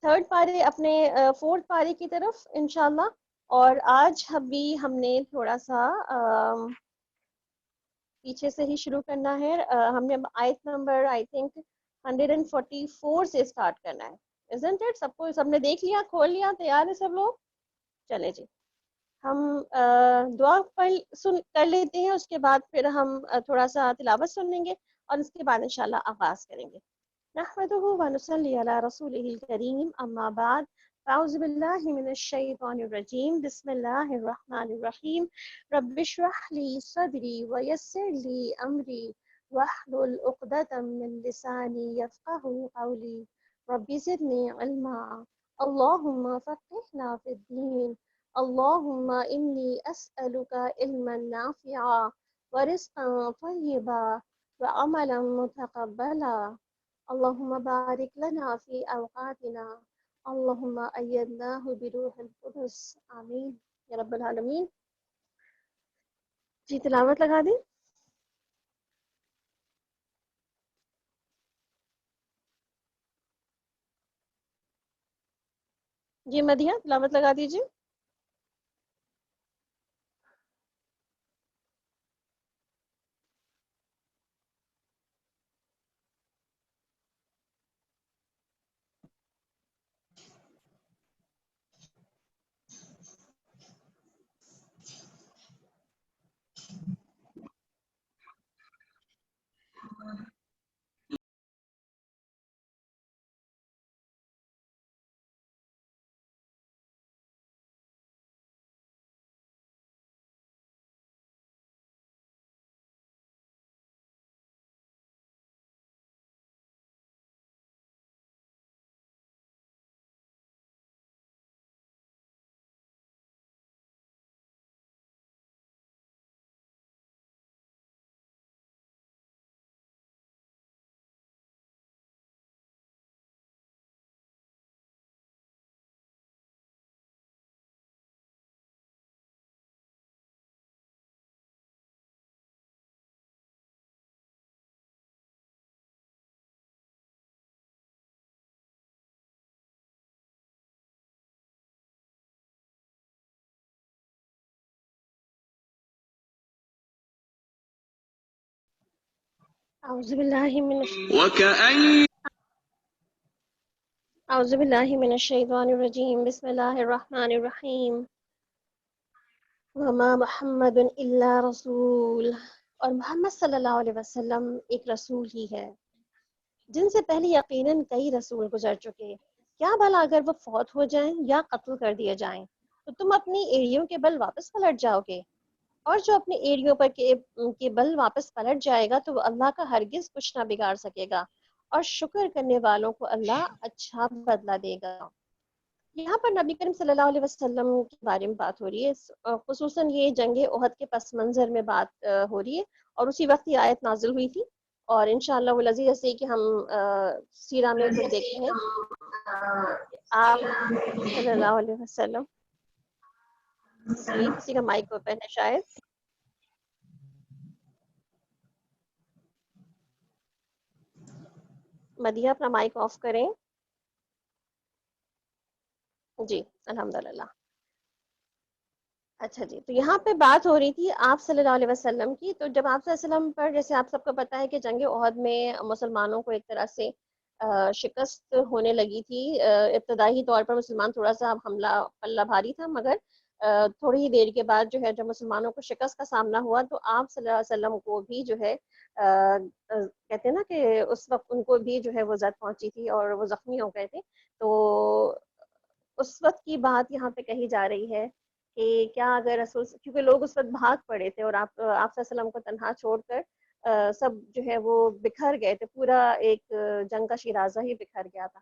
Third پارے اپنے fourth پارے کی طرف انشاءاللہ. اور آج ہم نے تھوڑا سا پیچھے سے ہی شروع کرنا ہے. ہم نے آیت نمبر آئی تھنک 144 سے اسٹارٹ کرنا ہے. Isn't it؟ سب نے دیکھ لیا، کھول لیا، تیار ہے سب لوگ؟ چلے جی، ہم دعا کر لیتے ہیں، اس کے بعد پھر ہم تھوڑا سا تلاوت سن لیں گے اور اس کے بعد انشاءاللہ آغاز کریں گے. نحمده ونصلي على رسوله الكريم أما بعد أعوذ بالله من الشيطان الرجيم بسم الله الرحمن الرحيم رب اشرح لي صدري ويسر لي أمري واحلل عقدة من لساني يفقهوا قولي رب زدني علما اللهم فقهنا في الدين اللهم إني أسألك علما نافعا ورزقا طيبا وعملا متقبلا اللهم بارك لنا في أوقاتنا اللهم أيدناه بروح القدس آمین یا رب العالمین. جی تلاوت لگا دیں. جی مدیحہ تلاوت لگا دیجیے. اعوذ باللہ من اعوذ باللہ من الشیطان الرجیم بسم اللہ الرحمن الرحیم وما محمد الا رسول. اور محمد صلی اللہ علیہ وسلم ایک رسول ہی ہے جن سے پہلے یقیناً کئی رسول گزر چکے. کیا بھلا اگر وہ فوت ہو جائیں یا قتل کر دیے جائیں تو تم اپنی ایڑیوں کے بل واپس پلٹ جاؤ گے؟ اور جو اپنی ایڑیوں پر کے بل واپس پلٹ جائے گا تو وہ اللہ کا ہرگز کچھ نہ بگاڑ سکے گا، اور شکر کرنے والوں کو اللہ اچھا بدلہ دے گا. یہاں پر نبی کریم صلی اللہ علیہ وسلم کے بارے میں بات ہو رہی ہے، خصوصاً یہ جنگ احد کے پس منظر میں بات ہو رہی ہے، اور اسی وقت یہ آیت نازل ہوئی تھی. اور انشاءاللہ والذی جیسے کہ ہم سیرہ میں پھر دیکھتے ہیں آپ صلی اللہ علیہ وسلم. جی کسی کا مائک اوپن ہے شاید. مدیحہ اپنا مائک آف کریں. جی الحمدللہ. اچھا جی، تو یہاں پہ بات ہو رہی تھی آپ صلی اللہ علیہ وسلم کی. تو جب آپ صلی اللہ علیہ وسلم پر، جیسے آپ سب کو پتہ ہے کہ جنگ احد میں مسلمانوں کو ایک طرح سے شکست ہونے لگی تھی. ابتدائی طور پر مسلمان تھوڑا سا حملہ پلہ بھاری تھا، مگر تھوڑی ہی دیر کے بعد جو ہے جب مسلمانوں کو شکست کا سامنا ہوا تو آپ صلی اللہ علیہ وسلم کو بھی جو ہے کہتے ہیں نا کہ اس وقت ان کو بھی جو ہے وہ زد پہنچی تھی اور وہ زخمی ہو گئے تھے. تو اس وقت کی بات یہاں پہ کہی جا رہی ہے کہ کیا اگر رسول، کیونکہ لوگ اس وقت بھاگ پڑے تھے اور آپ صلی اللہ علیہ وسلم کو تنہا چھوڑ کر سب جو ہے وہ بکھر گئے تھے، پورا ایک جنگ کا شیرازہ ہی بکھر گیا تھا.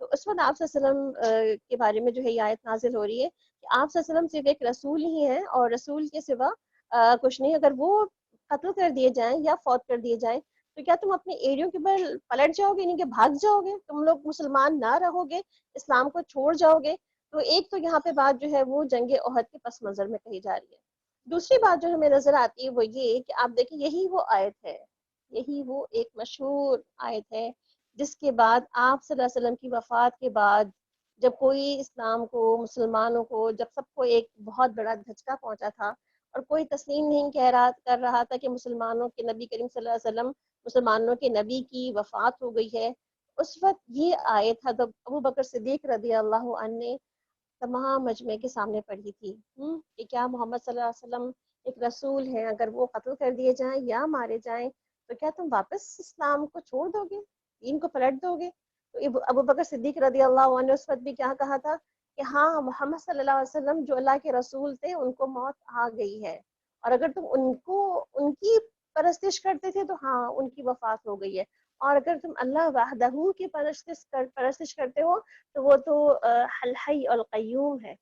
تو اس وقت آپ صلی اللہ علیہ وسلم کے بارے میں جو ہے یہ آیت نازل ہو رہی ہے کہ آپ صلی اللہ علیہ وسلم صرف ایک رسول ہی ہیں اور رسول کے سوا کچھ نہیں. اگر وہ قتل کر دیے جائیں یا فوت کر دیے جائیں تو کیا تم اپنے ایڑیوں کے بل پلٹ جاؤ گے، یعنی کہ بھاگ جاؤ گے، تم لوگ مسلمان نہ رہو گے، اسلام کو چھوڑ جاؤ گے؟ تو ایک تو یہاں پہ بات جو ہے وہ جنگ احد کے پس منظر میں کہی جا رہی ہے. دوسری بات جو ہمیں نظر آتی ہے وہ یہ کہ آپ دیکھیں یہی وہ آیت ہے، یہی وہ ایک مشہور آیت ہے جس کے بعد آپ صلی اللہ علیہ وسلم کی وفات کے بعد جب کوئی اسلام کو، مسلمانوں کو، جب سب کو ایک بہت بڑا دھچکا پہنچا تھا اور کوئی تسلیم نہیں کر رہا تھا کہ مسلمانوں کے نبی کریم صلی اللہ علیہ وسلم، مسلمانوں کے نبی کی وفات ہو گئی ہے، اس وقت یہ آیت حضرت ابو بکر صدیق رضی اللہ عنہ نے تمام مجمع کے سامنے پڑھی تھی کہ کیا محمد صلی اللہ علیہ وسلم ایک رسول ہیں، اگر وہ قتل کر دیے جائیں یا مارے جائیں تو کیا تم واپس اسلام کو چھوڑ دو گے، دین کو پلٹ دو گے؟ تو ابو بکر صدیق رضی اللہ عنہ نے اس وقت بھی کیا کہا تھا کہ ہاں، محمد صلی اللہ علیہ وسلم جو اللہ کے رسول تھے ان کو موت آ گئی ہے، اور اگر تم ان کی پرستش کرتے تھے تو ہاں ان کی وفات ہو گئی ہے، اور اگر تم اللہ وحدہ کی پرستش کرتے ہو تو وہ تو الحی القیوم ہے۔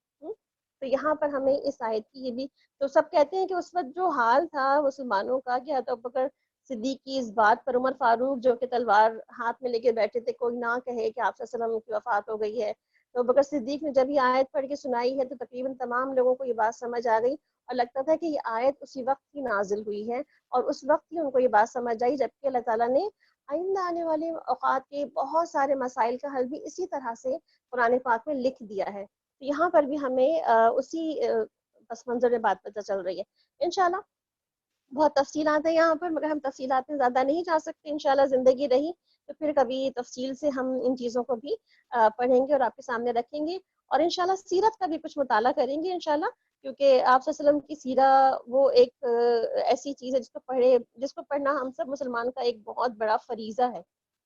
تو یہاں پر ہمیں اس آیت کی یہ بھی، تو سب کہتے ہیں کہ اس وقت جو حال تھا مسلمانوں کا کہ حضرت ابوبکر صدیق کی اس بات پر عمر فاروق جو کہ تلوار ہاتھ میں لے کے بیٹھے تھے، کوئی نہ کہے کہ آپ صلی اللہ علیہ وسلم کی وفات ہو گئی ہے، تو ابوبکر صدیق نے جب یہ آیت پڑھ کے سنائی ہے تو تقریباً تمام لوگوں کو یہ بات سمجھ آ گئی، اور لگتا تھا کہ یہ آیت اسی وقت ہی نازل ہوئی ہے، اور اس وقت ہی ان کو یہ بات سمجھ آئی، جبکہ اللہ تعالیٰ نے آئندہ آنے والے اوقات کے بہت سارے مسائل کا حل بھی اسی طرح سے قرآن پاک میں لکھ دیا ہے۔ تو یہاں پر بھی ہمیں اسی پس منظر میں بات پتہ چل رہی ہے انشاءاللہ۔ بہت تفصیلات ہیں یہاں پر، مگر ہم تفصیلات میں زیادہ نہیں جا سکتے، انشاءاللہ زندگی رہی تو پھر کبھی تفصیل سے ہم ان چیزوں کو بھی پڑھیں گے اور آپ کے سامنے رکھیں گے، اور انشاءاللہ سیرت کا بھی کچھ مطالعہ کریں گے انشاءاللہ، کیونکہ آپ صلی اللہ علیہ وسلم کی سیرہ وہ ایک ایسی چیز ہے جس کو پڑھنا ہم سب مسلمان کا ایک بہت بڑا فریضہ ہے،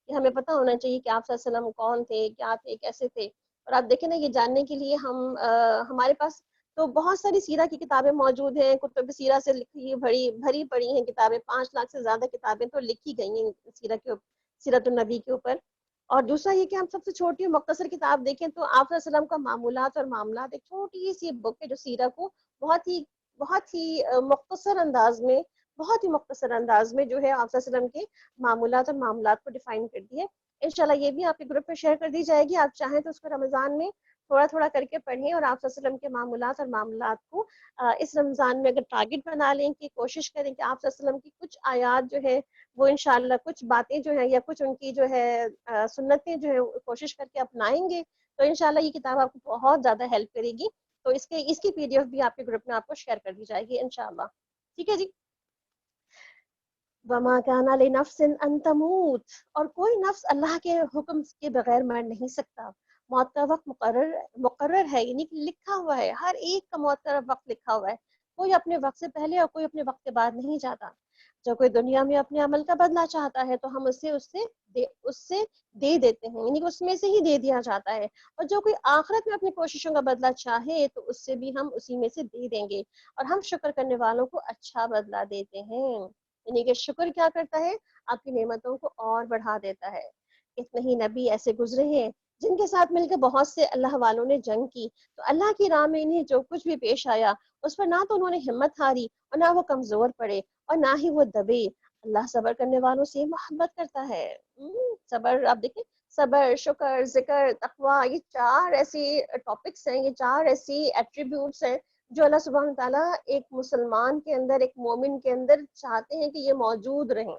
کہ ہمیں پتہ ہونا چاہیے کہ آپ صلی اللہ علیہ وسلم کون تھے، کیا تھے، کیسے تھے، اور آپ دیکھیں نا یہ جاننے کے لیے ہمارے پاس تو بہت ساری سیرہ کی کتابیں موجود ہیں، کتب سیرہ سے لکھی بھری پڑی ہیں کتابیں، 5 لاکھ سے زیادہ کتابیں تو لکھی گئی ہیں سیرت النبی کے اوپر۔ اور دوسرا یہ کہ ہم سب سے چھوٹی اور مختصر کتاب دیکھیں تو آپ صلی اللہ علیہ وسلم کا معمولات اور معاملات، ایک چھوٹی سی بک ہے جو سیرہ کو بہت ہی مختصر انداز میں جو ہے آپ صلی اللہ علیہ وسلم کے معمولات اور معاملات کو ڈیفائن کر دی ہے۔ انشاءاللہ یہ بھی آپ کے گروپ میں شیئر کر دی جائے گی، آپ چاہیں تو اس کو رمضان میں تھوڑا تھوڑا کر کے پڑھیں، اور آپ صلی اللہ علیہ وسلم کے معمولات اور معاملات کو اس رمضان میں اگر ٹارگٹ بنا لیں کہ کوشش کریں کہ آپ صلی اللہ علیہ وسلم کی کچھ آیات جو ہے وہ انشاءاللہ کچھ باتیں جو ہیں یا کچھ ان کی جو ہے سنتیں جو ہے کوشش کر کے اپنائیں گے تو انشاءاللہ یہ کتاب آپ کو بہت زیادہ ہیلپ کرے گی۔ تو اس کی پی ڈی ایف بھی آپ کے گروپ میں آپ کو شیئر کر دی جائے گی انشاءاللہ، ٹھیک ہے جی۔ وما كان لنفس ان تموت، اور کوئی نفس اللہ کے حکم کے بغیر مر نہیں سکتا، موت کا وقت مقرر ہے، یعنی کہ لکھا ہوا ہے، ہر ایک کا موت کا وقت لکھا ہوا ہے، کوئی اپنے وقت سے پہلے اور کوئی اپنے وقت کے بعد نہیں جاتا۔ جو کوئی دنیا میں اپنے عمل کا بدلہ چاہتا ہے تو ہم اس سے دے دیتے ہیں، یعنی کہ اس میں سے ہی دے دیا جاتا ہے، اور جو کوئی آخرت میں اپنی کوششوں کا بدلہ چاہے تو اس سے بھی ہم اسی میں سے دے دیں گے، اور ہم شکر کرنے والوں کو اچھا بدلہ دیتے ہیں، یعنی کہ شکر کیا کرتا ہے، آپ کی نعمتوں کو اور بڑھا دیتا ہے۔ اتنے ہی نبی ایسے گزرے ہیں جن کے ساتھ مل کے بہت سے اللہ والوں نے جنگ کی، تو اللہ کی راہ میں انہیں جو کچھ بھی پیش آیا اس پر نہ تو انہوں نے ہمت ہاری اور نہ وہ کمزور پڑے اور نہ ہی وہ دبے۔ اللہ صبر کرنے والوں سے محبت کرتا ہے۔ صبر، آپ دیکھیں، صبر، شکر، ذکر، تقوی، یہ 4 ایسی ٹاپکس ہیں، یہ 4 ایسی ایٹریبیوٹس ہیں جو اللہ سبحانہ تعالیٰ ایک مسلمان کے اندر، ایک مومن کے اندر چاہتے ہیں کہ یہ موجود رہیں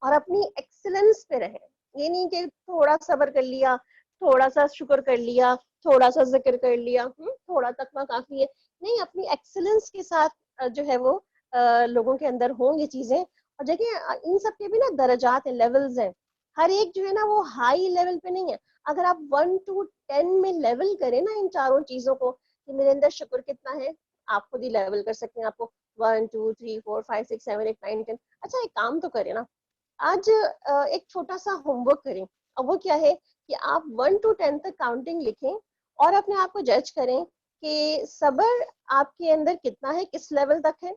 اور اپنی ایکسلنس پہ رہیں۔ یہ نہیں کہ تھوڑا صبر کر لیا، تھوڑا سا شکر کر لیا، تھوڑا سا ذکر کر لیا، تھوڑا تقویٰ کافی ہے، نہیں، اپنی ایکسلنس کے ساتھ جو ہے وہ لوگوں کے اندر ہوں یہ چیزیں۔ اور دیکھیں ان سب کے بھی نا درجات ہیں، لیولز ہیں، ہر ایک جو ہے نا وہ ہائی لیول پہ نہیں ہے۔ اگر آپ 1 to 10 میں لیول کریں نا ان 4 چیزوں کو کہ میرے اندر شکر کتنا ہے، آپ خود ہی لیول کر سکتے ہیں، آپ کو 1 2 3 4 5 6 7 8 9 10۔ اچھا ایک کام تو کریں نا، آج ایک چھوٹا سا ہوم ورک کریں، اور وہ کیا ہے کہ آپ 1 to 10 تک کاؤنٹنگ لکھیں اور اپنے آپ کو جج کریں کہ صبر آپ کے اندر کتنا ہے، کس لیول تک ہے،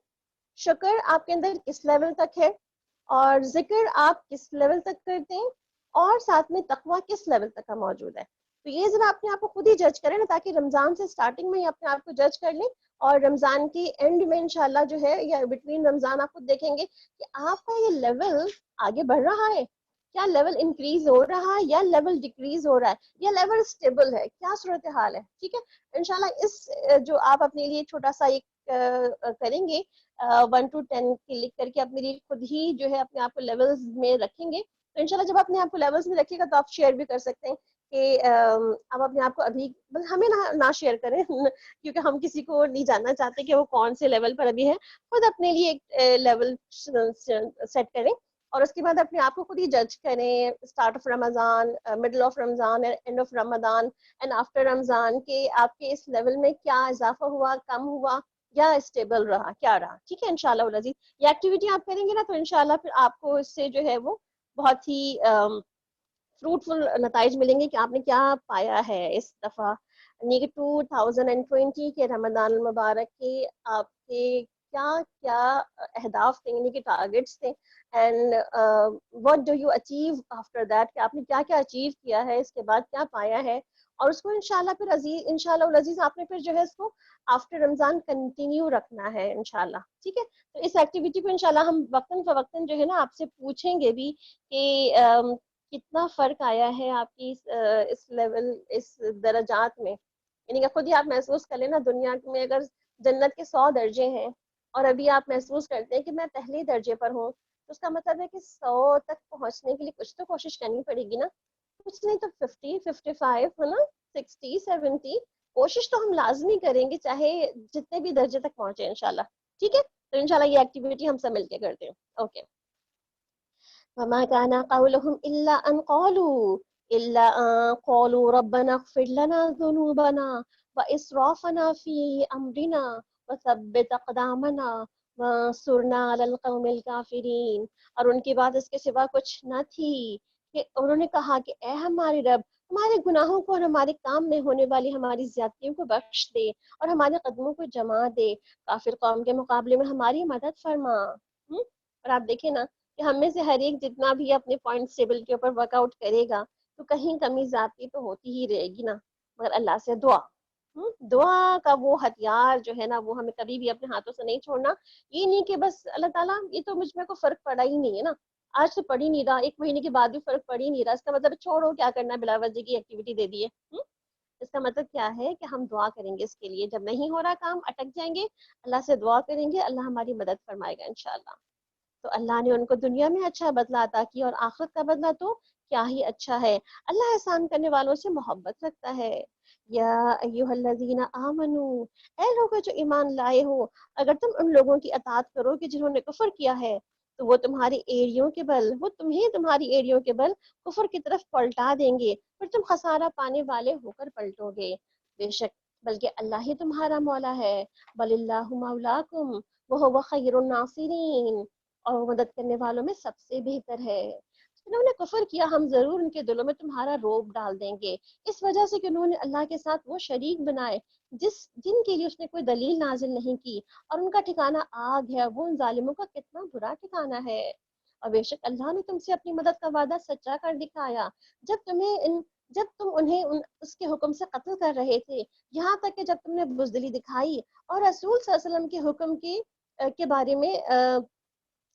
شکر آپ کے اندر کس لیول تک ہے، اور ذکر آپ کس لیول تک کرتے ہیں، اور ساتھ میں تقویٰ کس لیول تک کا موجود ہے۔ تو یہ ذرا اپنے آپ کو خود ہی جج کریں نا، تاکہ رمضان سے سٹارٹنگ میں ہی اپنے آپ کو جج کر لیں، اور رمضان کی اینڈ میں انشاءاللہ جو ہے یا بٹوین رمضان آپ خود دیکھیں گے کہ آپ کا یہ لیول آگے بڑھ رہا ہے، کیا لیول انکریز ہو رہا ہے یا لیول ڈیکریز ہو رہا ہے یا لیول سٹیبل ہے، کیا صورتحال ہے، ٹھیک ہے۔ انشاءاللہ اس جو آپ اپنے لیے چھوٹا سا ایک کریں گے 1 to 10 کی لکھ کر کے اپنے لیے خود ہی جو ہے اپنے آپ کو لیولز میں رکھیں گے، تو انشاءاللہ جب اپنے آپ کو لیولز میں رکھیے گا تو آپ شیئر بھی کر سکتے ہیں کہ آپ اپنے آپ کو ابھی بس ہمیں نہ شیئر کریں کیونکہ ہم کسی کو نہیں جاننا چاہتے کہ وہ کون سے لیول پر ابھی ہے. خود اپنے لیے ایک لیول سیٹ کریں اور اس کے بعد اپنے آپ کو خود ہی جج کریں, start of Ramadan, middle of Ramadan, end of Ramadan and after Ramadan, کہ آپ کے اس لیول میں کیا اضافہ ہوا, کم ہوا یا اسٹیبل رہا, کیا رہا. ٹھیک ہے انشاءاللہ العزیز یہ ایکٹیویٹی آپ کریں گے نا تو انشاءاللہ پھر آپ کو اس سے جو ہے وہ بہت ہی فروٹفل نتائج ملیں گے کہ آپ نے کیا پایا ہے اس دفعہ, یعنی کہ 2020 کے رمضان المبارک کے آپ کے کیا کیا اہداف تھے, یعنی کہ ٹارگیٹس تھے, and what do you achieve after that, کہ آپ نے کیا کیا اچیو کیا ہے, اس کے بعد کیا پایا ہے, اور اس کو انشاءاللہ پھر انشاءاللہ العزیز آپ نے پھر جو ہے اس کو آفٹر رمضان کنٹینیو رکھنا ہے انشاءاللہ. ٹھیک ہے, تو اس ایکٹیویٹی کو انشاءاللہ ہم وقتاً فوقتاً جو ہے نا آپ سے پوچھیں گے بھی کہ کتنا فرق آیا ہے آپ کی اس لیول, اس درجات میں, یعنی کہ خود ہی آپ محسوس کر لیں نا, دنیا میں اگر جنت کے 100 درجے ہیں اور ابھی آپ محسوس کرتے ہیں کہ میں پہلے درجے پر ہوں, تو اس کا مطلب ہے کہ 100 تک پہنچنے کے لیے کچھ تو کوشش کرنی پڑے گی نا, کچھ نہیں تو 50, 55 ہے نا, 60, 70 کوشش تو ہم لازمی کریں گے چاہے جتنے بھی درجے تک پہنچے انشاءاللہ. ٹھیک ہے, تو انشاءاللہ یہ ایکٹیویٹی ہم سب مل کے کرتے ہیں. اوکے. وما كان قولهم إلا أن قالوا ربنا اغفر لنا ذنوبنا وإسرافنا في أمرنا وثبت أقدامنا وانصرنا على القوم الكافرين. اور ان کی بات اس کے سوا کچھ نہ تھی کہ انہوں نے کہا کہ اے ہمارے رب, ہمارے گناہوں کو اور ہمارے کام میں ہونے والی ہماری زیادتیوں کو بخش دے اور ہمارے قدموں کو جما دے, کافر قوم کے مقابلے میں ہماری مدد فرما. اور آپ دیکھیں نا کہ ہم میں سے ہر ایک جتنا بھی اپنے پوائنٹ ٹیبل کے اوپر ورک آؤٹ کرے گا تو کہیں کمی ذاتی تو ہوتی ہی رہے گی نا, مگر اللہ سے دعا, دعا کا وہ ہتھیار جو ہے نا وہ ہمیں کبھی بھی اپنے ہاتھوں سے نہیں چھوڑنا. یہ نہیں کہ بس اللہ تعالیٰ یہ تو مجھ میں کو فرق پڑا ہی نہیں ہے نا, آج تو پڑ ہی نہیں رہا, 1 مہینے کے بعد بھی فرق پڑ ہی نہیں رہا, اس کا مطلب چھوڑو کیا کرنا ہے, بلا وجہ کی ایکٹیویٹی دے دی ہے. اس کا مطلب کیا ہے کہ ہم دعا کریں گے اس کے لیے, جب نہیں ہو رہا کام اٹک جائیں گے, اللہ سے دعا کریں گے, اللہ ہماری مدد فرمائے گا انشاءاللہ. تو اللہ نے ان کو دنیا میں اچھا بدلہ عطا کیا اور آخرت کا بدلہ تو کیا ہی اچھا ہے. اللہ احسان کرنے والوں سے محبت رکھتا ہے. یا ایھا الذین آمنو, اے لوگوں جو ایمان لائے ہو, اگر تم ان لوگوں کی اطاعت کرو کہ جنہوں نے کفر کیا ہے تو وہ تمہاری ایڑیوں کے بل, وہ تمہیں تمہاری ایڑیوں کے بل کفر کی طرف پلٹا دیں گے, پھر تم خسارہ پانے والے ہو کر پلٹو گے. بے شک بلکہ اللہ ہی تمہارا مولا ہے, بل اللہ مولاکم وہو خیر الناصرین, اور مدد کرنے والوں میں سب سے بہتر ہے. انہوں نے کفر کیا, ہم ضرور ان کے دلوں میں تمہارا روب ڈال دیں گے, اس وجہ سے کہ انہوں نے اللہ کے ساتھ وہ شریک بنائے جن کے لیے اس نے کوئی دلیل نازل نہیں کی, اور ان کا ٹھکانہ آگ ہے, وہ ان ظالموں کا کتنا برا ٹھکانہ ہے. اور بے شک اللہ نے تم سے اپنی مدد کا وعدہ سچا کر دکھایا جب تم انہیں اس کے حکم سے قتل کر رہے تھے, یہاں تک کہ جب تم نے بزدلی دکھائی اور رسول صلی اللہ علیہ وسلم کے حکم کے بارے میں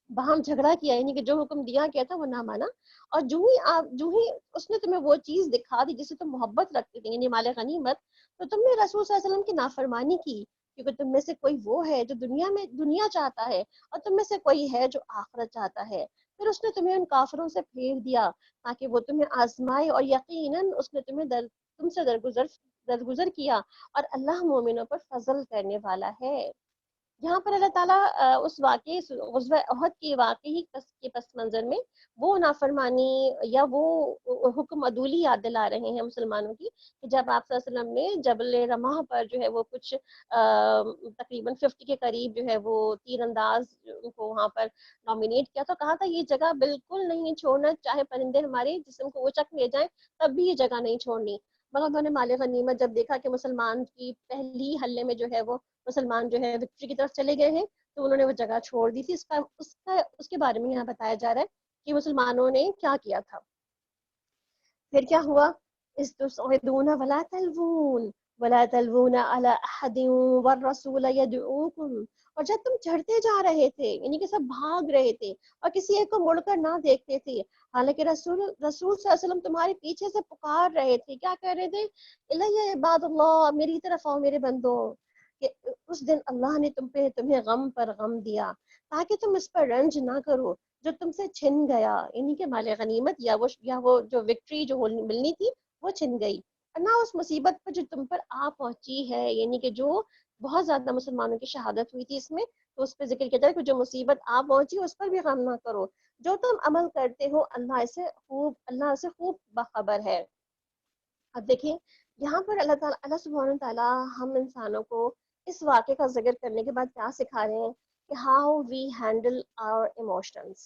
باہم جھگڑا کیا, یعنی کہ جو حکم دیا گیا تھا وہ نہ مانا, اور جو ہی اس نے تمہیں وہ چیز دکھا دی جسے تم محبت رکھتے تھے, یعنی مال غنیمت, تو تم نے رسول صلی اللہ علیہ وسلم کی نافرمانی کی, کیونکہ تم میں سے کوئی وہ ہے جو دنیا چاہتا ہے اور تم میں سے کوئی ہے جو آخرت چاہتا ہے. پھر اس نے تمہیں ان کافروں سے پھیر دیا تاکہ وہ تمہیں آزمائے, اور یقیناً اس نے تم سے درگزر کیا, اور اللہ مومنوں پر فضل کرنے والا ہے. یہاں پر اللہ تعالیٰ اس واقعے غزوہ احد کے واقعی کے پس منظر میں وہ نافرمانی یا وہ حکم عدولی یاد دلا رہے ہیں مسلمانوں کی, کہ جب آپ صلی اللہ علیہ وسلم نے جبل رمح پر جو ہے وہ کچھ تقریباً 50 کے قریب جو ہے وہ تیر انداز کو وہاں پر نامینیٹ کیا, تو کہا تھا یہ جگہ بالکل نہیں چھوڑنا, چاہے پرندے ہمارے جسم کو وہ چک لے جائیں تب بھی یہ جگہ نہیں چھوڑنی. مگر انہوں نے مال غنیمت جب دیکھا کہ مسلمان کی پہلی حلے میں جو ہے وہ مسلمان جو ہے وکٹری کی طرف چلے گئے ہیں, تو انہوں نے وہ جگہ چھوڑ دی تھی. اس کے بارے میں یہاں بتایا جا رہا ہے کہ مسلمانوں نے کیا کیا تھا. پھر کیا ہوا, استصعدون ولا تلوون على احد والرسول يدعوكم, اور جب تم چڑھتے جا رہے تھے, یعنی کہ سب بھاگ رہے تھے اور کسی ایک کو مڑ کر نہ دیکھتے تھے, حالانکہ رسول صلی اللہ علیہ وسلم تمہارے پیچھے سے پکار رہے تھے, کیا کہہ رہے تھے, الیہ عباد اللہ, میری طرف آؤ میرے بندوں, کہ اس دن اللہ نے تمہیں غم پر غم دیا تاکہ تم اس پر رنج نہ کرو جو تم سے چھن گیا, یعنی کہ مال غنیمت یا وہ جو وکٹری جو ملنی تھی وہ چھن گئی، اور نہ اس مصیبت پر جو تم پر آ پہنچی ہے، یعنی کہ جو بہت زیادہ مسلمانوں کی شہادت ہوئی تھی اس میں، تو اس پہ ذکر کیا جائے کہ جو مصیبت آ پہنچی اس پر بھی غم نہ کرو، جو تم عمل کرتے ہو اللہ سے خوب باخبر ہے۔ اب دیکھیں یہاں پر اللہ سبحانہ تعالیٰ ہم انسانوں کو اس واقعے کا ذکر کرنے کے بعد کیا سکھا رہے ہیں کہ how we handle our emotions,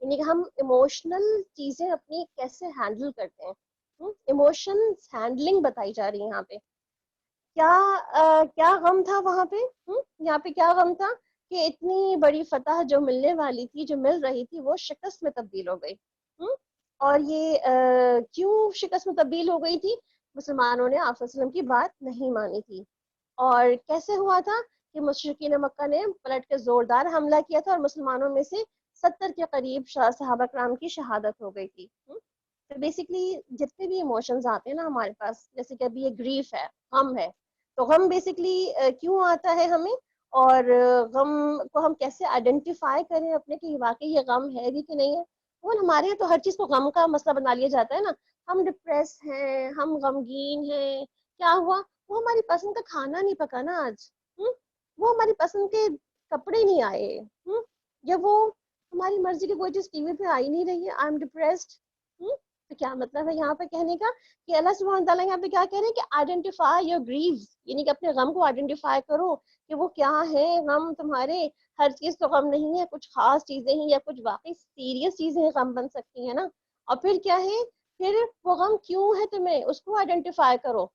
یعنی کہ ہم ایموشنل چیزیں اپنی کیسے ہینڈل کرتے ہیں، ایموشنز ہینڈلنگ بتائی جا رہی ہے یہاں پہ۔ کیا غم تھا وہاں پہ، یہاں پہ کیا غم تھا کہ اتنی بڑی فتح جو ملنے والی تھی، جو مل رہی تھی، وہ شکست میں تبدیل ہو گئی۔ اور یہ کیوں شکست میں تبدیل ہو گئی تھی؟ مسلمانوں نے آپ صلی اللہ علیہ وسلم کی بات نہیں مانی تھی۔ اور کیسے ہوا تھا کہ مشرکین مکہ نے پلٹ کے زوردار حملہ کیا تھا، اور مسلمانوں میں سے 70 کے قریب صحابہ کرام کی شہادت ہو گئی تھی۔ تو بیسکلی جتنے بھی ایموشنز آتے ہیں نا ہمارے پاس، جیسے کہ ابھی یہ گریف ہے، غم ہے، تو غم بیسکلی کیوں آتا ہے ہمیں، اور غم کو ہم کیسے آئیڈینٹیفائی کریں اپنے کہ واقعی یہ غم ہے بھی کہ نہیں ہے۔ وہ ہمارے یہاں تو ہر چیز کو غم کا مسئلہ بنا لیا جاتا ہے نا، ہم ڈپریس ہیں، ہم غمگین ہیں، کیا ہوا؟ وہ ہماری پسند کا کھانا نہیں پکا نا آج، وہ ہماری پسند کے کپڑے نہیں آئے، یا وہ ہماری مرضی کی کوئی چیز ٹی وی پہ آئی نہیں رہی ہے، آئی ایم ڈپریسڈ۔ تو کیا مطلب ہے یہاں پہ کہنے کا کہ اللہ سبحانہ تعالیٰ یہاں پہ کیا کہہ رہے ہیں کہ آئیڈینٹیفائی یور گریوز، یعنی کہ اپنے غم کو آئیڈینٹیفائی کرو کہ وہ کیا ہے غم تمہارے۔ ہر چیز تو غم نہیں ہے، کچھ خاص چیزیں ہیں یا کچھ واقعی سیریس چیزیں غم بن سکتی ہیں نا۔ اور پھر کیا ہے، پھر وہ غم کیوں ہے تمہیں، اس کو آئیڈینٹیفائی کرو،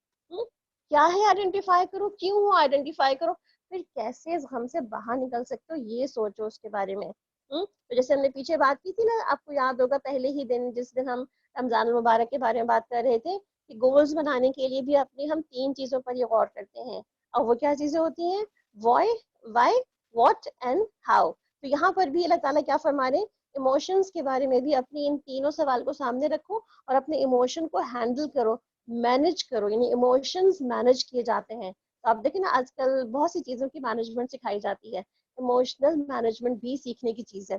کیا ہے آئیڈینٹیفائی کرو، کیوں ہو آئیڈینٹیفائی کرو، پھر کیسے اس غم سے باہر نکل سکتے ہو یہ سوچو اس کے بارے میں۔ تو جیسے ہم نے پیچھے بات کی تھی نا، آپ کو یاد ہوگا پہلے ہی دن جس دن ہم رمضان المبارک کے بارے میں بات کر رہے تھے کہ گولز بنانے کے لیے بھی اپنے ہم 3 چیزوں پر یہ غور کرتے ہیں، اور وہ کیا چیزیں ہوتی ہیں؟ Why, what and how. تو یہاں پر بھی اللہ تعالیٰ کیا فرما رہے ہیں، ایموشنز کے بارے میں بھی اپنی ان تینوں سوال کو سامنے رکھو اور اپنے ایموشن کو ہینڈل کرو، مینج کرو، یعنی ایموشنز مینج کیے جاتے ہیں۔ تو آپ دیکھیں نا آج کل بہت سی چیزوں کی مینجمنٹ سکھائی جاتی ہے، ایموشنل مینجمنٹ بھی سیکھنے کی چیز ہے۔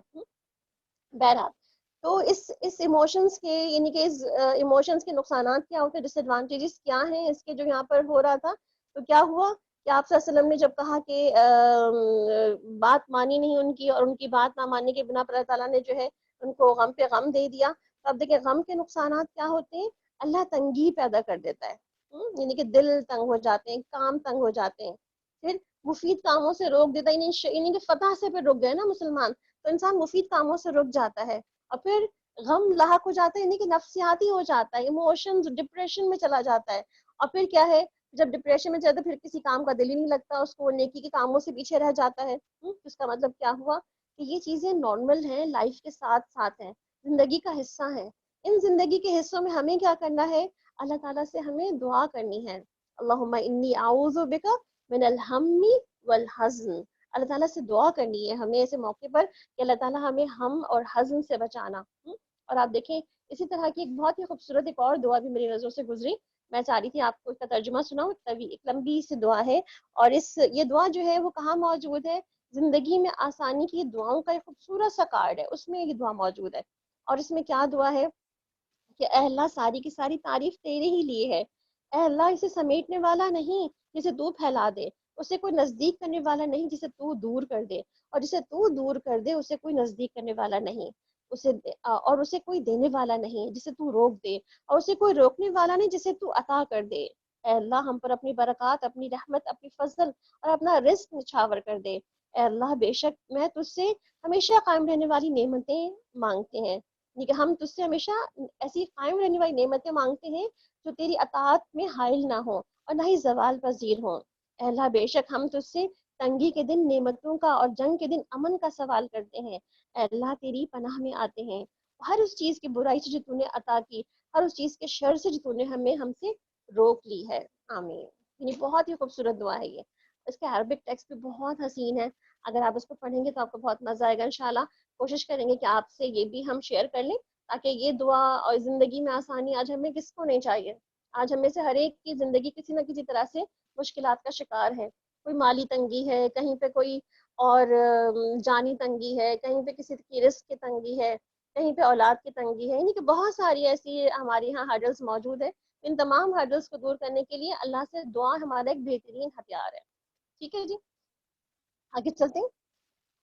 بہرحال تو اس ایموشنز کے، یعنی کہ اس ایموشنز کے نقصانات کیا ہوتے ہیں، ڈس ایڈوانٹیجز کیا ہیں اس کے جو یہاں پر ہو رہا تھا، تو کیا ہوا کہ آپ صلی اللہ علیہ وسلم نے جب کہا کہ بات مانی نہیں ان کی، اور ان کی بات نہ ماننے کے بنا پر اللہ تعالیٰ نے جو ہے ان کو غم پہ غم دے دیا۔ تو اب دیکھیں غم کے نقصانات کیا ہوتے ہیں، اللہ تنگی پیدا کر دیتا ہے، یعنی کہ دل تنگ ہو جاتے ہیں، کام تنگ ہو جاتے ہیں، پھر مفید کاموں سے روک دیتا ہے، یعنی کہ فتح سے پھر رک گئے نا مسلمان، تو انسان مفید کاموں سے رک جاتا ہے، اور پھر غم لاحق ہو جاتا ہے، یعنی کہ نفسیاتی ہو جاتا ہے، ایموشنز ڈپریشن میں چلا جاتا ہے۔ اور پھر کیا ہے، جب ڈپریشن میں جاتا ہے پھر کسی کام کا دل ہی نہیں لگتا، اس کو نیکی کے کاموں سے پیچھے رہ جاتا ہے۔ اس کا مطلب کیا ہوا کہ یہ چیزیں نارمل ہیں، لائف کے ساتھ ساتھ ہیں، زندگی کا حصہ ہیں۔ ان زندگی کے حصوں میں ہمیں کیا کرنا ہے، اللہ تعالیٰ سے ہمیں دعا کرنی ہے، اللہم انی اعوذ بک من الہم والحزن، اللہ تعالیٰ سے دعا کرنی ہے ہمیں ایسے موقع پر کہ اللہ تعالیٰ ہمیں ہم اور حزن سے بچانا۔ اور آپ دیکھیں اسی طرح کی ایک بہت ہی خوبصورت ایک اور دعا بھی میری نظروں سے گزری، میں چاہ رہی تھی آپ کو اس کا ترجمہ سناؤں، ایک لمبی سی دعا ہے، اور یہ دعا جو ہے وہ کہاں موجود ہے، زندگی میں آسانی کی دعاؤں کا ایک خوبصورت سا کارڈ ہے، اس میں یہ دعا موجود ہے۔ اور اس میں کیا دعا ہے کہ اے اللہ ساری کی ساری تعریف تیرے ہی لیے ہے، اے اللہ اسے سمیٹنے والا نہیں جسے تو پھیلا دے، اسے کوئی نزدیک کرنے والا نہیں جسے تو دور کر دے، اور جسے تو دور کر دے اسے کوئی نزدیک کرنے والا نہیں، اسے کوئی دینے والا نہیں جسے تو روک دے، اور اسے کوئی روکنے والا نہیں جسے تو عطا کر دے۔ اے اللہ ہم پر اپنی برکات، اپنی رحمت، اپنی فضل اور اپنا رزق نچھاور کر دے۔ اے اللہ بے شک میں تجھ سے ہمیشہ قائم رہنے والی نعمتیں مانگتے ہیں، یعنی کہ ہم تجھ سے ہمیشہ ایسی قائم رہنے والی نعمتیں مانگتے ہیں جو تیری اطاعت میں حائل نہ ہو اور نہ ہی زوال پذیر ہوں۔ اے اللہ بے شک ہم تجھ سے تنگی کے دن نعمتوں کا اور جنگ کے دن امن کا سوال کرتے ہیں۔ اے اللہ تیری پناہ میں آتے ہیں ہر اس چیز کی برائی سے جو تو نے عطا کی، ہر اس چیز کے شر سے جو تو نے ہم سے روک لی ہے، آمین۔ یعنی بہت ہی خوبصورت دعا ہے یہ، اس کے عربک ٹیکسٹ بھی بہت حسین ہے، اگر آپ اس کو پڑھیں گے تو آپ کو بہت مزہ آئے گا انشاءاللہ۔ کوشش کریں گے کہ آپ سے یہ بھی ہم شیئر کر لیں تاکہ یہ دعا، اور زندگی میں آسانی آج ہمیں کس کو نہیں چاہیے، آج ہمیں سے ہر ایک کی زندگی کسی نہ کسی طرح سے مشکلات کا شکار ہے، کوئی مالی تنگی ہے، کہیں پہ کوئی اور جانی تنگی ہے، کہیں پہ کسی کی رزق کی تنگی ہے، کہیں پہ اولاد کی تنگی ہے، یعنی کہ بہت ساری ایسی ہمارے یہاں ہرڈلز موجود ہے ان تمام ہرڈلس کو دور کرنے کے لیے اللہ سے دعا ہمارا ایک بہترین ہتھیار ہے. ٹھیک ہے جی, آگے چلتے ہیں.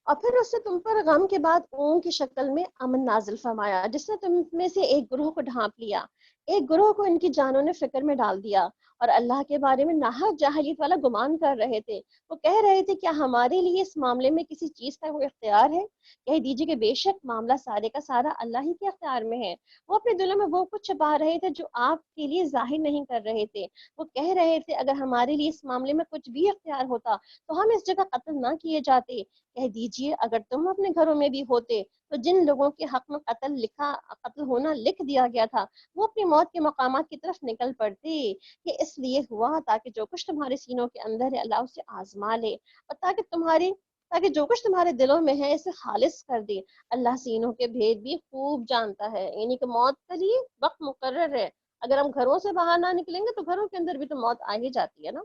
اور پھر اس نے تم پر غم کے بعد اونگ کی شکل میں امن نازل فرمایا, جس نے تم میں سے ایک گروہ کو ڈھانپ لیا, ایک گروہ کو ان کی جانوں نے فکر میں ڈال دیا اور اللہ کے بارے میں ناحق جاہلیت والا گمان کر رہے تھے. وہ کہہ رہے تھے کیا ہمارے لیے اس معاملے میں کسی چیز کا کوئی اختیار ہے؟ کہہ دیجیے کہ بے شک معاملہ سارے کا سارا اللہ ہی کے اختیار میں ہے. وہ اپنے دلوں میں وہ کچھ چھپا رہے تھے جو آپ کے لیے ظاہر نہیں کر رہے تھے. وہ کہہ رہے تھے اگر ہمارے لیے اس معاملے میں کچھ بھی اختیار ہوتا تو ہم اس جگہ قتل نہ کیے جاتے. کہہ دیجئے اگر تم اپنے گھروں میں بھی ہوتے تو جن لوگوں کے حق میں قتل ہونا لکھ دیا گیا تھا وہ اپنی موت کے مقامات کی طرف نکل پڑتے. یہ اس لیے ہوا تاکہ جو کچھ تمہارے سینوں کے اندر ہے اللہ اسے آزما لے, اور تاکہ جو کچھ تمہارے دلوں میں ہے اسے خالص کر دے. اللہ سینوں کے بھید بھی خوب جانتا ہے, یعنی کہ موت کے لیے وقت مقرر ہے. اگر ہم گھروں سے باہر نہ نکلیں گے تو گھروں کے اندر بھی تو موت آ ہی جاتی ہے نا.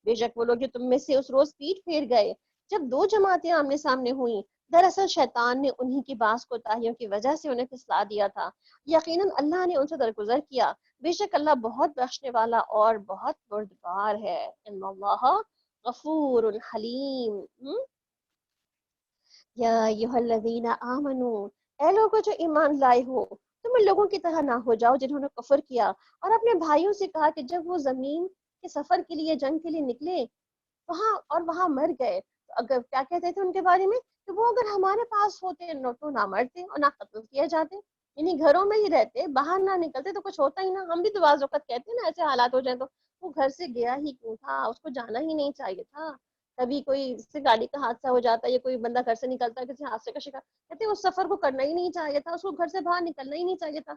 بے شک وہ لوگ جو تم میں سے اس روز پیٹ پھیر گئے جب دو جماعتیں آمنے سامنے ہوئیں, دراصل شیطان نے انہی کی بعض کوتاہیوں کی وجہ سے انہیں پھسلا دیا تھا. یقیناً اللہ نے ان سے درگزر کیا, بے شک اللہ بہت بخشنے والا اور بہت بردبار ہے. ان اللہ غفور حلیم. یا ایھا الذین آمنو, اے لوگوں جو ایمان لائے ہو, تم ان لوگوں کی طرح نہ ہو جاؤ جنہوں نے کفر کیا اور اپنے بھائیوں سے کہا کہ جب وہ زمین کے سفر کے لیے جنگ کے لیے نکلے وہاں مر گئے تو اگر کیا کہتے تھے ان کے بارے میں کہ وہ اگر ہمارے پاس ہوتے تو نہ مرتے اور نہ قتل کیے جاتے. یعنی گھروں میں ہی رہتے, باہر نہ نکلتے تو کچھ ہوتا ہی نہ. ہم بھی تو بعض اوقات کہتے ہیں نا ایسے حالات ہو جائیں تو وہ گھر سے گیا ہی کیوں تھا, اس کو جانا ہی نہیں چاہیے تھا. کبھی کوئی اس سے گاڑی کا حادثہ ہو جاتا ہے یا کوئی بندہ گھر سے نکلتا ہے کسی حادثے کا شکار, کہتے ہیں اس سفر کو کرنا ہی نہیں چاہیے تھا, اس کو گھر سے باہر نکلنا ہی نہیں چاہیے تھا.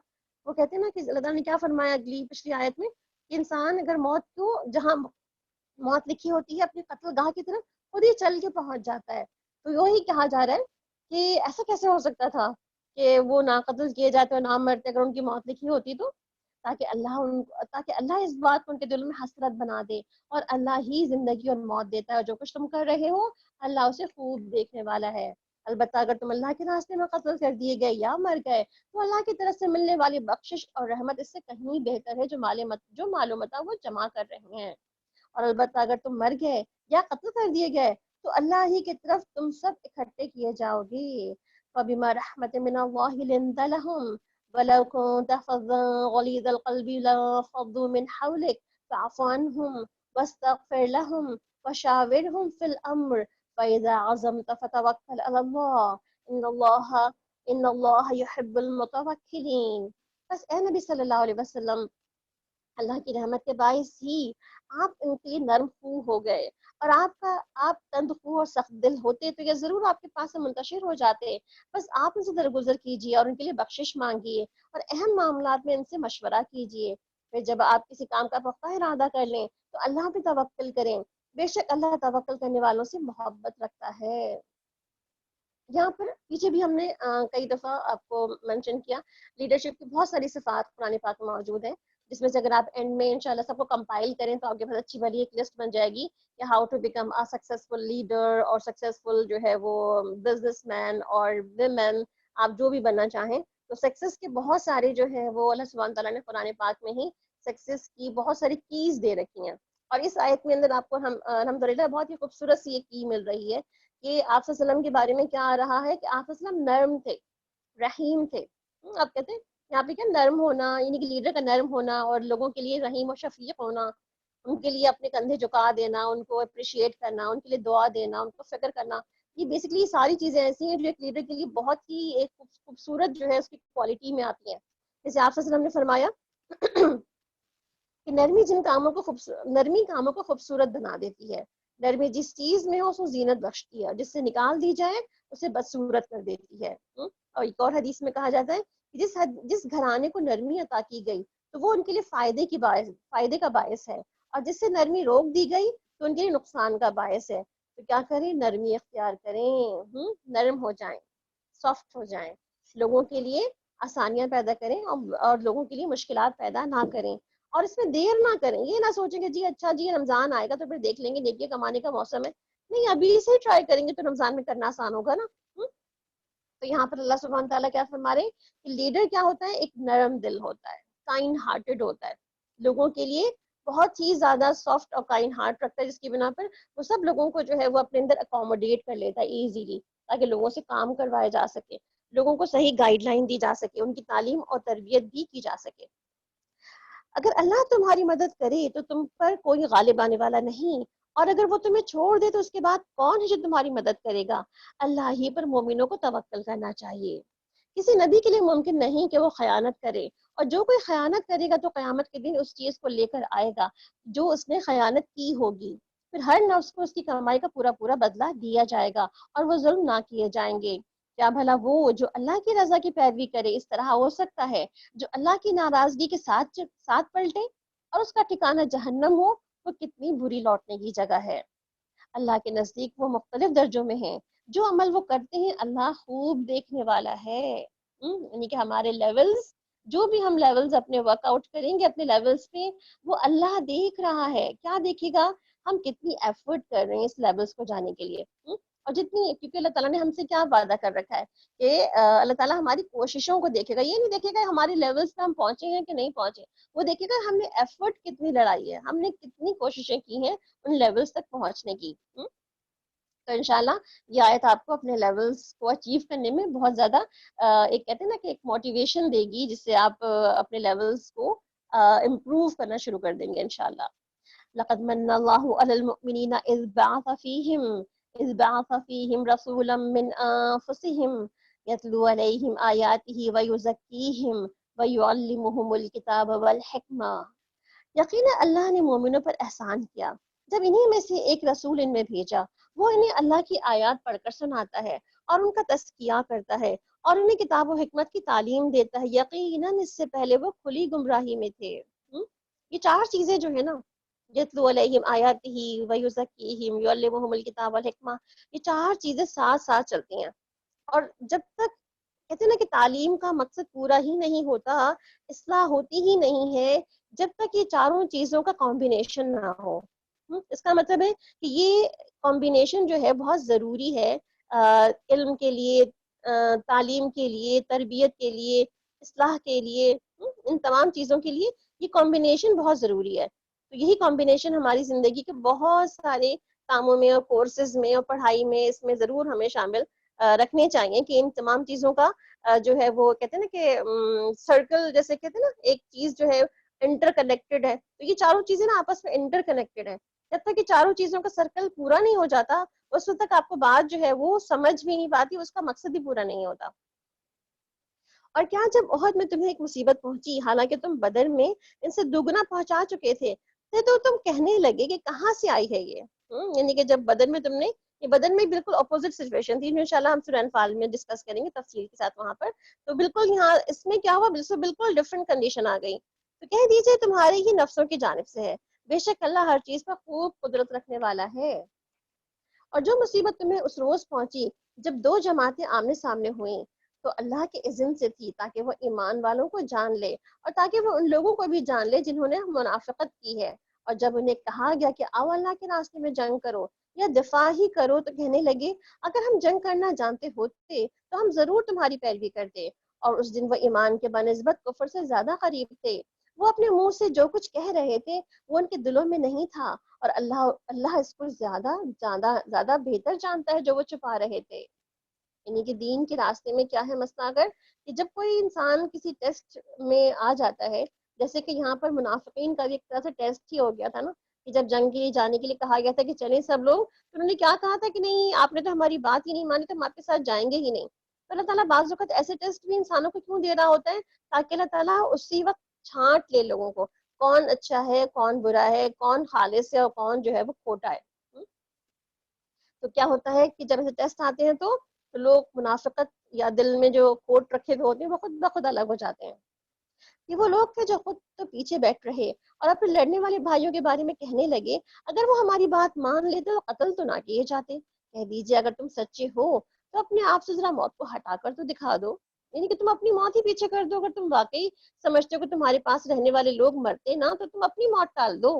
وہ کہتے ہیں نا کہ اللہ تعالیٰ نے کیا فرمایا اگلی پچھلی آیت میں کہ انسان اگر موت کو جہاں موت لکھی ہوتی ہے اپنی قتل گاہ کی طرف خود ہی چل کے پہنچ جاتا ہے. تو یہی کہا جا رہا ہے کہ ایسا کیسے ہو سکتا تھا کہ وہ نہ قتل کیے جاتے اور نہ مرتے اگر ان کی موت لکھی ہوتی تو, تاکہ اللہ اس بات کو ان کے دل میں حسرت بنا دے. اور اللہ ہی زندگی اور موت دیتا ہے, اور جو کچھ تم کر رہے ہو اللہ اسے خوب دیکھنے والا ہے. البتہ اگر تم اللہ کے راستے میں قتل کر دیے گئے یا مر گئے تو اللہ کی طرف سے ملنے والی بخشش اور رحمت اس سے کہیں بہتر ہے جو معلومات وہ جمع کر رہے ہیں. اور البتہ اگر تم مر گئے یا قتل کر دیے گئے تو اللہ ہی کی طرف تم سب اکٹھے کیے جاؤ گے. فَبِمَا رَحْمَةٍ مِّنَ اللَّهِ لِنتَ لَهُمْ وَلَوْ كُنتَ فَظًّا غَلِيظَ الْقَلْبِ لَانفَضُّوا مِنْ حَوْلِكَ فَاعْفُ عَنْهُمْ وَاسْتَغْفِرْ لَهُمْ وَشَاوِرْهُمْ فِي الْأَمْرِ فَإِذَا عَزَمْتَ فَتَوَكَّلْ عَلَى اللَّهِ إِنَّ اللَّهَ يُحِبُّ الْمُتَوَكِّلِينَ. بس اے نبی صلی اللہ علیہ وسلم, اللہ کی رحمت کے باعث ہی آپ ان کے لیے نرم خو ہو گئے, اور آپ تند خو اور سخت دل ہوتے تو یہ ضرور آپ کے پاس سے منتشر ہو جاتے. بس آپ ان سے درگزر کیجیے اور ان کے لیے بخشش مانگیے اور اہم معاملات میں ان سے مشورہ کیجیے. پھر جب آپ کسی کام کا پختہ ارادہ کر لیں تو اللہ پہ توکل کریں, بے شک اللہ توکل کرنے والوں سے محبت رکھتا ہے. یہاں پر پیچھے بھی ہم نے کئی دفعہ آپ کو منشن کیا لیڈرشپ کی بہت ساری صفات قرآن پاک میں موجود ہیں, جس میں سے اگر آپ اینڈ میں انشاءاللہ سب کو کمپائل کریں تو آپ کے پاس اچھی والی ایک لسٹ بن جائے گی کہ how to become a successful leader اور سکسیسفل جو ہے وہ بزنس مین اور ویمن, آپ جو بھی بننا چاہیں. تو سکسیس کے بہت سارے جو ہے وہ اللہ سبحانہ تعالیٰ نے قرآن پاک میں ہی سکسیس کی بہت ساری کیز دے رکھی ہیں. اور اس آیت میں اندر آپ کو الحمدللہ بہت ہی خوبصورت سی ایک کی مل رہی ہے کہ آپ صلی اللہ علیہ وسلم کے بارے میں کیا آ رہا ہے کہ آپ صلی اللہ علیہ وسلم نرم تھے, رحیم تھے. آپ کہتے ہیں یہاں پہ کیا نرم ہونا, یعنی کہ لیڈر کا نرم ہونا اور لوگوں کے لیے رحیم و شفیق ہونا, ان کے لیے اپنے کندھے جھکا دینا, ان کو اپریشیٹ کرنا, ان کے لیے دعا دینا, ان کو فکر کرنا, یہ بیسکلی ساری چیزیں ایسی ہیں جو ایک لیڈر کے لیے بہت ہی ایک خوبصورت جو ہے اس کی کوالٹی میں آتی ہیں. جیسے آپ صلی اللہ علیہ وسلم نے فرمایا کہ نرمی کاموں کو خوبصورت بنا دیتی ہے. نرمی جس چیز میں ہو اس کو زینت بخشتی ہے, جس سے نکال دی جائے اسے بدصورت کر دیتی ہے. اور ایک اور حدیث میں کہا جاتا ہے کہ جس گھرانے کو نرمی عطا کی گئی تو وہ ان کے لیے فائدے کا باعث ہے, اور جس سے نرمی روک دی گئی تو ان کے لیے نقصان کا باعث ہے. تو کیا کریں, نرمی اختیار کریں, نرم ہو جائیں, سافٹ ہو جائیں, لوگوں کے لیے آسانیاں پیدا کریں اور لوگوں کے لیے مشکلات پیدا نہ کریں. اور اس میں دیر نہ کریں, یہ نہ سوچیں کہ جی اچھا جی رمضان آئے گا تو پھر دیکھ لیں گے, نیکیاں کمانے کا موسم ہے. نہیں, ابھی سے ٹرائی کریں گے تو رمضان میں کرنا آسان ہوگا نا. تو یہاں پر اللہ سبحانہ تعالیٰ کیا فرما رہے ہیں کہ لیڈر کیا ہوتا ہے, ایک نرم دل ہوتا ہے. کائنڈ ہارٹیڈ ہوتا ہے، لوگوں کے لیے بہت ہی زیادہ سافٹ اور کائنڈ ہارٹ رکھتا ہے، جس کی بنا پر وہ سب لوگوں کو جو ہے وہ اپنے اندر اکوموڈیٹ کر لیتا ہے ایزیلی، تاکہ لوگوں سے کام کروایا جا سکے، لوگوں کو صحیح گائیڈ لائن دی جا سکے، ان کی تعلیم اور تربیت بھی کی جا سکے۔ اگر اللہ تمہاری مدد کرے تو تم پر کوئی غالب آنے والا نہیں، اور اگر وہ تمہیں چھوڑ دے تو اس کے بعد کون ہے جو تمہاری مدد کرے گا؟ اللہ ہی پر مومنوں کو توکل کرنا چاہیے۔ کسی نبی کے لیے ممکن نہیں کہ وہ خیانت کرے، اور جو کوئی خیانت کرے گا تو قیامت کے دن اس چیز کو لے کر آئے گا جو اس نے خیانت کی ہوگی، پھر ہر نفس کو اس کی کمائی کا پورا پورا بدلہ دیا جائے گا، اور وہ ظلم نہ کیے جائیں گے۔ کیا بھلا وہ جو اللہ کی رضا کی پیروی کرے اس طرح ہو سکتا ہے؟ جو اللہ کی ناراضگی کے ساتھ پلٹے اور اس کا ٹھکانہ جہنم ہو، وہ کتنی بری لوٹنے کی جگہ ہے۔ اللہ کے نزدیک وہ مختلف درجوں میں ہیں، جو عمل وہ کرتے ہیں اللہ خوب دیکھنے والا ہے۔ یعنی کہ ہمارے لیولز، جو بھی ہم لیولز اپنے ورک آؤٹ کریں گے اپنے لیولز پہ، وہ اللہ دیکھ رہا ہے۔ کیا دیکھے گا؟ ہم کتنی ایفرٹ کر رہے ہیں اس لیولز کو جانے کے لیے، اور جتنی، کیونکہ اللہ تعالیٰ نے ہم سے کیا وعدہ کر رکھا ہے کہ اللہ تعالیٰ ہماری کوششوں کو دیکھے گا، یہ نہیں دیکھے گا ہمارے لیولز پہ ہم پہنچے ہیں کہ نہیں پہنچے، وہ دیکھے گا ہم نے ایفرٹ کتنی لڑائی ہے، ہم نے کتنی کوششیں کی ہیں ان لیولز تک پہنچنے کی۔ تو انشاءاللہ یہ آیت آپ کو اپنے لیولز کو اچیو کرنے میں بہت زیادہ ایک کہتے ہیں نا کہ ایک موٹیویشن دے گی، جس سے آپ اپنے لیولز کو امپروو کرنا شروع کر دیں گے انشاءاللہ۔ لقد من اللہ علی المؤمنین اذ بعث فیہم رسولا من انفسہم یتلو علیہم آیاتہ ویزکیہم ویعلمہم الکتاب والحکمہ۔ یقینا اللہ نے مومنوں پر احسان کیا جب انہی میں سے ایک رسول ان میں بھیجا، وہ انہیں اللہ کی آیات پڑھ کر سناتا ہے اور ان کا تزکیہ کرتا ہے اور انہیں کتاب و حکمت کی تعلیم دیتا ہے، یقیناً اس سے پہلے وہ کھلی گمراہی میں تھے۔ یہ چار چیزیں جو ہے نا، یتلو علیہم آیاتہ ویزکیہم یعلمہم الکتاب والحکمہ، یہ چار چیزیں ساتھ ساتھ چلتی ہیں، اور جب تک کہتے ہیں نا کہ تعلیم کا مقصد پورا ہی نہیں ہوتا، اصلاح ہوتی ہی نہیں ہے، جب تک یہ چاروں چیزوں کا کمبینیشن نہ ہو۔ اس کا مطلب ہے کہ یہ کمبینیشن جو ہے بہت ضروری ہے علم کے لیے، تعلیم کے لیے، تربیت کے لیے، اصلاح کے لیے، ان تمام چیزوں کے لیے یہ کمبینیشن بہت ضروری ہے۔ تو یہی کمبینیشن ہماری زندگی کے بہت سارے کاموں میں اور کورسز میں اور پڑھائی میں اس میں ضرور ہمیں شامل رکھنے چاہیے، کہ ان تمام چیزوں کا جو ہے وہ کہتے ہیں نا کہ سرکل، جیسے کہتے ہیں نا ایک چیز جو ہے انٹر کنیکٹڈ ہے، تو یہ چاروں چیزیں نا آپس میں انٹر کنیکٹڈ ہے۔ جب تک یہ چاروں چیزوں کا سرکل پورا نہیں ہو جاتا، اس وقت تک آپ کو بات جو ہے وہ سمجھ بھی نہیں پاتی، اس کا مقصد بھی پورا نہیں ہوتا۔ اور کیا جب احد میں تمہیں ایک مصیبت پہنچی حالانکہ تم بدر میں ان سے دگنا پہنچا چکے تھے، تو تم کہنے لگے کہ کہاں سے آئی ہے یہ؟ یعنی کہ جب بدر میں تم نے، یہ بدر میں بالکل اپوزٹ سچویشن تھی، انشاءاللہ ہم سورہ انفال میں ڈسکس کریں گے تفصیل کے ساتھ وہاں پر، تو بالکل یہاں اس میں کیا ہوا، بالکل ڈفرینٹ کنڈیشن آ گئی۔ تو کہہ دیجئے تمہارے ہی نفسوں کی جانب سے ہے، بے شک اللہ ہر چیز پر خوب قدرت رکھنے والا ہے۔ اور جو مصیبت تمہیں اس روز پہنچی جب دو جماعتیں آمنے سامنے ہوئیں، تو اللہ کے اذن سے تھی، تاکہ وہ ایمان والوں کو جان لے اور تاکہ وہ ان لوگوں کو بھی جان لے جنہوں نے منافقت کی ہے۔ اور جب انہیں کہا گیا کہ آؤ اللہ کے راستے میں جنگ کرو یا دفاع ہی کرو، تو کہنے لگے اگر ہم جنگ کرنا جانتے ہوتے تو ہم ضرور تمہاری پیروی کرتے۔ اور اس دن وہ ایمان کے بنسبت کفر سے زیادہ قریب تھے، وہ اپنے منہ سے جو کچھ کہہ رہے تھے وہ ان کے دلوں میں نہیں تھا، اور اللہ اس کو زیادہ زیادہ زیادہ بہتر جانتا ہے جو وہ چھپا رہے تھے۔ یعنی کہ دین کے راستے میں کیا ہے مسئلہ، اگر کہ جب کوئی انسان کسی ٹیسٹ میں آ جاتا ہے، جیسے کہ یہاں پر منافقین کا بھی ایک طرح سے ٹیسٹ ہی ہو گیا تھا نا، کہ جب جنگ کے لیے جانے کے لیے کہا گیا تھا کہ چلیں سب لوگ، تو انہوں نے کیا کہا تھا کہ نہیں آپ نے تو ہماری بات ہی نہیں مانی، تو ہم آپ کے ساتھ جائیں گے ہی نہیں۔ تو اللہ تعالیٰ بعض اوقات ایسے ٹیسٹ بھی انسانوں کو کیوں دے رہا ہوتا ہے؟ تاکہ اللہ تعالیٰ اسی وقت چھانٹ لے لوگوں کو، کون اچھا ہے کون برا ہے، کون خالص ہے اور کون جو ہے وہ کھوٹا ہے۔ تو کیا ہوتا ہے کہ جب ایسے ٹیسٹ آتے ہیں تو لوگ منافقت یا دل میں جو کوٹ رکھے ہوئے ہوتے ہیں وہ خود بخود الگ ہو جاتے ہیں۔ یہ وہ لوگ تھے جو خود تو پیچھے بیٹھ رہے اور اپنے لڑنے والے بھائیوں کے بارے میں کہنے لگے اگر وہ ہماری بات مان لیتے تو قتل تو نہ کیے جاتے۔ کہہ دیجئے اگر تم سچے ہو تو اپنے آپ سے ذرا موت کو ہٹا کر تو دکھا دو، یعنی کہ تم اپنی موت ہی پیچھے کر دو، اگر تم واقعی سمجھتے ہو کہ تمہارے پاس رہنے والے لوگ مرتے نا تو تم اپنی موت ٹال دو۔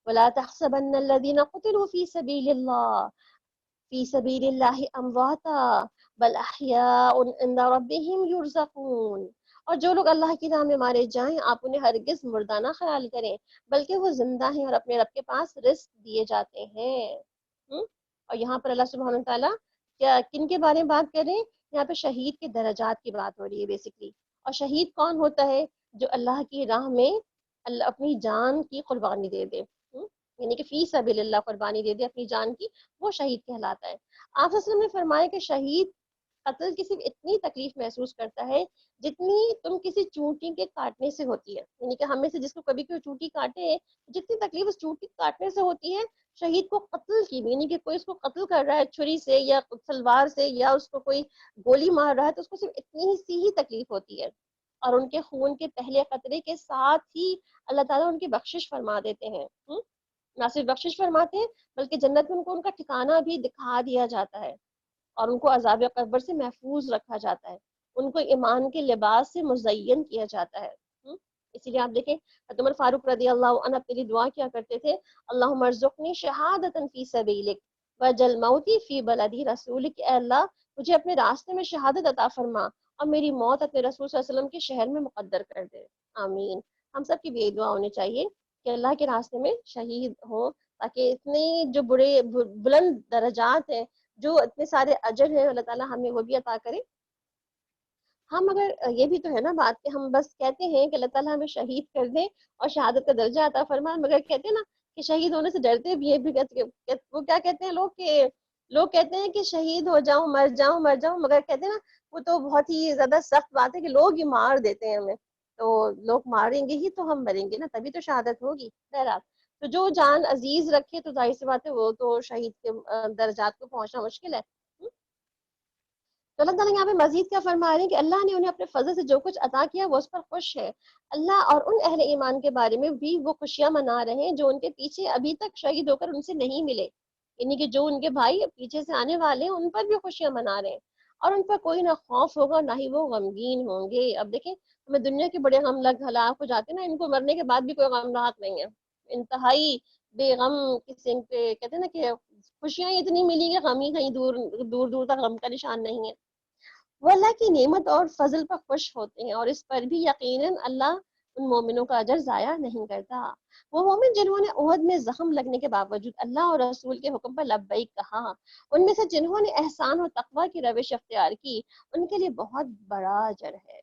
وَلَا تَحْسَبَنَّ الَّذِينَ قُتِلُوا فِي سَبِيلِ اللَّهِ فی سبیل اللہ امواتا بل احیاء عند ربهم یرزقون۔ اور جو لوگ اللہ کی راہ میں مارے جائیں آپ انہیں ہرگز مردہ نہ خیال کریں، بلکہ وہ زندہ ہیں اور اپنے رب کے پاس رزق دیے جاتے ہیں۔ اور یہاں پر اللہ سبحانہ و تعالیٰ کیا کن کے بارے میں بات کر رہے ہیں؟ یہاں پہ شہید کے درجات کی بات ہو رہی ہے بیسکلی۔ اور شہید کون ہوتا ہے؟ جو اللہ کی راہ میں اللہ اپنی جان کی قربانی دے دے، یعنی کہ فی سبیل اللہ قربانی دے دے اپنی جان کی، وہ شہید کہلاتا ہے۔ آپ صلی اللہ علیہ وسلم نے فرمایا کہ شہید قتل کی صرف اتنی تکلیف محسوس کرتا ہے جتنی تم کسی چونٹی کے کاٹنے سے ہوتی ہے، یعنی کہ ہم میں سے جس کو کبھی کوئی چونٹی کاٹے جتنی تکلیف اس چونٹی کاٹنے سے ہوتی ہے، شہید کو قتل کی بھی، یعنی کہ کوئی اس کو قتل کر رہا ہے چھری سے یا تلوار سے یا اس کو کوئی گولی مار رہا ہے تو اس کو صرف اتنی سی ہی تکلیف ہوتی ہے، اور ان کے خون کے پہلے قطرے کے ساتھ ہی اللہ تعالیٰ ان کی بخشش فرما دیتے ہیں۔ نہ صرف بخشش فرماتے ہیں بلکہ جنت میں ان کو ان کا ٹھکانہ بھی دکھا دیا جاتا ہے، اور ان کو عذاب قبر سے محفوظ رکھا جاتا ہے، ان کو ایمان کے لباس سے مزین کیا جاتا ہے۔ اسی لیے آپ دیکھیں حضرت عمر فاروق رضی اللہ عنہ اپنے لیے دعا کیا کرتے تھے، اللہم ارزقنی شہادتا فی سبیلک وجل موتی فی بلدی رسولک، اے اللہ مجھے اپنے راستے میں شہادت عطا فرما اور میری موت اپنے رسول صلی اللہ علیہ وسلم کے شہر میں مقدر کر دے، آمین۔ ہم سب کی بھی یہ دعا ہونی چاہیے کہ اللہ کے راستے میں شہید ہوں، تاکہ اتنے جو بلند درجات ہیں، جو اتنے سارے اجر ہیں، اللہ تعالیٰ ہمیں وہ بھی عطا کرے۔ ہم اگر یہ بھی تو ہے نا بات کہ ہم بس کہتے ہیں کہ اللہ تعالیٰ ہمیں شہید کر دے اور شہادت کا درجہ عطا فرما، مگر کہتے ہیں نا کہ شہید ہونے سے ڈرتے بھی ہیں، بھی وہ کیا کہتے ہیں لوگ کہتے ہیں کہ شہید ہو جاؤں مر جاؤں مر جاؤں، مگر کہتے ہیں نا وہ تو بہت ہی زیادہ سخت بات ہے کہ لوگ ہی مار دیتے ہیں ہمیں، تو لوگ ماریں گے ہی تو ہم مریں گے نا، تبھی تو شہادت ہوگی۔ بہرحال تو جو جان عزیز رکھے تو ظاہر سی بات ہے وہ تو شہید کے درجات کو پہنچنا مشکل ہے۔ تو اللہ تعالیٰ یہاں پہ مزید کیا فرما رہے ہیں کہ اللہ نے انہیں اپنے فضل سے جو کچھ عطا کیا وہ اس پر خوش ہے۔ اللہ اور ان اہل ایمان کے بارے میں بھی وہ خوشیاں منا رہے ہیں جو ان کے پیچھے ابھی تک شہید ہو کر ان سے نہیں ملے، یعنی کہ جو ان کے بھائی پیچھے سے آنے والے ہیں ان پر بھی خوشیاں منا رہے ہیں، اور ان پر کوئی نہ خوف ہوگا نہ ہی وہ غمگین ہوں گے۔ اب دیکھیں ہمیں دنیا کے بڑے غم لگ ہلاک ہو جاتے ہیں نا، ان کو مرنے کے بعد بھی کوئی غم راحت نہیں ہے، انتہائی بے غم قسم کے، کہتے ہیں نا کہ خوشیاں اتنی ملی کہ غم ہی کہیں دور دور دور تک غم کا نشان نہیں ہے۔ وہ اللہ کی نعمت اور فضل پر خوش ہوتے ہیں، اور اس پر بھی یقیناً اللہ ان مومنوں کا اجر ضائع نہیں کرتا۔ وہ مومن جنہوں نے عہد میں زخم لگنے کے باوجود اللہ اور رسول کے حکم پر لبیک کہا، ان میں سے جنہوں نے احسان اور تقوی کی روش اختیار کی، ان کے لیے بہت بڑا اجر ہے۔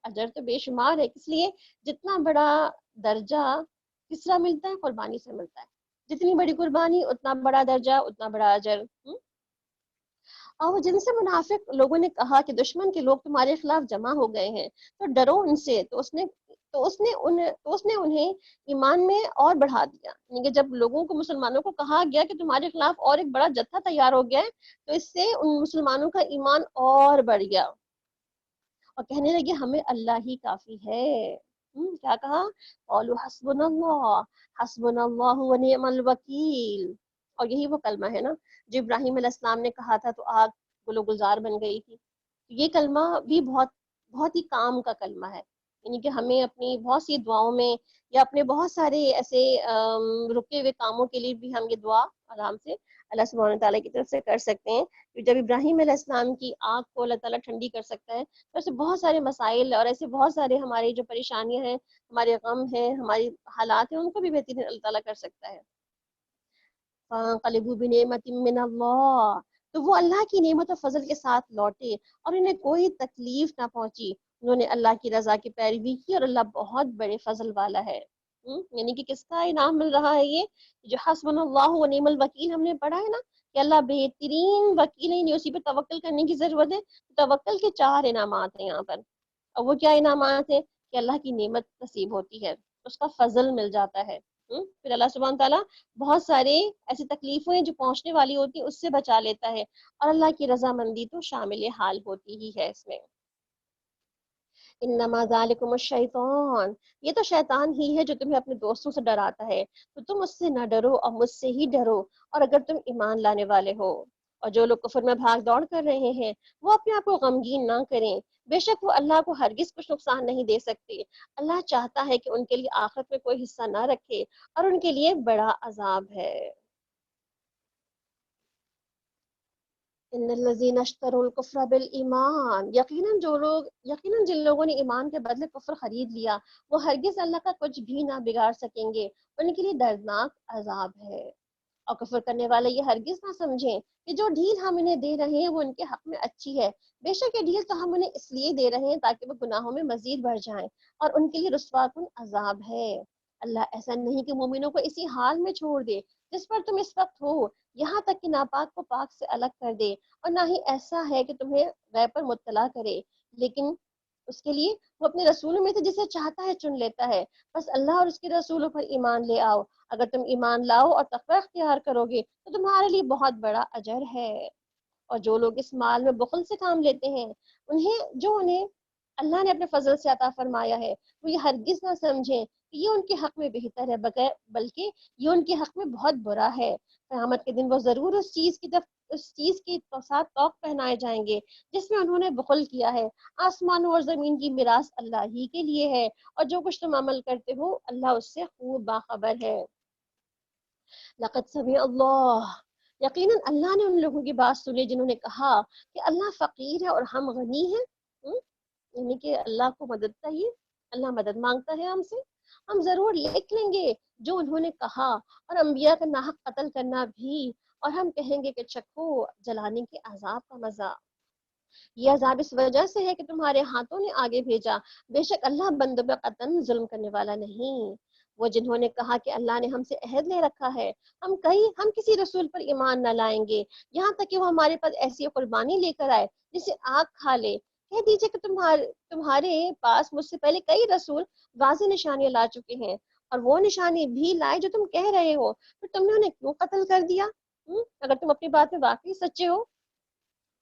اجر تو بے شمار ہے، اس لیے جتنا بڑا درجہ کس طرح ملتا ہے؟ قربانی سے ملتا ہے، جتنی بڑی قربانی اتنا بڑا درجہ اتنا بڑا اجر۔ اور جن سے منافق لوگوں نے کہا کہ دشمن کے لوگ تمہارے خلاف جمع ہو گئے ہیں تو ڈرو ان سے، تو اس نے انہیں ایمان میں اور بڑھا دیا، یعنی کہ جب لوگوں کو مسلمانوں کو کہا گیا کہ تمہارے خلاف اور ایک بڑا جتھا تیار ہو گیا ہے تو اس سے ان مسلمانوں کا ایمان اور بڑھ گیا اور کہنے لگے ہمیں اللہ ہی کافی ہے۔ کیا کہا؟ قالوا حسبنا اللہ، حسبنا اللہ ونعم الوکیل۔ اور یہی وہ کلمہ ہے نا جو ابراہیم علیہ السلام نے کہا تھا تو آگ گلو گلزار بن گئی تھی۔ یہ کلمہ بھی بہت بہت ہی کام کا کلمہ ہے، یعنی کہ ہمیں اپنی بہت سی دعاؤں میں یا اپنے بہت سارے ایسے رکے ہوئے کاموں کے لیے بھی ہم یہ دعا آرام سے اللہ سبحانہ تعالیٰ کی طرف سے کر سکتے ہیں، کہ جب ابراہیم علیہ السلام کی آگ کو اللہ تعالیٰ ٹھنڈی کر سکتا ہے تو ایسے بہت سارے مسائل اور ایسے بہت سارے ہماری جو پریشانیاں ہیں، ہمارے غم ہیں، ہماری حالات ہیں، ان کو بھی بہترین اللہ تعالیٰ کر سکتا ہے۔ فَانقَلِبُوا بِنِعْمَةٍ مِّنَ اللَّهِ، تو وہ اللہ کی نعمت و فضل کے ساتھ لوٹے اور انہیں کوئی تکلیف نہ پہنچی، انہوں نے اللہ کی رضا کی پیروی کی اور اللہ بہت بڑے فضل والا ہے۔ یعنی کہ کس کا انعام مل رہا ہے؟ یہ جو حسبنا اللہ و نعم الوکیل ہم نے پڑھا ہے نا کہ اللہ بہترین وکیل ہے، اسی پہ توکل کرنے کی ضرورت ہے۔ توکل کے چار انعامات ہیں یہاں پر، اور وہ کیا انعامات ہیں؟ کہ اللہ کی نعمت نصیب ہوتی ہے، اس کا فضل مل جاتا ہے، پھر اللہ سبحانہ تعالیٰ بہت سارے ایسی تکلیفیں جو پہنچنے والی ہوتی ہیں اس سے بچا لیتا ہے، اور اللہ کی رضامندی تو شامل حال ہوتی ہی ہے اس میں۔ انما ذالکم الشیطان، یہ تو شیطان ہی ہے جو تمہیں اپنے دوستوں سے ڈراتا ہے، تو تم اس سے نہ ڈرو اور مجھ سے ہی ڈرو، اور اگر تم ایمان لانے والے ہو۔ اور جو لوگ کفر میں بھاگ دوڑ کر رہے ہیں وہ اپنے آپ کو غمگین نہ کریں، بے شک وہ اللہ کو ہرگز کچھ نقصان نہیں دے سکتے۔ اللہ چاہتا ہے کہ ان کے لیے آخرت میں کوئی حصہ نہ رکھے اور ان کے لیے بڑا عذاب ہے۔ ان الذین اشتروا الکفر بالایمان، یقیناً جن لوگوں نے ایمان کے بدلے کفر خرید لیا، وہ ہرگز اللہ کا کچھ بھی نہ بگاڑ سکیں گے، ان کے لیے دردناک عذاب ہے۔ اور کفر کرنے والے یہ ہرگز نہ سمجھیں کہ جو ڈھیل ہم انہیں دے رہے ہیں وہ ان کے حق میں اچھی ہے، بے شک یہ ڈھیل تو ہم انہیں اس لیے دے رہے ہیں تاکہ وہ گناہوں میں مزید بڑھ جائیں، اور ان کے لیے رسوا کن عذاب ہے۔ اللہ ایسا نہیں کہ مومنوں کو اسی حال میں چھوڑ دے جس پر تم اس وقت ہو، یہاں تک کہ ناپاک کو پاک سے الگ کر دے، اور نہ ہی ایسا ہے کہ تمہیں غیب پر مطلع کرے، لیکن اس کے لیے وہ اپنے رسولوں میں سے جسے چاہتا ہے چن لیتا ہے۔ بس اللہ اور اس کے رسولوں پر ایمان لے آؤ، اگر تم ایمان لاؤ اور تقوی اختیار کرو گے تو تمہارے لیے بہت بڑا اجر ہے۔ اور جو لوگ اس مال میں بخل سے کام لیتے ہیں، انہیں اللہ نے اپنے فضل سے عطا فرمایا ہے، وہ یہ ہرگز نہ سمجھیں کہ یہ ان کے حق میں بہتر ہے، بلکہ یہ ان کے حق میں بہت برا ہے۔ قیامت کے دن وہ ضرور اس چیز کے ساتھ توق پہنائے جائیں گے جس میں انہوں نے بخل کیا ہے۔ آسمانوں اور زمین کی میراث اللہ ہی کے لیے ہے، اور جو کچھ تم عمل کرتے ہو اللہ اس سے خوب باخبر ہے۔ لقد سمع اللہ، یقیناً اللہ نے ان لوگوں کی بات سنی جنہوں نے کہا کہ اللہ فقیر ہے اور ہم غنی ہیں۔ یعنی کہ اللہ کو مدد چاہیے، اللہ مدد مانگتا ہے ہم سے، ہم ضرور لکھ لیں گے جو انہوں نے کہا، اور انبیاء کا ناحق قتل کرنا بھی، اور ہم کہیں گے کہ چکھو جلانے کے عذاب کا مزہ۔ یہ عذاب اس وجہ سے ہے کہ تمہارے ہاتھوں نے آگے بھیجا، بے شک اللہ بندوں پہ قطعاً ظلم کرنے والا نہیں۔ وہ جنہوں نے کہا کہ اللہ نے ہم سے عہد لے رکھا ہے، ہم کسی رسول پر ایمان نہ لائیں گے یہاں تک کہ وہ ہمارے پاس ایسی قربانی لے کر آئے جسے آگ کھا لے۔ کہہ دیجئے کہ تمہارے پاس مجھ سے پہلے کئی رسول واضح نشانیاں لا چکے ہیں، اور وہ نشانی بھی لائے جو تم کہہ رہے ہو، پھر تم نے انہیں کیوں قتل کر دیا؟ اگر تم اپنی بات میں واقعی سچے ہو،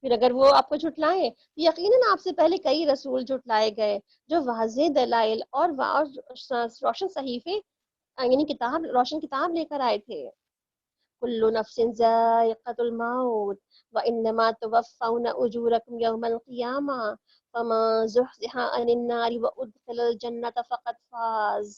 پھر اگر وہ آپ کو جھٹلائیں تو یقیناً آپ سے پہلے کئی رسول جھٹلائے گئے جو واضح دلائل اور روشن صحیفے، یعنی روشن کتاب لے کر آئے تھے۔ کل نفس ذائقۃ الموت وانما توفون اجورکم یوم القیامہ فمن زحزح عن النار وادخل الجنۃ فقد فاز۔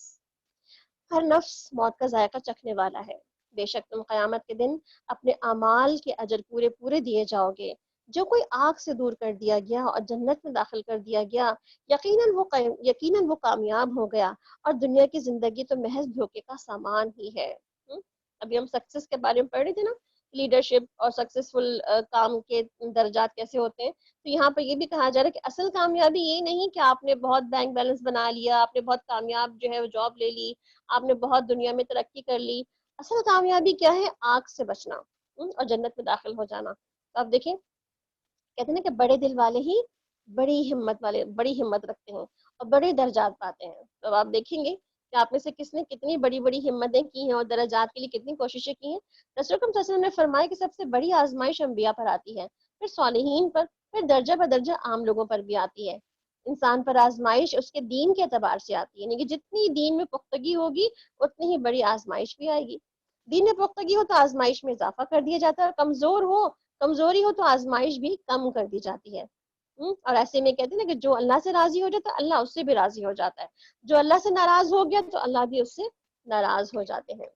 ہر نفس موت کا ذائقہ چکھنے والا ہے، بے شک تم قیامت کے دن اپنے اعمال کے اجر پورے پورے دیے جاؤ گے۔ جو کوئی آگ سے دور کر دیا گیا اور جنت میں داخل کر دیا گیا، یقیناً وہ کامیاب ہو گیا، اور دنیا کی زندگی تو محض دھوکے کا سامان ہی ہے۔ ابھی ہم سکسیس کے بارے میں پڑھ رہے تھے نا، لیڈرشپ اور سکسیسفل کام کے درجات کیسے ہوتے ہیں، تو یہاں پر یہ بھی کہا جا رہا ہے کہ اصل کامیابی یہ نہیں کہ آپ نے بہت بینک بیلنس بنا لیا، آپ نے بہت کامیاب جو ہے وہ جاب لے لی، آپ نے بہت دنیا میں ترقی کر لی۔ اصل کامیابی کیا ہے؟ آگ سے بچنا اور جنت میں داخل ہو جانا۔ تو آپ دیکھیں، کہتے ہیں نا کہ بڑے دل والے ہی بڑی ہمت رکھتے ہیں اور بڑے درجات پاتے ہیں۔ تو آپ دیکھیں گے کہ آپ میں سے کس نے کتنی بڑی بڑی ہمتیں کی ہیں اور درجات کے لیے کتنی کوششیں کی ہیں۔ رسول اکرم صلی اللہ علیہ وسلم نے فرمایا کہ سب سے بڑی آزمائش انبیاء پر آتی ہے، پھر صالحین پر، پھر درجہ بدرجہ عام لوگوں پر بھی آتی ہے۔ انسان پر آزمائش اس کے دین کے اعتبار سے آتی ہے، یعنی کہ جتنی دین میں پختگی ہوگی اتنی ہی بڑی آزمائش بھی آئے گی۔ دین میں پختگی ہو تو آزمائش میں اضافہ کر دیا جاتا ہے، اور کمزوری ہو تو آزمائش بھی کم کر دی جاتی ہے۔ اور ایسے میں کہتے ہیں نا کہ جو اللہ سے راضی ہو جاتا ہے اللہ اس سے بھی راضی ہو جاتا ہے، جو اللہ سے ناراض ہو گیا تو اللہ بھی اس سے ناراض ہو جاتے ہیں۔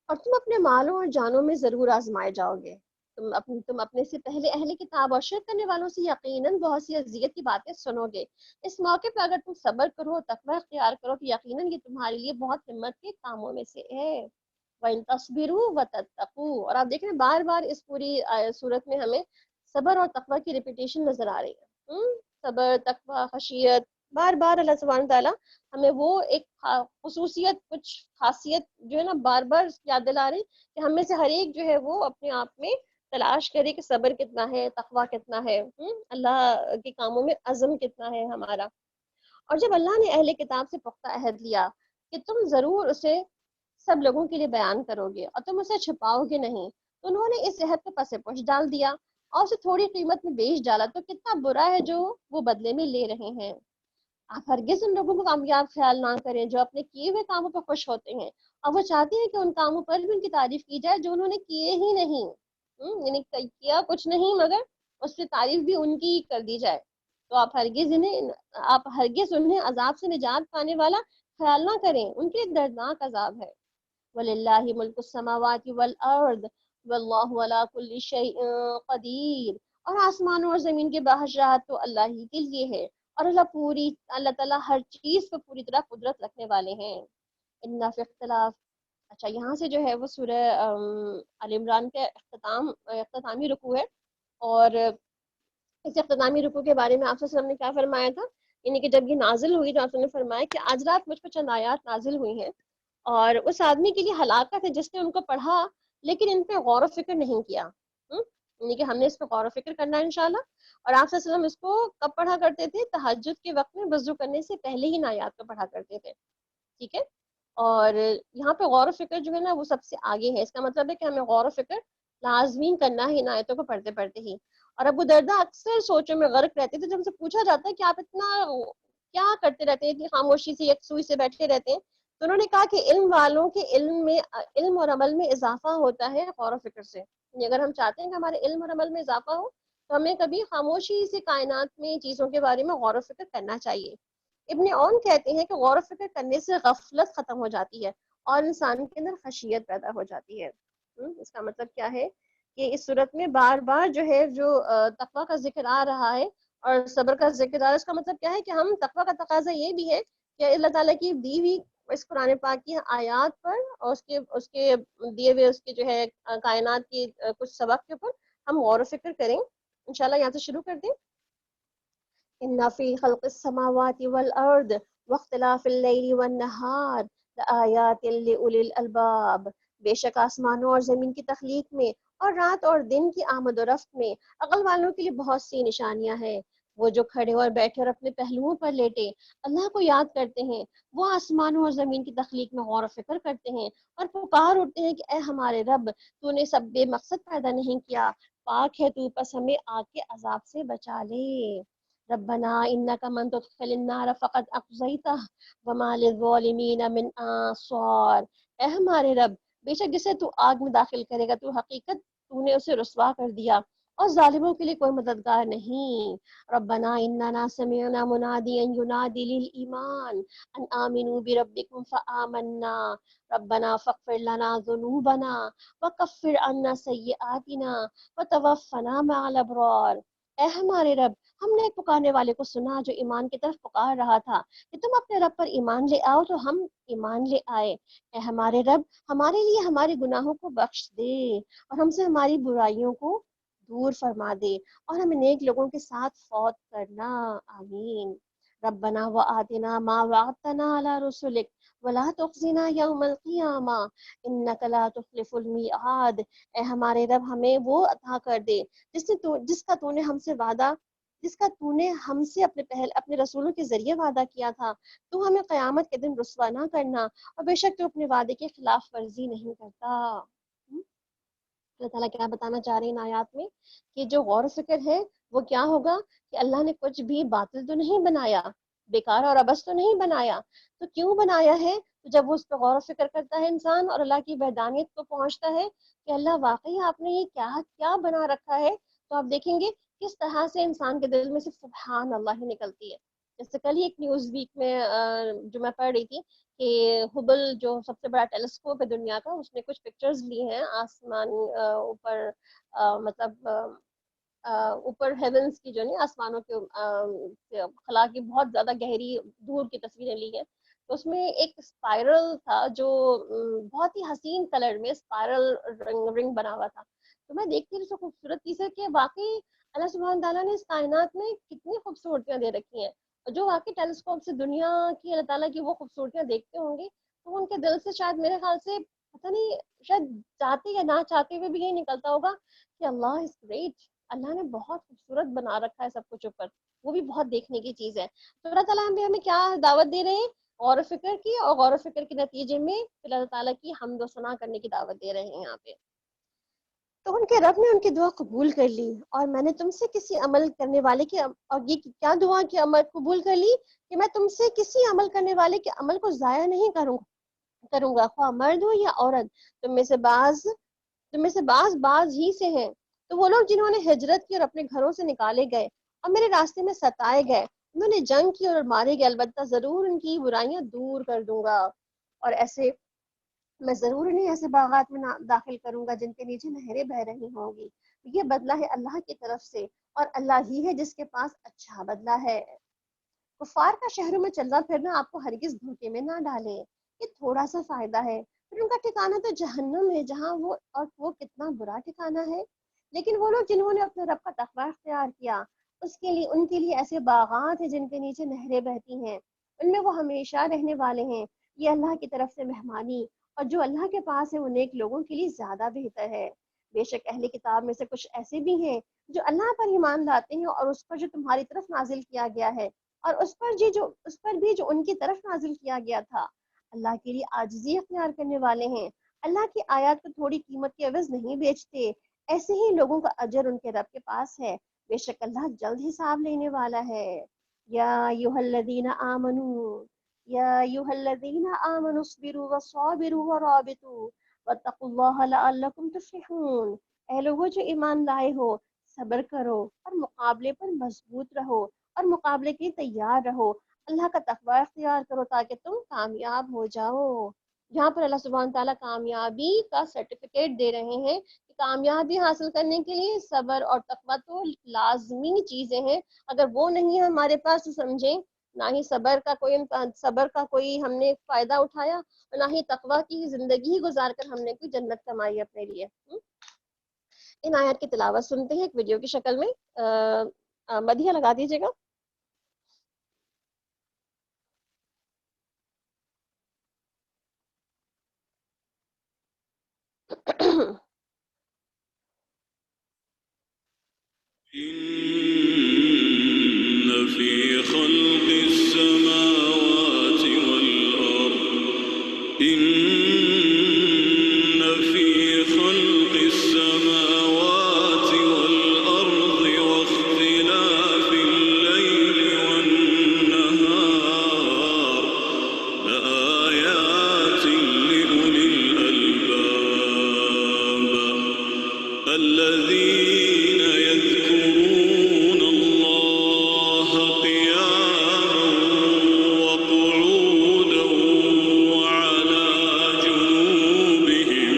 اور تم اپنے مالوں اور جانوں میں ضرور آزمائے جاؤ گے۔ تم اپنے سے پہلے اہل کتاب اور شرک کرنے والوں سے یقیناً بہت سی اذیت کی باتیں سنو گے۔ اس موقع پہ اگر تم صبر کرو، تقوی اختیار کرو، تو یقیناً یہ تمہارے لیے بہت ہمت کے کاموں میں سے ہے۔ وَإِن تَصْبِرُوا وَتَتَّقُوا، اور آپ دیکھ رہے ہیں بار بار اس پوری صورت میں ہمیں صبر اور تقوی کی ریپیٹیشن نظر آ رہی ہے۔ صبر، تقوی، خشیت، بار بار اللہ سبحانہ تعالیٰ ہمیں وہ ایک خصوصیت، کچھ خاصیت جو ہے نا بار بار یاد دلا رہے ہیں کہ ہم میں سے ہر ایک جو ہے وہ اپنے آپ میں تلاش کرے کہ صبر کتنا ہے، تقوی کتنا ہے، اللہ کے کاموں میں عزم کتنا ہے ہمارا۔ اور جب اللہ نے اہل کتاب سے پختہ عہد لیا کہ تم ضرور اسے سب لوگوں کے لیے بیان کرو گے اور تم اسے چھپاؤ گے نہیں، تو انہوں نے اس عہد کو پس پش ڈال دیا اور اسے تھوڑی قیمت میں بیچ ڈالا، تو کتنا برا ہے جو وہ بدلے میں لے رہے ہیں۔ آپ ہرگز ان لوگوں کو کامیاب خیال نہ کریں جو اپنے کیے ہوئے کاموں پر خوش ہوتے ہیں، اور وہ چاہتے ہیں کہ ان کاموں پر بھی ان کی تعریف کی جائے جو انہوں نے کیے ہی نہیں، یعنی کیا کچھ نہیں مگر اس سے تعریف بھی ان کی کر دی جائے۔ تو آپ ہرگز انہیں عذاب سے نجات پانے والا خیال نہ کریں، ان کے لیے دردناک عذاب ہے۔ وَلِلَّهِ مُلْكُ السَّمَاوَاتِ وَالْأَرْضِ واللہ علی کل شیء قدیر، اور آسمانوں اور زمین کی بادشاہت تو اللہ ہی کے لیے ہے، اور اللہ تعالیٰ ہر چیز پہ پوری طرح قدرت رکھنے والے ہیں۔ ان فی اختلاف، اچھا یہاں سے جو ہے وہ سورہ آل عمران کے اختتامی رکوع ہے، اور اس اختتامی رکوع کے بارے میں آپ صلی اللہ علیہ وسلم نے کیا فرمایا تھا، یعنی کہ جب یہ نازل ہوئی تو آپ نے فرمایا کہ آج رات مجھ پر چند آیات نازل ہوئی ہیں، اور اس آدمی کے لیے ہلاکت ہے جس نے ان کو پڑھا لیکن ان پہ غور و فکر نہیں کیا۔ یعنی کہ ہم نے اس پہ غور و فکر کرنا ہے انشاءاللہ۔ اور آپ صلی اللہ علیہ وسلم اس کو کب پڑھا کرتے تھے؟ تہجد کے وقت میں وضو کرنے سے پہلے ہی ان آیات کو پڑھا کرتے تھے، ٹھیک ہے؟ اور یہاں پہ غور و فکر جو ہے نا وہ سب سے آگے ہے، اس کا مطلب ہے کہ ہمیں غور و فکر لازمی کرنا ہے ان آیتوں کو پڑھتے پڑھتے ہی۔ اور ابو درداء اکثر سوچوں میں غرق رہتے تھے، جب ان سے پوچھا جاتا ہے کہ آپ اتنا کیا کرتے رہتے ہیں، اتنی خاموشی سے یکسوئی سے بیٹھے رہتے ہیں، تو انہوں نے کہا کہ علم والوں کے علم اور عمل میں اضافہ ہوتا ہے غور و فکر سے، یعنی اگر ہم چاہتے ہیں کہ ہمارے علم اور عمل میں اضافہ ہو تو ہمیں کبھی خاموشی سے کائنات میں چیزوں کے بارے میں غور و فکر کرنا چاہیے۔ ابن اون کہتے ہیں کہ غور و فکر کرنے سے غفلت ختم ہو جاتی ہے اور انسان کے اندر خشیت پیدا ہو جاتی ہے۔ اس کا مطلب کیا ہے کہ اس صورت میں بار بار جو ہے جو تقویٰ کا ذکر آ رہا ہے اور صبر کا ذکر آ رہا ہے، اس کا مطلب کیا ہے کہ ہم تقویٰ کا تقاضا یہ بھی ہے کہ اللہ تعالیٰ کی دی ہوئی اس قرآن پاک کی آیات پر اور اس کے دیے ہوئے اس کے جو ہے کائنات کی کچھ سبق کے اوپر ہم غور و فکر کریں۔ انشاءاللہ یہاں سے شروع کر دیں۔ ان فی خلق السماوات والارض واختلاف اللیل والنہار لآیات لأولی الالباب، بے شک آسمانوں اور زمین کی تخلیق میں اور رات اور دن کی آمد و رفت میں عقل والوں کے لیے بہت سی نشانیاں ہیں۔ وہ جو کھڑے اور بیٹھے اور اپنے پہلوؤں پر لیٹے اللہ کو یاد کرتے ہیں، وہ آسمانوں اور زمین کی تخلیق میں غور و فکر کرتے ہیں اور پکار اٹھتے ہیں کہ اے ہمارے رب، تو نے سب بے مقصد پیدا نہیں کیا، پاک ہے تو، پس ہمیں آگ کے عذاب سے بچا لے۔ ربنا انک من تدخل النار فقد اخزیتہ وما للظالمین من انصار، اے ہمارے رب، بے شک جسے تو آگ میں داخل کرے گا تو حقیقت تو نے اسے رسوا کر دیا اور ظالموں کے لیے کوئی مددگار نہیں۔ ربنا اننا سمعنا منادیا ینادی للایمان ان آمنوا بربکم فآمنا ربنا فاغفر لنا ذنوبنا وکفر عنا سیئاتنا وتوفنا مع الابرار، اے ہمارے رب، ہم نے ایک پکارنے والے کو سنا جو ایمان کی طرف پکار رہا تھا کہ تم اپنے رب پر ایمان لے آؤ، تو ہم ایمان لے آئے۔ اے ہمارے رب، ہمارے لیے ہمارے گناہوں کو بخش دے اور ہم سے ہماری برائیوں کو دور فرما دے اور ہمیں نیک لوگوں کے ساتھ فوت کرنا، آمین۔ ربنا وآتنا ما وعدتنا على رسلك ولا تخزنا يوم القیامہ انک لا تخلف المیعاد، اے ہمارے رب ہمیں وہ عطا کر دے جس کا تو نے ہم سے وعدہ، جس کا تو نے ہم سے اپنے رسولوں کے ذریعے وعدہ کیا تھا، تو ہمیں قیامت کے دن رسوا نہ کرنا، اور بے شک تو اپنے وعدے کی خلاف ورزی نہیں کرتا۔ اللہ تعالیٰ کیا بتانا چاہ رہے ہیں ان آیات میں کہ جو غور و فکر ہے وہ کیا ہوگا کہ اللہ نے کچھ بھی باطل تو نہیں بنایا، بیکار اور عبث تو نہیں بنایا، تو کیوں بنایا ہے؟ تو جب وہ اس پہ غور و فکر کرتا ہے انسان اور اللہ کی وحدانیت کو پہنچتا ہے کہ اللہ واقعی آپ نے یہ کیا کیا بنا رکھا ہے، تو آپ دیکھیں گے کس طرح سے انسان کے دل میں سے سبحان اللہ ہی نکلتی ہے۔ جیسے کل ہی ایک نیوز ویک میں جو میں پڑھ رہی تھی کہ ہبل جو سب سے بڑا ٹیلیسکوپ ہے دنیا کا، اس نے کچھ پکچرز لی ہیں آسمان اوپر، مطلب اوپر ہیونس کی جو نہیں آسمانوں کے خلا کی بہت زیادہ گہری دور کی تصویریں لی ہیں، تو اس میں ایک اسپائرل تھا جو بہت ہی حسین کلر میں اسپائرل رنگ بنا ہوا تھا، تو میں دیکھتی رہی تو خوبصورت چیز ہے کہ واقعی اللہ سبحانہ تعالیٰ نے اس کائنات میں کتنی خوبصورتیاں دے رکھی ہیں، اور جو واقعی ٹیلیسکوپ سے دنیا کی اللہ تعالیٰ کی وہ خوبصورتیاں دیکھتے ہوں گے تو ان کے دل سے شاید میرے خیال سے پتہ نہیں، شاید چاہتے یا نہ چاہتے ہوئے بھی یہی نکلتا ہوگا کہ اللہ از گریٹ، اللہ نے بہت خوبصورت بنا رکھا ہے سب کچھ اوپر، وہ بھی بہت دیکھنے کی چیز ہے۔ تو اللہ تعالیٰ بھی ہمیں کیا دعوت دے رہے ہیں؟ غور و فکر کی، اور غور و فکر کے نتیجے میں اللہ تعالیٰ کی حمد و ثنا کرنے کی دعوت دے رہے ہیں یہاں پہ۔ تو ان کے رب نے ان کی دعا قبول کر لی، اور میں نے تم سے کسی عمل کرنے والے کی، اور یہ کیا دعا کی عمل قبول کر لی کہ میں تم سے کسی عمل کرنے والے کے عمل کو ضائع نہیں کروں گا، خواہ مرد ہو یا عورت، تم میں سے بعض ہی سے ہیں، تو وہ لوگ جنہوں نے ہجرت کی اور اپنے گھروں سے نکالے گئے اور میرے راستے میں ستائے گئے، انہوں نے جنگ کی اور مارے گئے، البتہ ضرور ان کی برائیاں دور کر دوں گا، اور ایسے میں ضرور انہیں ایسے باغات میں داخل کروں گا جن کے نیچے نہریں بہ رہی ہوں گی. یہ بدلہ ہے اللہ کی طرف سے، اور اللہ ہی ہے جس کے پاس اچھا بدلہ ہے. کفار کا شہروں میں چلنا پھرنا آپ کو ہرگز دھوکے میں نہ ڈالے، یہ تھوڑا سا فائدہ ہے، پھر ان کا ٹھکانہ تو جہنم ہے، جہاں وہ کتنا برا ٹھکانہ ہے. لیکن وہ لوگ جنہوں نے اپنے رب کا تقوی اختیار کیا، ان کے لیے ایسے باغات ہیں جن کے نیچے نہریں بہتی ہیں، ان میں وہ ہمیشہ رہنے والے ہیں. یہ اللہ کی طرف سے مہمانی، اور جو اللہ کے پاس ہے وہ نیک لوگوں کے لیے زیادہ بہتر ہے. بے شک اہل کتاب میں سے کچھ ایسے بھی ہیں جو اللہ پر ایمان لاتے ہیں اور اس پر جو تمہاری طرف نازل کیا گیا ہے، اور اس پر بھی جو ان کی طرف نازل کیا گیا تھا، اللہ کے لیے عاجزی اختیار کرنے والے ہیں. اللہ کی آیات کو تھوڑی قیمت کے عوض نہیں بیچتے. ایسے ہی لوگوں کا اجر ان کے رب کے پاس ہے، بے شک اللہ جلد حساب لینے والا ہے. یا ایھا الذین آمنوا یا ایھا الذین آمنوا اصبروا وصابروا ورابطوا واتقوا اللہ لعلکم تفلحون. اے لوگوں جو ایمان لائے ہو، صبر کرو اور مقابلے پر مضبوط رہو، اور مقابلے کے تیار رہو. اللہ کا تقوی اختیار کرو تاکہ تم کامیاب ہو جاؤ. یہاں پر اللہ سبحانہ تعالیٰ کامیابی کا سرٹیفکیٹ دے رہے ہیں کہ کامیابی حاصل کرنے کے لیے صبر اور تقوی تو لازمی چیزیں ہیں. اگر وہ نہیں ہے ہمارے پاس تو سمجھیں نہ ہی صبر کا کوئی ہم نے فائدہ اٹھایا، اور نہ ہی تقوی کی زندگی ہی گزار کر ہم نے کوئی جنت کمائی اپنے لیے. ان آیات کی تلاوت سنتے ہیں ایک ویڈیو کی شکل میں. مدیحہ لگا دیجیے گا. إن في خلق السماوات والأرض إن في خلق السماوات والأرض واختلاف الليل والنهار لآيات لأولي الألباب الذين يذكرون الله قياما وقعودا وعلى جنوبهم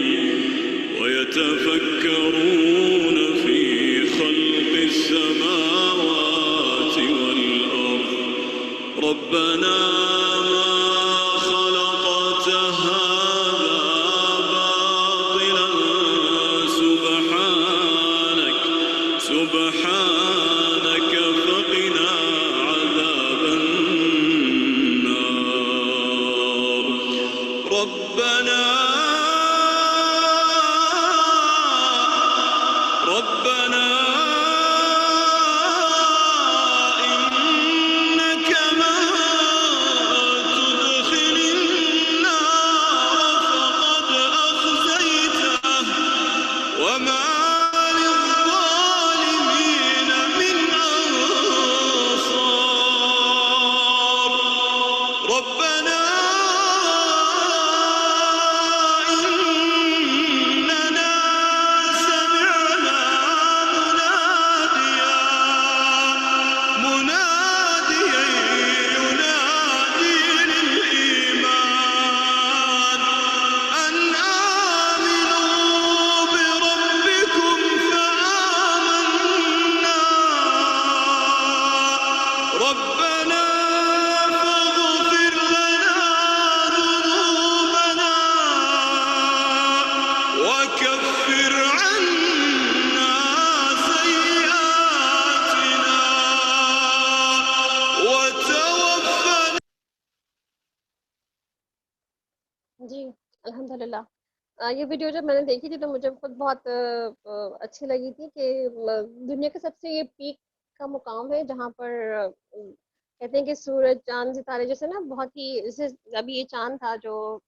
ويتفكرون في خلق السماوات والأرض ربنا ما خلقت هذا باطلا سبحانك فقنا عذاب النار ربنا إنك من تدخل النار فقد أخزيته وما للظالمين من أنصار ربنا إننا سمعنا مناديا ينادي للإيمان أن آمنوا بربكم فآمنا ربنا فاغفر لنا ذنوبنا وكفر عنا سيئاتنا وتوفنا. جی الحمدللہ. یہ ویڈیو جب میں نے دیکھی تھی تو مجھے خود بہت اچھی لگی تھی کہ دنیا کا سب سے یہ پیک کا مقام ہے جہاں پر کہتے ہیں کہ سورج چاند ستارے جیسے نا بہت ہی جیسے ابھی یہ چاند تھا جو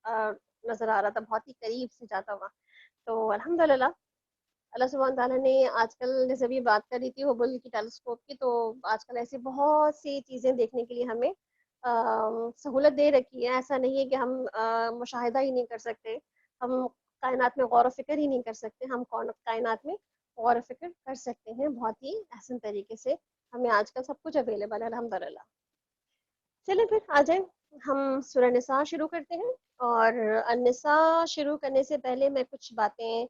نظر آ رہا تھا بہت ہی قریب سے جاتا ہوا. تو الحمدللہ اللہ سبحانہ تعالیٰ نے آج کل جیسے بھی بات کر رہی تھی ہبل کی ٹیلیسکوپ کی، تو آج کل ایسی بہت سی چیزیں دیکھنے کے لیے ہمیں سہولت دے رکھی ہے. ایسا نہیں ہے کہ ہم مشاہدہ ہی نہیں کر سکتے، ہم کائنات میں غور و فکر ہی نہیں کر سکتے، ہم کائنات میں غور و فکر کر سکتے ہیں بہت ہی احسن طریقے سے. ہمیں آج کل سب کچھ اویلیبل ہے الحمدللہ. چلیں پھر آ جائیں ہم سورہ نساء شروع کرتے ہیں، اور النساء شروع کرنے سے پہلے میں کچھ باتیں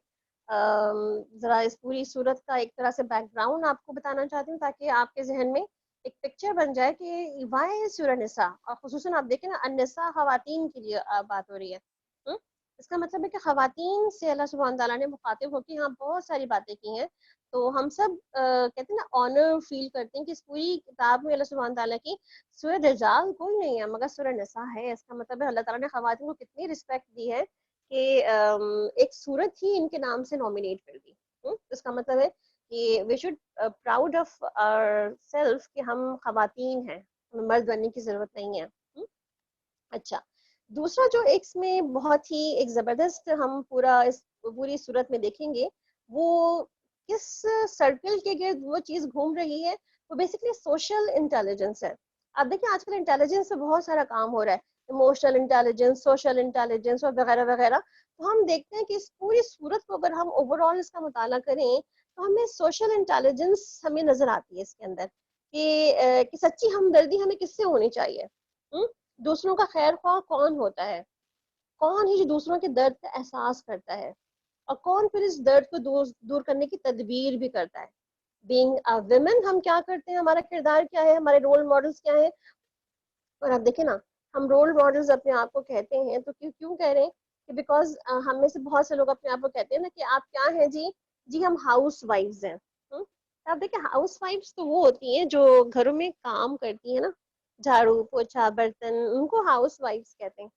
ذرا اس پوری صورت کا ایک طرح سے بیک گراؤنڈ آپ کو بتانا چاہتی ہوں، تاکہ آپ کے ذہن میں ایک پکچر بن جائے کہ وائی سورہ نساء، اور خصوصاً آپ دیکھیں نا النساء خواتین کے لیے بات ہو رہی ہے۔ ہم؟ اس کا مطلب ہے کہ خواتین سے اللہ سبحانہ تعالیٰ نے مخاطب ہو کے یہاں بہت ساری باتیں کی ہیں، تو ہم سب کہتے ہیں نا آنر فیل کرتے ہیں کہ اس پوری کتاب میں اللہ سبحانہ تعالیٰ کی سورہ رجال کوئی نہیں ہے مگر سورہ نساء ہے۔ اس کا مطلب ہے اللہ تعالیٰ نے خواتین کو کتنی رسپیکٹ دی ہے کہ ایک سورت ہی ان کے نام سے نومینیٹ کر دی۔ اس کا مطلب ہے کہ we should proud of our self کہ ہم خواتین ہیں، ہمیں مرد بننے کی ضرورت نہیں ہے۔ اچھا، دوسرا جو ایک اس میں بہت ہی ایک زبردست ہم پوری صورت میں دیکھیں گے، وہ کس سرکل کے گرد وہ چیز گھوم رہی ہے، وہ بیسکلی سوشل انٹیلیجنس ہے۔ اب دیکھیں آج کل انٹیلیجنس سے بہت سارا کام ہو رہا ہے، ایموشنل انٹیلیجنس، سوشل انٹیلیجنس اور وغیرہ وغیرہ۔ تو ہم دیکھتے ہیں کہ اس پوری صورت کو اگر ہم اوور آل اس کا مطالعہ کریں تو ہمیں سوشل انٹیلیجنس ہمیں نظر آتی ہے اس کے اندر، کہ سچی ہمدردی ہمیں کس سے ہونی چاہیے، دوسروں کا خیر خواہ کون ہوتا ہے، کون ہی جو دوسروں کے درد کا احساس کرتا ہے، اور کون پھر اس درد کو دور کرنے کی تدبیر بھی کرتا ہے۔ بینگ اے ویمن ہم کیا کرتے ہیں، ہمارا کردار کیا ہے، ہمارے رول ماڈلز کیا ہیں۔ اور آپ دیکھیں نا، ہم رول ماڈلز اپنے آپ کو کہتے ہیں تو کیوں کہہ رہے ہیں کہ بیکاز ہم میں سے بہت سے لوگ اپنے آپ کو کہتے ہیں نا کہ آپ کیا ہیں جی ہم ہاؤس وائفز ہیں۔ آپ دیکھیں ہاؤس وائفز تو وہ ہوتی ہیں جو گھروں میں کام کرتی ہیں نا، جھاڑو پوچھا برتن، ان کو ہاؤس وائفز کہتے ہیں۔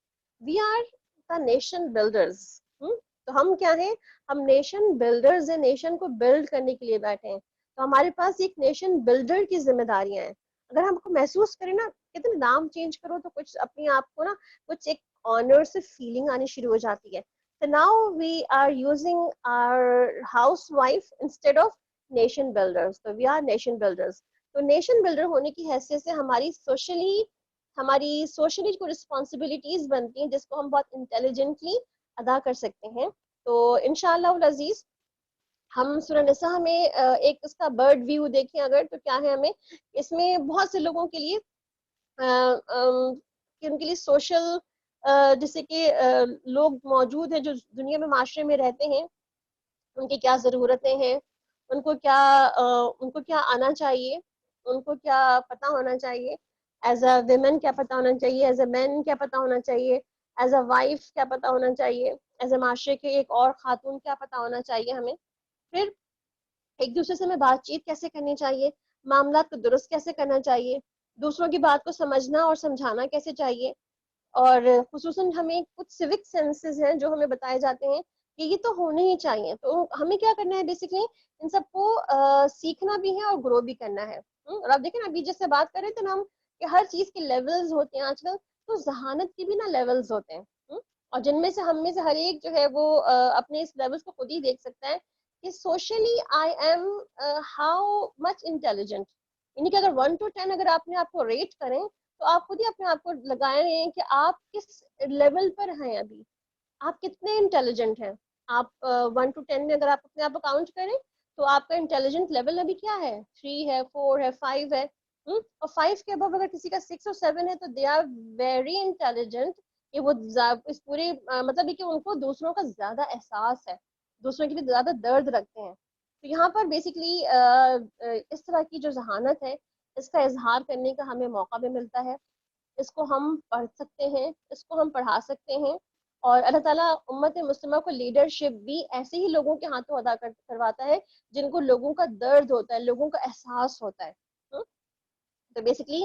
We are the nation builders. تو ہم کیا ہیں، ہم نیشن بلڈرز ہیں، نیشن کو بلڈ کرنے کے لیے بیٹھے ہیں۔ تو ہمارے پاس ایک نیشن بلڈر کی ذمہ داریاں ہیں۔ اگر ہم کو محسوس کریں نا، کتنے نام چینج کرو تو کچھ اپنے آپ کو نا کچھ ایک آنر سے فیلنگ آنی شروع ہو جاتی ہے۔ تو now we are using our house wife instead of nation builders, تو وی آر نیشن بلڈرز۔ تو نیشن بلڈر ہونے کی حیثیت سے ہماری سوشلی جو رسپانسبلٹیز بنتی ہیں جس کو ہم بہت انٹیلیجنٹلی ادا کر سکتے ہیں۔ تو انشاءاللہ العزیز ہم سورہ نساء میں ایک اس کا برڈ ویو دیکھیں اگر تو کیا ہے، ہمیں اس میں بہت سے لوگوں کے لیے کہ ان کے لیے سوشل جیسے کہ لوگ موجود ہیں جو دنیا میں معاشرے میں رہتے ہیں، ان کی کیا ضرورتیں ہیں، ان کو کیا آنا چاہیے، ان کو کیا پتہ ہونا چاہیے، ایز اے ویمن کیا پتہ ہونا چاہیے، ایز اے مین کیا پتہ ہونا چاہیے، ایز اے وائف کیا پتہ ہونا چاہیے، ایز اے معاشرے کے ایک اور خاتون کیا پتہ ہونا چاہیے ہمیں، پھر ایک دوسرے سے ہمیں بات چیت کیسے کرنی چاہیے، معاملات کو درست کیسے کرنا چاہیے، دوسروں کی بات کو سمجھنا اور سمجھانا کیسے چاہیے، اور خصوصاً ہمیں کچھ سیوک سینسز ہیں جو ہمیں بتائے جاتے ہیں کہ یہ تو ہونے ہی چاہیے۔ تو ہمیں کیا کرنا ہے بیسکلی ان سب کو سیکھنا بھی ہے اور گرو بھی کرنا ہے۔ اور آپ دیکھیں نا ابھی جس سے بات کریں تو ہم کہ ہر چیز کے لیولز ہوتے ہیں آج کل، تو ذہانت کے بھی نا لیولز ہوتے ہیں، اور جن میں سے ہم میں سے ہر ایک جو ہے وہ اپنے اس لیولز کو خود ہی دیکھ سکتا ہے کہ socially I am how much intelligent, یعنی کہ اگر 1 to 10 اگر آپ نے آپ کو ریٹ کریں تو آپ خود ہی اپنے آپ کو لگائے ہیں کہ آپ کس لیول پر ہیں، ابھی آپ کتنے انٹیلیجنٹ ہیں۔ آپ 1 to 10 میں اگر آپ اپنے آپ کو کاؤنٹ کریں تو آپ کا انٹیلیجنٹ لیول ابھی کیا ہے، 3 ہے، 4 ہے، 5 ہے، اور 5 کے ابو اگر کسی کا 6 اور 7 ہے تو دے آر ویری انٹیلیجنٹ، کہ وہ اس پورے مطلب ہے کہ ان کو دوسروں کا زیادہ احساس ہے، دوسروں کے لیے زیادہ درد رکھتے ہیں۔ تو یہاں پر بیسکلی اس طرح کی جو ذہانت ہے اس کا اظہار کرنے کا ہمیں موقع بھی ملتا ہے، اس کو ہم پڑھ سکتے ہیں، اس کو ہم پڑھا سکتے ہیں، اور اللہ تعالیٰ امت مسلمہ کو لیڈرشپ بھی ایسے ہی لوگوں کے ہاتھوں ادا کرواتا ہے جن کو لوگوں کا درد ہوتا ہے، لوگوں کا احساس ہوتا ہے۔ تو بیسکلی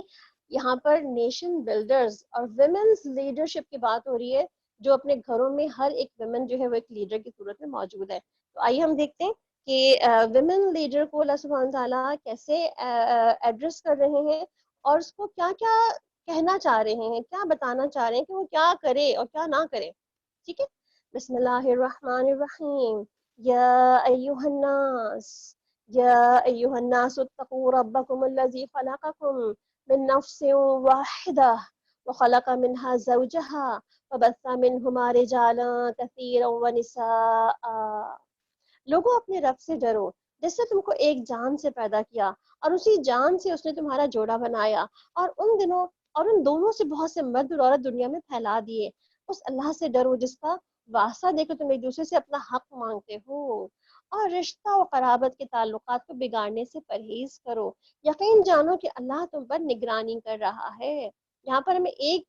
یہاں پر نیشن بلڈرز اور ویمنز لیڈرشپ کی بات ہو رہی ہے، جو اپنے گھروں میں ہر ایک ویمن جو ہے وہ ایک لیڈر کی صورت میں موجود ہے۔ تو آئیے ہم دیکھتے ہیں کہ ویمن لیڈر کو اللہ سبحانہ تعالیٰ کیسے ایڈریس کر رہے ہیں، اور اس کو کیا کیا کہنا چاہ رہے ہیں، کیا بتانا چاہ رہے ہیں کہ وہ کیا کرے اور کیا نہ کرے۔ ٹھیک ہے، بسم اللہ الرحمن الرحیم، یا ایہا الناس، یا ایہا الناس اتقوا ربکم الذی خلقکم من نفس واحدہ وخلق منها زوجها وبث منہما رجالا کثیرا ونساء۔ لوگوں اپنے رب سے ڈرو جس نے تم کو ایک جان سے پیدا کیا اور اسی جان سے اس نے تمہارا جوڑا بنایا، اور ان دنوں اور ان دونوں سے بہت سے مرد اور عورت دنیا میں پھیلا دیے. اس اللہ سے ڈرو جس کا واسطہ دے کر تم ایک دوسرے سے اپنا حق مانگتے ہو, اور رشتہ و قرابت کے تعلقات کو بگاڑنے سے پرہیز کرو. یقین جانو کہ اللہ تم پر نگرانی کر رہا ہے. یہاں پر ہمیں ایک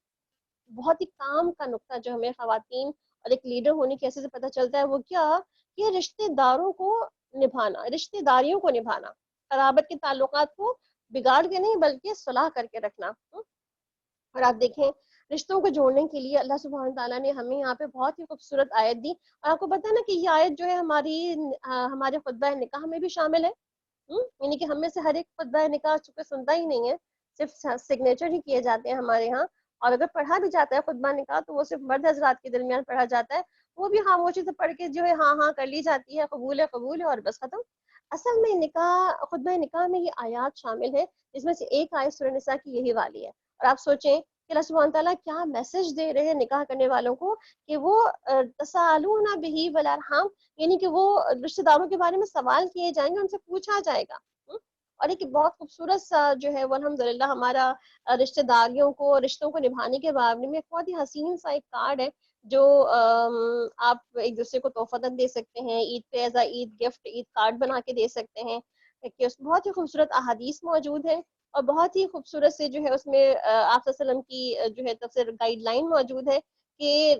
بہت ہی کام کا نقطہ جو ہمیں خواتین اور ایک لیڈر ہونے کی حیثیت سے پتہ چلتا ہے وہ کیا, کہ رشتے داروں کو نبھانا, رشتے داریوں کو نبھانا, قرابت کے تعلقات کو بگاڑ کے نہیں بلکہ صلاح کر کے رکھنا. اور آپ دیکھیں رشتوں کو جوڑنے کے لیے اللہ سبحانہ تعالیٰ نے ہمیں یہاں پہ بہت ہی خوبصورت آیت دی. اور آپ کو پتہ ہے نا کہ یہ آیت جو ہے ہمارے خطبہ نکاح میں بھی شامل ہے. یعنی کہ ہم میں سے ہر ایک خطبہ نکاح چونکہ سنتا ہی نہیں ہے, صرف سگنیچر ہی کیے جاتے ہیں ہمارے ہاں, اور اگر پڑھا بھی جاتا ہے خطبہ نکاح تو وہ صرف مرد حضرات کے درمیان پڑھا جاتا ہے, وہ بھی خاموشی سے پڑھ کے جو ہے ہاں ہاں کر لی جاتی ہے, قبول ہے قبول ہے اور بس ختم. اصل میں نکاح, خطبہ نکاح میں یہ آیات شامل ہے جس میں سے ایک آیت سورہ نساء کی یہی والی ہے. اور آپ سوچیں کہ اللہ سبحانہ تعالیٰ کیا میسج دے رہے ہیں نکاح کرنے والوں کو, کہ وہ تسالون بہ والارحام, یعنی کہ وہ رشتہ داروں کے بارے میں سوال کیے جائیں گے, ان سے پوچھا جائے گا. اور ایک بہت خوبصورت سا جو ہے وہ الحمدللہ ہمارا رشتہ داریوں کو, رشتوں کو نبھانے کے بارے میں بہت ہی حسین سا ایک کارڈ ہے جو آپ ایک دوسرے کو تحفہ دے سکتے ہیں عید پہ, as a Eid gift Eid card بنا کے دے سکتے ہیں. کہ اس میں بہت ہی خوبصورت احادیث موجود ہے, اور بہت ہی خوبصورت سے جو ہے اس میں آپ صلی اللہ علیہ وسلم کی جو ہے تفسیر گائیڈ لائن موجود ہے کہ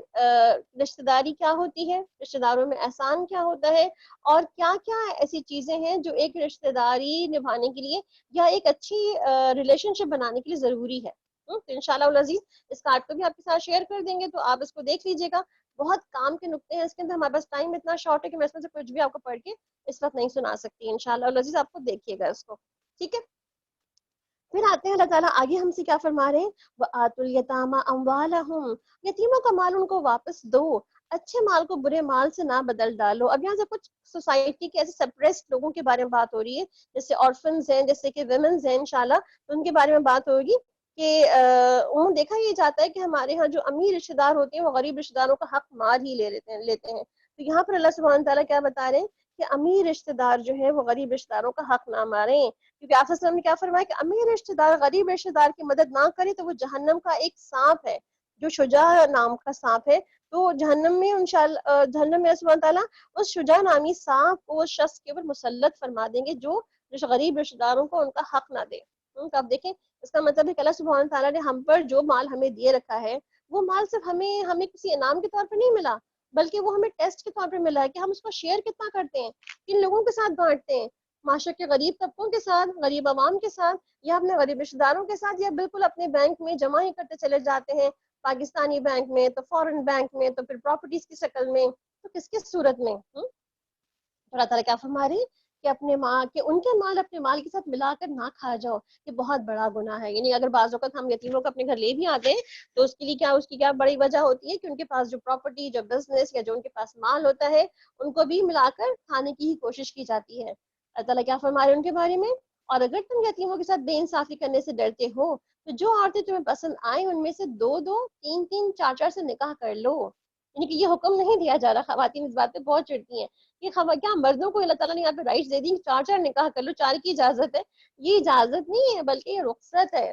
رشتہ داری کیا ہوتی ہے, رشتہ داروں میں احسان کیا ہوتا ہے, اور کیا کیا ایسی چیزیں ہیں جو ایک رشتہ داری نبھانے کے لیے یا ایک اچھی ریلیشن شپ بنانے کے لیے ضروری ہے. تو انشاءاللہ العزیز اس کارڈ کو بھی آپ کے ساتھ شیئر کر دیں گے, تو آپ اس کو دیکھ لیجیے گا. بہت کام کے نقطے ہیں اس کے اندر, ہمارے پاس ٹائم اتنا شارٹ ہے کہ میں اس میں سے کچھ بھی آپ کو پڑھ کے اس وقت نہیں سنا سکتی. انشاءاللہ العزیز آپ کو دیکھیے گا اس کو, ٹھیک ہے. پھر آتے ہیں اللہ تعالیٰ آگے ہم سے کیا فرما رہے ہیں, وَآتُوا الْيَتَامَى أَمْوَالَهُمْ, یتیموں کا مال ان کو واپس دو, اچھے مال کو برے مال سے نہ بدل ڈالو. اب یہاں سے کچھ سوسائٹی کے ایسے سپریسڈ لوگوں کے بارے میں بات ہو رہی ہے, جیسے آرفنز ہیں, جیسے کہ ویمنز ہیں انشاءاللہ, تو ان کے بارے میں بات ہوگی کہ انہوں دیکھا یہ جاتا ہے کہ ہمارے ہاں جو امیر رشتہ دار ہوتے ہیں وہ غریب رشتہ داروں کا حق مار ہی لیتے ہیں. تو یہاں پر اللہ سبحانہ تعالیٰ کیا بتا رہے ہیں کہ امیر رشتہ دار جو ہے وہ غریب رشتہ داروں کا حق نہ ماریں, کیونکہ آپ صلی اللہ علیہ وسلم نے کیا فرمایا کہ امیر رشتہ دار غریب رشتہ دار کی مدد نہ کرے تو وہ جہنم کا ایک سانپ ہے, جو شجاع نام کا سانپ ہے. تو جہنم میں انشاءاللہ جہنم میں سبحانہ تعالیٰ اس شجاع نامی سانپ کو اس شخص کے اوپر مسلط فرما دیں گے جو غریب رشتہ داروں کو ان کا حق نہ دے. تو آپ دیکھیں اس کا مطلب ہے کہ اللہ سبحانہ تعالیٰ نے ہم پر جو مال ہمیں دیے رکھا ہے وہ مال صرف ہمیں کسی انعام کے طور پر نہیں ملا, بلکہ وہ ہمیں ٹیسٹ کے طور پر ملا ہے کہ ہم اس کو شیئر کتنا کرتے ہیں, کن لوگوں کے ساتھ بانٹتے ہیں, معاشرے کے غریب طبقوں کے ساتھ, غریب عوام کے ساتھ, یا اپنے غریب رشتہ داروں کے ساتھ, یا بالکل اپنے بینک میں جمع ہی کرتے چلے جاتے ہیں, پاکستانی بینک میں تو فورن بینک میں تو پھر پراپرٹیز کی شکل میں, تو کس کس صورت میں. اللہ تعالیٰ کیا فرما رہے ہیں کہ اپنے ماں کے ان کے مال اپنے مال کے ساتھ ملا کر نہ کھا جاؤ, یہ بہت بڑا گناہ ہے. یعنی اگر بعض اوقات ہم یتیموں کو اپنے گھر لے بھی آتے ہیں تو اس کے لیے اس کی کیا بڑی وجہ ہوتی ہے کہ ان کے پاس جو پراپرٹی, جو بزنس, یا جو ان کے پاس مال ہوتا ہے ان کو بھی ملا کر کھانے کی ہی کوشش کی جاتی ہے. اللہ تعالیٰ کیا فرما رہے ہیں ان کے بارے میں, اور اگر تم یتیموں کے ساتھ بے انصافی کرنے سے ڈرتے ہو تو جو عورتیں تمہیں پسند آئیں ان میں سے 2 3 4 سے نکاح کر لو. یعنی کہ یہ حکم نہیں دیا جا رہا, خواتین اس بات پہ بہت چڑھتی ہیں کہ کیا مردوں کو اللہ تعالیٰ نے یہاں پہ رائٹس دے دی 4 نکاح کر لو, 4 کی اجازت ہے. یہ اجازت نہیں ہے بلکہ یہ رخصت ہے.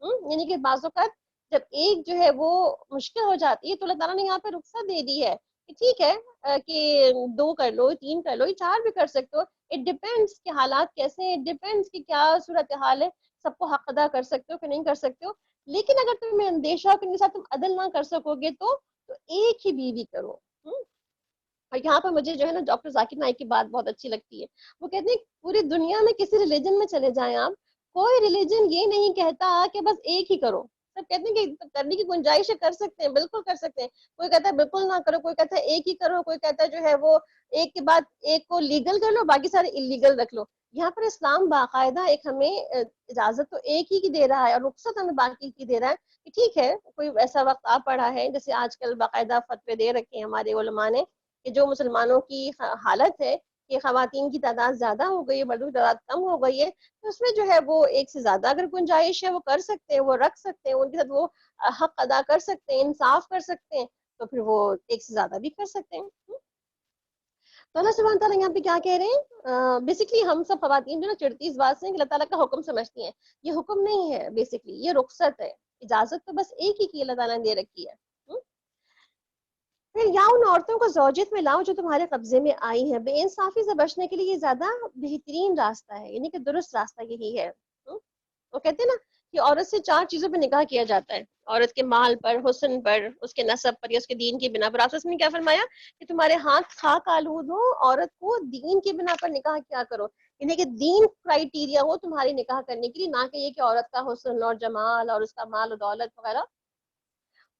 یعنی کہ بعض اوقات جب ایک جو ہے وہ مشکل ہو جاتی ہے تو اللہ تعالیٰ نے یہاں پہ رخصت دے دی ہے کہ ٹھیک ہے کہ 2 کر لو, 3 کر لو, 4 بھی کر سکتے ہو. اٹ ڈیپینڈس کہ حالات کیسے ہیں, اٹ ڈیپینڈس کہ کیا صورتحال ہے, سب کو حق ادا کر سکتے ہو کہ نہیں کر سکتے ہو. لیکن اگر تمہیں اندیشہ ہو کہ ان کے ساتھ تم عدل نہ کر سکو گے تو ایک ہی بیوی کرو. اور یہاں پر مجھے جو ہے نا ڈاکٹر ذاکر نائک کی بات بہت اچھی لگتی ہے. وہ کہتے ہیں پوری دنیا میں کسی ریلیجن میں چلے جائیں آپ, کوئی ریلیجن یہ نہیں کہتا کہ بس ایک ہی کرو. سب کہتے ہیں کہ کرنے کی گنجائش ہے, کر سکتے ہیں, بالکل کر سکتے ہیں. کوئی کہتا ہے بالکل نہ کرو, کوئی کہتا ہے ایک ہی کرو, کوئی کہتا ہے جو ہے وہ ایک کے بعد ایک کو لیگل کر لو, باقی سارے انلیگل رکھ لو. یہاں پر اسلام باقاعدہ ایک ہمیں اجازت تو ایک ہی کی دے رہا ہے اور رخصت ہمیں باقی کی دے رہا ہے کہ ٹھیک ہے کوئی ایسا وقت آ پڑا ہے, جیسے آج کل باقاعدہ فتوے دے رکھے ہیں ہمارے علماء نے کہ جو مسلمانوں کی حالت ہے کہ خواتین کی تعداد زیادہ ہو گئی ہے, مردوں کی تعداد کم ہو گئی ہے, تو اس میں جو ہے وہ ایک سے زیادہ اگر گنجائش ہے وہ کر سکتے ہیں, وہ رکھ سکتے ہیں, ان کے ساتھ وہ حق ادا کر سکتے ہیں, انصاف کر سکتے ہیں, تو پھر وہ ایک سے زیادہ بھی کر سکتے ہیں. تو اللہ سبحانہ تعالیٰ یہاں پہ کیا کہہ رہے ہیں, بیسکلی ہم سب خواتین جو نا چڑھتی اس بات سے کہ اللہ تعالیٰ کا حکم سمجھتی ہیں. یہ حکم نہیں ہے, بیسکلی یہ رخصت ہے. اجازت تو بس ایک ہی کی اللہ تعالیٰ نے دے رکھی ہے. پھر یا ان عورتوں کو زوجیت میں لاؤ جو تمہارے قبضے میں آئی ہیں. بے انصافی سے بچنے کے لیے یہ زیادہ بہترین راستہ ہے، یعنی کہ درست راستہ یہی ہے. وہ کہتے ہیں نا کہ عورت سے 4 چیزوں پہ نکاح کیا جاتا ہے، عورت کے مال پر، حسن پر، اس کے نسب پر یا اس کے دین کی بنا پر. آپ نے کیا فرمایا کہ تمہارے ہاتھ خاک آلود ہو، عورت کو دین کی بنا پر نکاح کیا کرو، یعنی کہ دین کرائیٹیریا ہو تمہاری نکاح کرنے کے لیے، نہ کہ یہ کہ عورت کا حسن اور جمال اور اس کا مال و دولت وغیرہ.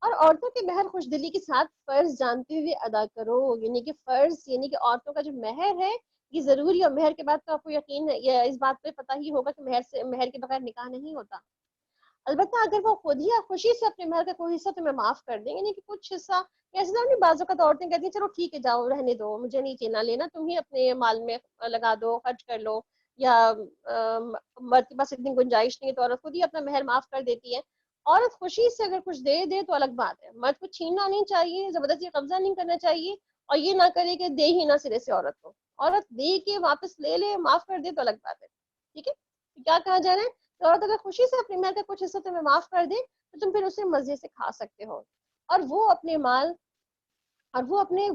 اور عورتوں کے مہر خوش دلی کے ساتھ فرض جانتے ہوئے ادا کرو، یعنی کہ فرض یعنی کہ عورتوں کا جو مہر ہے یہ ضروری. اور مہر کے بعد تو آپ کو یقین ہے یا اس بات پہ پتہ ہی ہوگا کہ مہر کے بغیر نکاح نہیں ہوتا. البتہ اگر وہ خود ہی خوشی سے اپنے مہر کا کوئی حصہ تمہیں معاف کر دیں، یعنی کہ کچھ حصہ، ایسے نہیں بعض اوقات عورتیں کہتی ہیں چلو ٹھیک ہے جاؤ رہنے دو، مجھے نہیں چینا لینا، تم ہی اپنے مال میں لگا دو، خرچ کر لو، یا مرد کے پاس اتنی گنجائش نہیں ہے تو عورت خود ہی اپنا مہر معاف کر دیتی ہے. عورت خوشی سے اگر کچھ دے دے تو الگ بات ہے، مرد کو چھیننا نہیں چاہیے، زبردستی قبضہ نہیں کرنا چاہیے، اور یہ نہ کرے کہ دے ہی نہ سرے سے عورت کو. عورت دے کے واپس لے لے، معاف کر دے تو الگ بات ہے. ٹھیک ہے، کیا کہا جا رہا ہے کہ عورت اگر خوشی سے اپنے مال کا کچھ حصہ تمہیں معاف کر دے تو تم پھر اسے مزے سے کھا سکتے ہو، اور وہ اپنے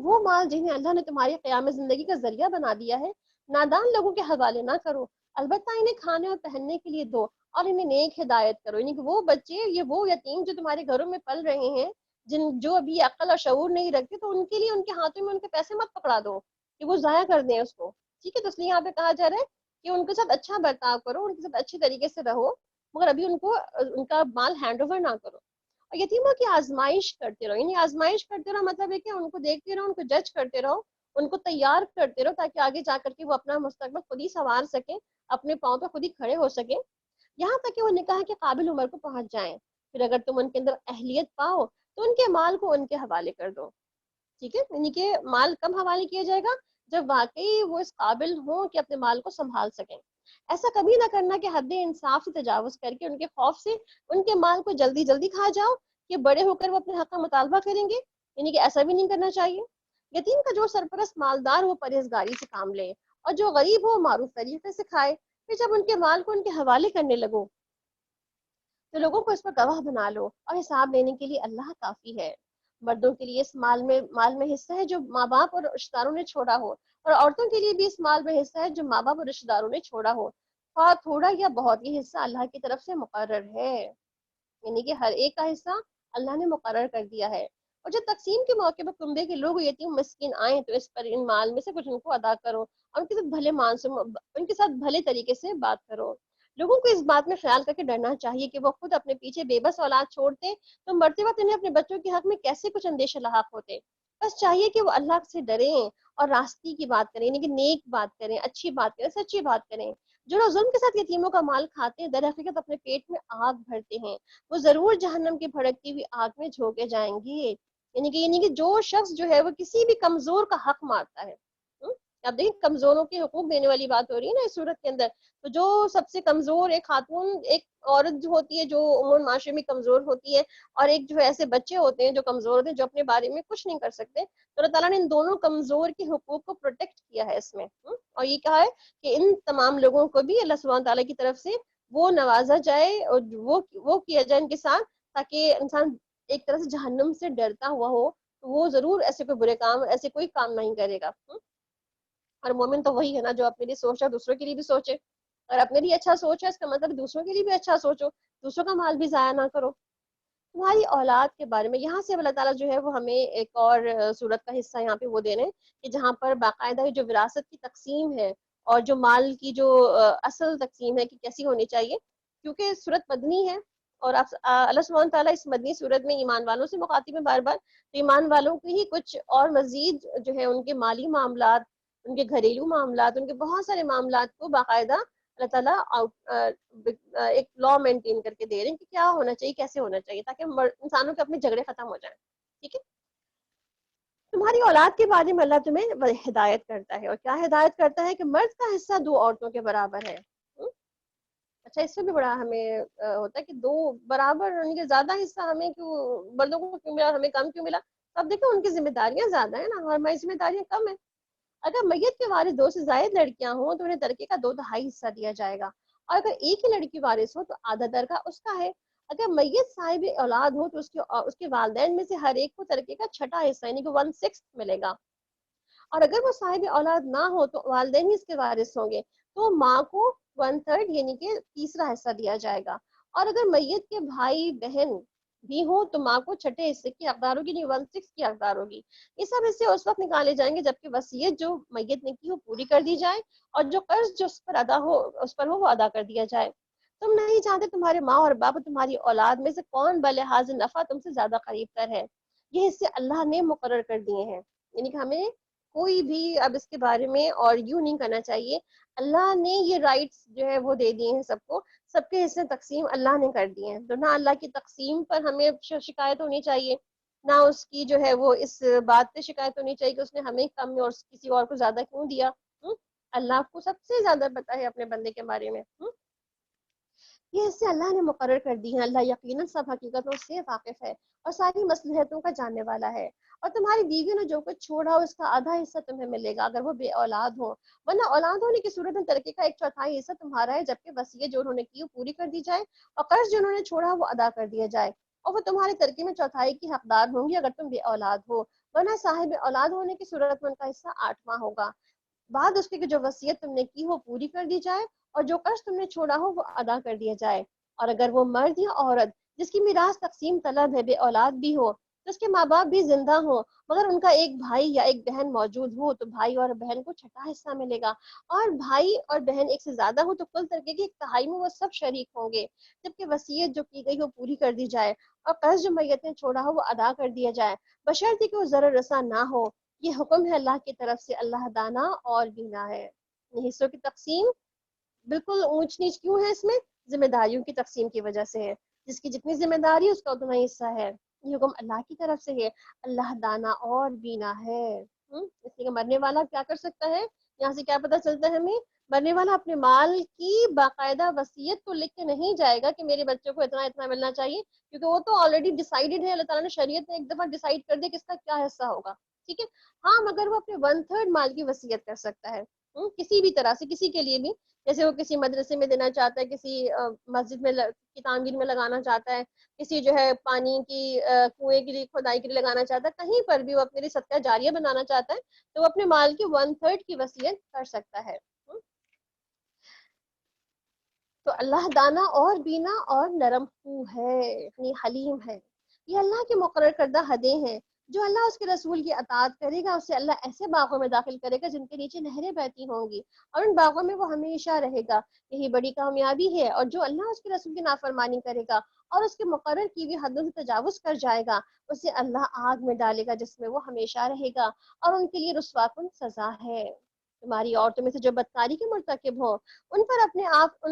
وہ مال جنہیں اللہ نے تمہاری قیام زندگی کا ذریعہ بنا دیا ہے نادان لوگوں کے حوالے نہ کرو، البتہ انہیں کھانے اور پہننے کے لیے دو، اور انہیں نیک ہدایت کرو. یعنی کہ وہ بچے، یہ وہ یتیم جو تمہارے گھروں میں پل رہے ہیں، جو ابھی عقل اور شعور نہیں رکھتے، تو ان کے لیے ان کے ہاتھوں میں ان کے پیسے مت پکڑا دو کہ وہ ضائع کر دیں اس کو. ٹھیک ہے، تو اس لیے یہاں پہ کہا جا رہا ہے کہ ان کے ساتھ اچھا برتاؤ کرو، ان کے ساتھ اچھی طریقے سے رہو، مگر ابھی ان کو ان کا مال ہینڈ اوور نہ کرو. اور یتیموں کی آزمائش کرتے رہو، یعنی آزمائش کرتے رہو مطلب ہے کہ ان کو دیکھتے رہو، ان کو جج کرتے رہو، ان کو تیار کرتے رہو، تاکہ آگے جا کر کے وہ اپنا مستقبل خود ہی سنوار سکیں، اپنے پاؤں پہ خود ہی کھڑے ہو سکیں، یہاں تک کہ وہ نکاح کے قابل عمر کو پہنچ جائیں. پھر اگر تم ان کے اندر اہلیت پاؤ تو ان کے مال کو ان کے حوالے کر دو. ٹھیک ہے، یعنی کہ مال کب حوالے کیا جائے گا؟ جب واقعی وہ اس قابل ہوں کہ اپنے مال کو سنبھال سکیں. ایسا کبھی نہ کرنا کہ حد انصاف سے تجاوز کر کے ان کے خوف سے ان کے مال کو جلدی جلدی کھا جاؤ کہ بڑے ہو کر وہ اپنے حق کا مطالبہ کریں گے، یعنی کہ ایسا بھی نہیں کرنا چاہیے. یتیم کا جو سرپرست مالدار وہ پرہیزگاری سے کام لے، اور جو غریب ہو معروف طریقے سے کھائے. پھر جب ان کے مال کو ان کے حوالے کرنے لگو تو لوگوں کو اس پر گواہ بنا لو، اور حساب لینے کے لیے اللہ کافی ہے. مردوں کے لیے اس مال میں حصہ ہے جو ماں باپ اور رشتہ داروں نے چھوڑا ہو، اور عورتوں کے لیے بھی اس مال میں حصہ ہے جو ماں باپ اور رشتہ داروں نے چھوڑا ہو. خواہ تھوڑا یا بہت، یہ حصہ اللہ کی طرف سے مقرر ہے، یعنی کہ ہر ایک کا حصہ اللہ نے مقرر کر دیا ہے. اور جب تقسیم کے موقع پر کنبے کے لوگ یتیم مسکین آئیں تو اس پر ان مال میں سے کچھ ان کو ادا کرو، اور ان کے ساتھ بھلے طریقے سے بات کرو. لوگوں کو اس بات میں خیال کر کے ڈرنا چاہیے کہ وہ خود اپنے پیچھے بے بس اولاد چھوڑتے تو مرتے وقت انہیں اپنے بچوں کے حق میں کیسے کچھ اندیشے لاحق ہوتے. بس چاہیے کہ وہ اللہ سے ڈریں اور راستی کی بات کریں، یعنی کہ نیک بات کریں، اچھی بات کریں، سچی بات کریں. جو لوگ ظلم کے ساتھ یتیموں کا مال کھاتے ہیں در حقیقت اپنے پیٹ میں آگ بھرتے ہیں، وہ ضرور جہنم کی بھڑکتی ہوئی آگ میں جھونکے جائیں گے. یعنی کہ جو شخص جو ہے وہ کسی بھی کمزور کا حق مارتا ہے. اب دیکھیں کمزوروں کے حقوق دینے والی بات ہو رہی ہے نا اس صورت کے اندر. تو جو سب سے کمزور ایک خاتون، ایک عورت جو ہوتی ہے جو عموماً معاشرے میں کمزور ہوتی ہے، اور ایک جو ہے ایسے بچے ہوتے ہیں جو کمزور ہوتے ہیں، جو اپنے بارے میں کچھ نہیں کر سکتے، تو اللہ تعالیٰ نے ان دونوں کمزور کے حقوق کو پروٹیکٹ کیا ہے اس میں. اور یہ کہا ہے کہ ان تمام لوگوں کو بھی اللہ سبحانہ تعالیٰ کی طرف سے وہ نوازا جائے اور وہ کیا جائے ان کے ساتھ، تاکہ انسان ایک طرح سے جہنم سے ڈرتا ہوا ہو تو وہ ضرور ایسے کوئی برے کام، ایسے کوئی کام نہیں کرے گا. اور مومن تو وہی ہے نا جو اپنے لیے سوچ رہا ہے دوسروں کے لیے بھی سوچے، اور اپنے لیے اچھا سوچ ہے اس کا مطلب دوسروں کے لیے بھی اچھا سوچو، دوسروں کا مال بھی ضائع نہ کرو. تمہاری اولاد کے بارے میں یہاں سے اللہ تعالیٰ جو ہے وہ ہمیں ایک اور صورت کا حصہ یہاں پہ وہ دے رہے ہیں کہ جہاں پر باقاعدہ جو وراثت کی تقسیم ہے اور جو مال کی جو اصل تقسیم ہے کہ کیسی ہونی چاہیے، کیونکہ صورت مدنی ہے، اور اللہ سبحانہ تعالیٰ اس مدنی صورت میں ایمان والوں سے مخاطب ہے بار بار، تو ایمان والوں کی ہی کچھ اور مزید جو ہے ان کے مالی معاملات، ان کے گھریلو معاملات، ان کے بہت سارے معاملات کو باقاعدہ اللہ تعالیٰ ایک لا مینٹین کر کے دے رہے ہیں کہ کیا ہونا چاہیے، کیسے ہونا چاہیے، تاکہ انسانوں کے اپنے جھگڑے ختم ہو جائیں. ٹھیک ہے، تمہاری اولاد کے بارے میں اللہ تمہیں ہدایت کرتا ہے، اور کیا ہدایت کرتا ہے کہ مرد کا حصہ 2 عورتوں کے برابر ہے. اچھا، اس سے بھی بڑا ہمیں ہوتا ہے کہ 2 برابر، یعنی کہ زیادہ حصہ ہمیں کیوں، مردوں کو کیوں ملا، ہمیں کم کیوں ملا؟ اب دیکھو ان کی ذمہ داریاں زیادہ ہیں نا، اور ہماری ذمہ داریاں کم ہیں. اگر میت کے وارث 2 سے زائد لڑکیاں ہوں تو انہیں ترکے کا 2/2 حصہ دیا جائے گا، اور اگر ایک ہی لڑکی وارث ہو تو آدھا ترکہ اس کا ہے. اگر میت صاحب اولاد ہو تو اس کے والدین میں سے ہر ایک کو ترکے کا چھٹا حصہ یعنی کہ 1/6 ملے گا، اور اگر وہ صاحب اولاد نہ ہو تو والدین ہی اس کے وارث ہوں گے، تو ماں کو 1/3 یعنی کہ تیسرا حصہ دیا جائے گا، اور اگر میت کے بھائی بہن بھی ہو تو ماں کو چھٹے حصے کی حقدار ہوگی، نہیں 1/6 کی حقدار ہوگی۔ یہ سب حصے اس وقت نکالے جائیں گے جبکہ وصیت جو میت نے کی وہ پوری کر دی جائے، اور جو قرض جو اس پر ہو وہ ادا کر دیا جائے۔ تم نہیں جانتے تمہارے ماں اور باپ تمہاری اولاد میں سے کون بلحاظ نفع تم سے زیادہ قریب تر ہے، یہ حصے اللہ نے مقرر کر دیے ہیں، یعنی کہ ہمیں کوئی بھی اب اس کے بارے میں اور یوں نہیں کرنا چاہیے۔ اللہ نے یہ رائٹس جو ہے وہ دے دیے ہیں سب کو، سب کے حصے تقسیم اللہ نے کر دیے ہیں، تو نہ اللہ کی تقسیم پر ہمیں شکایت ہونی چاہیے، نہ اس کی جو ہے وہ اس بات پہ شکایت ہونی چاہیے کہ اس نے ہمیں کم میں اور کسی اور کو زیادہ کیوں دیا۔ اللہ کو سب سے زیادہ پتا ہے اپنے بندے کے بارے میں۔ یہ حصے اللہ نے مقرر کر دی ہیں، اللہ یقیناً سب حقیقتوں سے واقف ہے اور ساری مصلحتوں کا جاننے والا ہے۔ اور تمہاری بیوی نے جو کچھ چھوڑا ہو اس کا آدھا حصہ تمہیں ملے گا اگر وہ بے اولاد ہو، ورنہ اولاد ہونے کی صورت میں ترکے کا 1/4 حصہ تمہارا ہے، جبکہ وصیت جو انہوں نے کی وہ پوری کر دی جائے اور قرض جو انہوں نے چھوڑا وہ ادا کر دیا جائے، اور وہ تمہارے ترکے میں 1/4 کی حقدار ہوں گی اگر تم بے اولاد ہو، ورنہ صاحب اولاد ہونے کی صورت میں ان کا حصہ 8واں ہوگا، بعد اس کے کہ جو وصیت تم نے کی وہ پوری کر دی جائے اور جو قرض تم نے چھوڑا ہو وہ ادا کر دیا جائے۔ اور اگر وہ مرد یا عورت جس کی میراث تقسیم طلب ہے بے اولاد بھی ہو تو اس کے ماں باپ بھی زندہ ہوں مگر ان کا ایک بھائی یا ایک بہن موجود ہو تو بھائی اور بہن کو چھٹا حصہ ملے گا، اور بھائی اور بہن ایک سے زیادہ ہو تو کل ترکے کی 1/3 میں وہ سب شریک ہوں گے، جبکہ وصیت جو کی گئی وہ پوری کر دی جائے اور قرض جو میت نے چھوڑا ہو وہ ادا کر دیا جائے، بشرطے کہ وہ ضرر رساں نہ ہو۔ یہ حکم ہے اللہ کی طرف سے، اللہ دانا اور بینا ہے۔ حصوں کی تقسیم بالکل اونچ نیچ کیوں ہے اس میں؟ ذمہ داریوں کی تقسیم کی وجہ سے ہے، جس کی جتنی ذمہ داری اس کا اتنا ہی حصہ ہے، یہ حکم اللہ کی طرف سے ہے، اللہ دانا اور بینا ہے۔ اس لیے کہ مرنے والا کیا کر سکتا ہے، یہاں سے کیا پتہ چلتا ہے ہمیں؟ مرنے والا اپنے مال کی باقاعدہ وصیت تو لکھ کے نہیں جائے گا کہ میرے بچوں کو اتنا اتنا ملنا چاہیے، کیونکہ وہ تو آلریڈی ڈیسائیڈڈ ہے، اللہ تعالیٰ نے شریعت نے ایک دفعہ ڈیسائیڈ کر دیا کس کا کیا حصہ ہوگا، ٹھیک ہے۔ ہاں مگر وہ اپنے 1/3 مال کی وصیت کر سکتا ہے، کسی بھی طرح سے، کسی کے لیے بھی، جیسے وہ کسی مدرسے میں دینا چاہتا ہے، کسی مسجد میں کی تعمیر میں لگانا چاہتا ہے، کسی جو ہے پانی کی کنویں کے لیے کھدائی کے لیے لگانا چاہتا ہے، کہیں پر بھی وہ اپنے لیے صدقہ جاریہ بنانا چاہتا ہے تو وہ اپنے مال کی 1/3 کی وصیت کر سکتا ہے۔ تو اللہ دانا اور بینا اور نرم خو ہے، یعنی حلیم ہے، یہ اللہ کے مقرر کردہ حدیں ہیں، جو اللہ اس کے رسول کی اطاعت کرے گا اسے اللہ ایسے باغوں میں داخل کرے گا جن کے نیچے نہریں بہتی ہوں گی اور ان باغوں میں وہ ہمیشہ رہے گا، یہی بڑی کامیابی ہے۔ اور جو اللہ اس کے رسول کی نافرمانی کرے گا اور اس کے مقرر کی ہوئی حدوں سے تجاوز کر جائے گا اسے اللہ آگ میں ڈالے گا جس میں وہ ہمیشہ رہے گا اور ان کے لیے رسوا کن سزا ہے۔ تمہاری عورتوں میں سے جو بدکاری کے مرتکب ہوں ان پر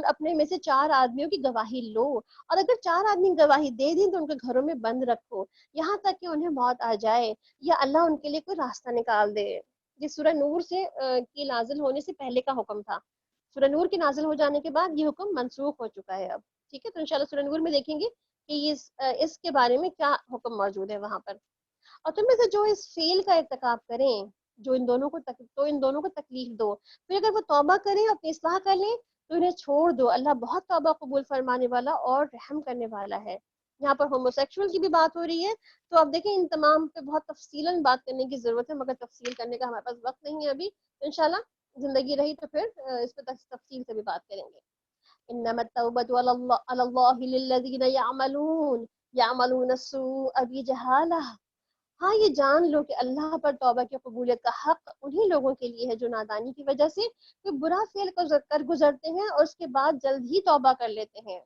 اپنے میں سے 4 آدمیوں کی گواہی لو، اور اگر 4 آدمی گواہی دے دیں تو ان کے گھروں میں بند رکھو یہاں تک کہ انہیں موت آ جائے یا اللہ ان کے لیے کوئی راستہ نکال دے۔ یہ سورہ نور سے کی نازل ہونے سے پہلے کا حکم تھا، سورہ نور کے نازل ہو جانے کے بعد یہ حکم منسوخ ہو چکا ہے اب، ٹھیک ہے۔ تو انشاءاللہ سورہ نور میں دیکھیں گے کہ اس کے بارے میں کیا حکم موجود ہے وہاں پر۔ اور تم میں سے جو اس فعل کا ارتکاب کریں جو ان دونوں کو تکلیف دو، پھر اگر وہ توبہ کریں اپنی اصلاح کر لیں تو انہیں چھوڑ دو، اللہ بہت توبہ قبول فرمانے والا اور رحم کرنے والا ہے۔ یہاں پر ہوموسیکشول کی بھی بات ہو رہی ہے، تو اب دیکھیں ان تمام پہ بہت تفصیلاً بات کرنے کی ضرورت ہے مگر تفصیل کرنے کا ہمارے پاس وقت نہیں ہے ابھی، انشاءاللہ زندگی رہی تو پھر اس پہ تفصیل سے بھی بات کریں گے۔ انما التوبة على الله للذين يعملون السوء بجهالة۔ ہاں یہ جان لو کہ اللہ پر توبہ کی قبولیت کا حق انہی لوگوں کے لیے ہے جو نادانی کی وجہ سے کوئی برا فعل کر گزرتے ہیں اور اس کے بعد جلد ہی توبہ کر لیتے ہیں۔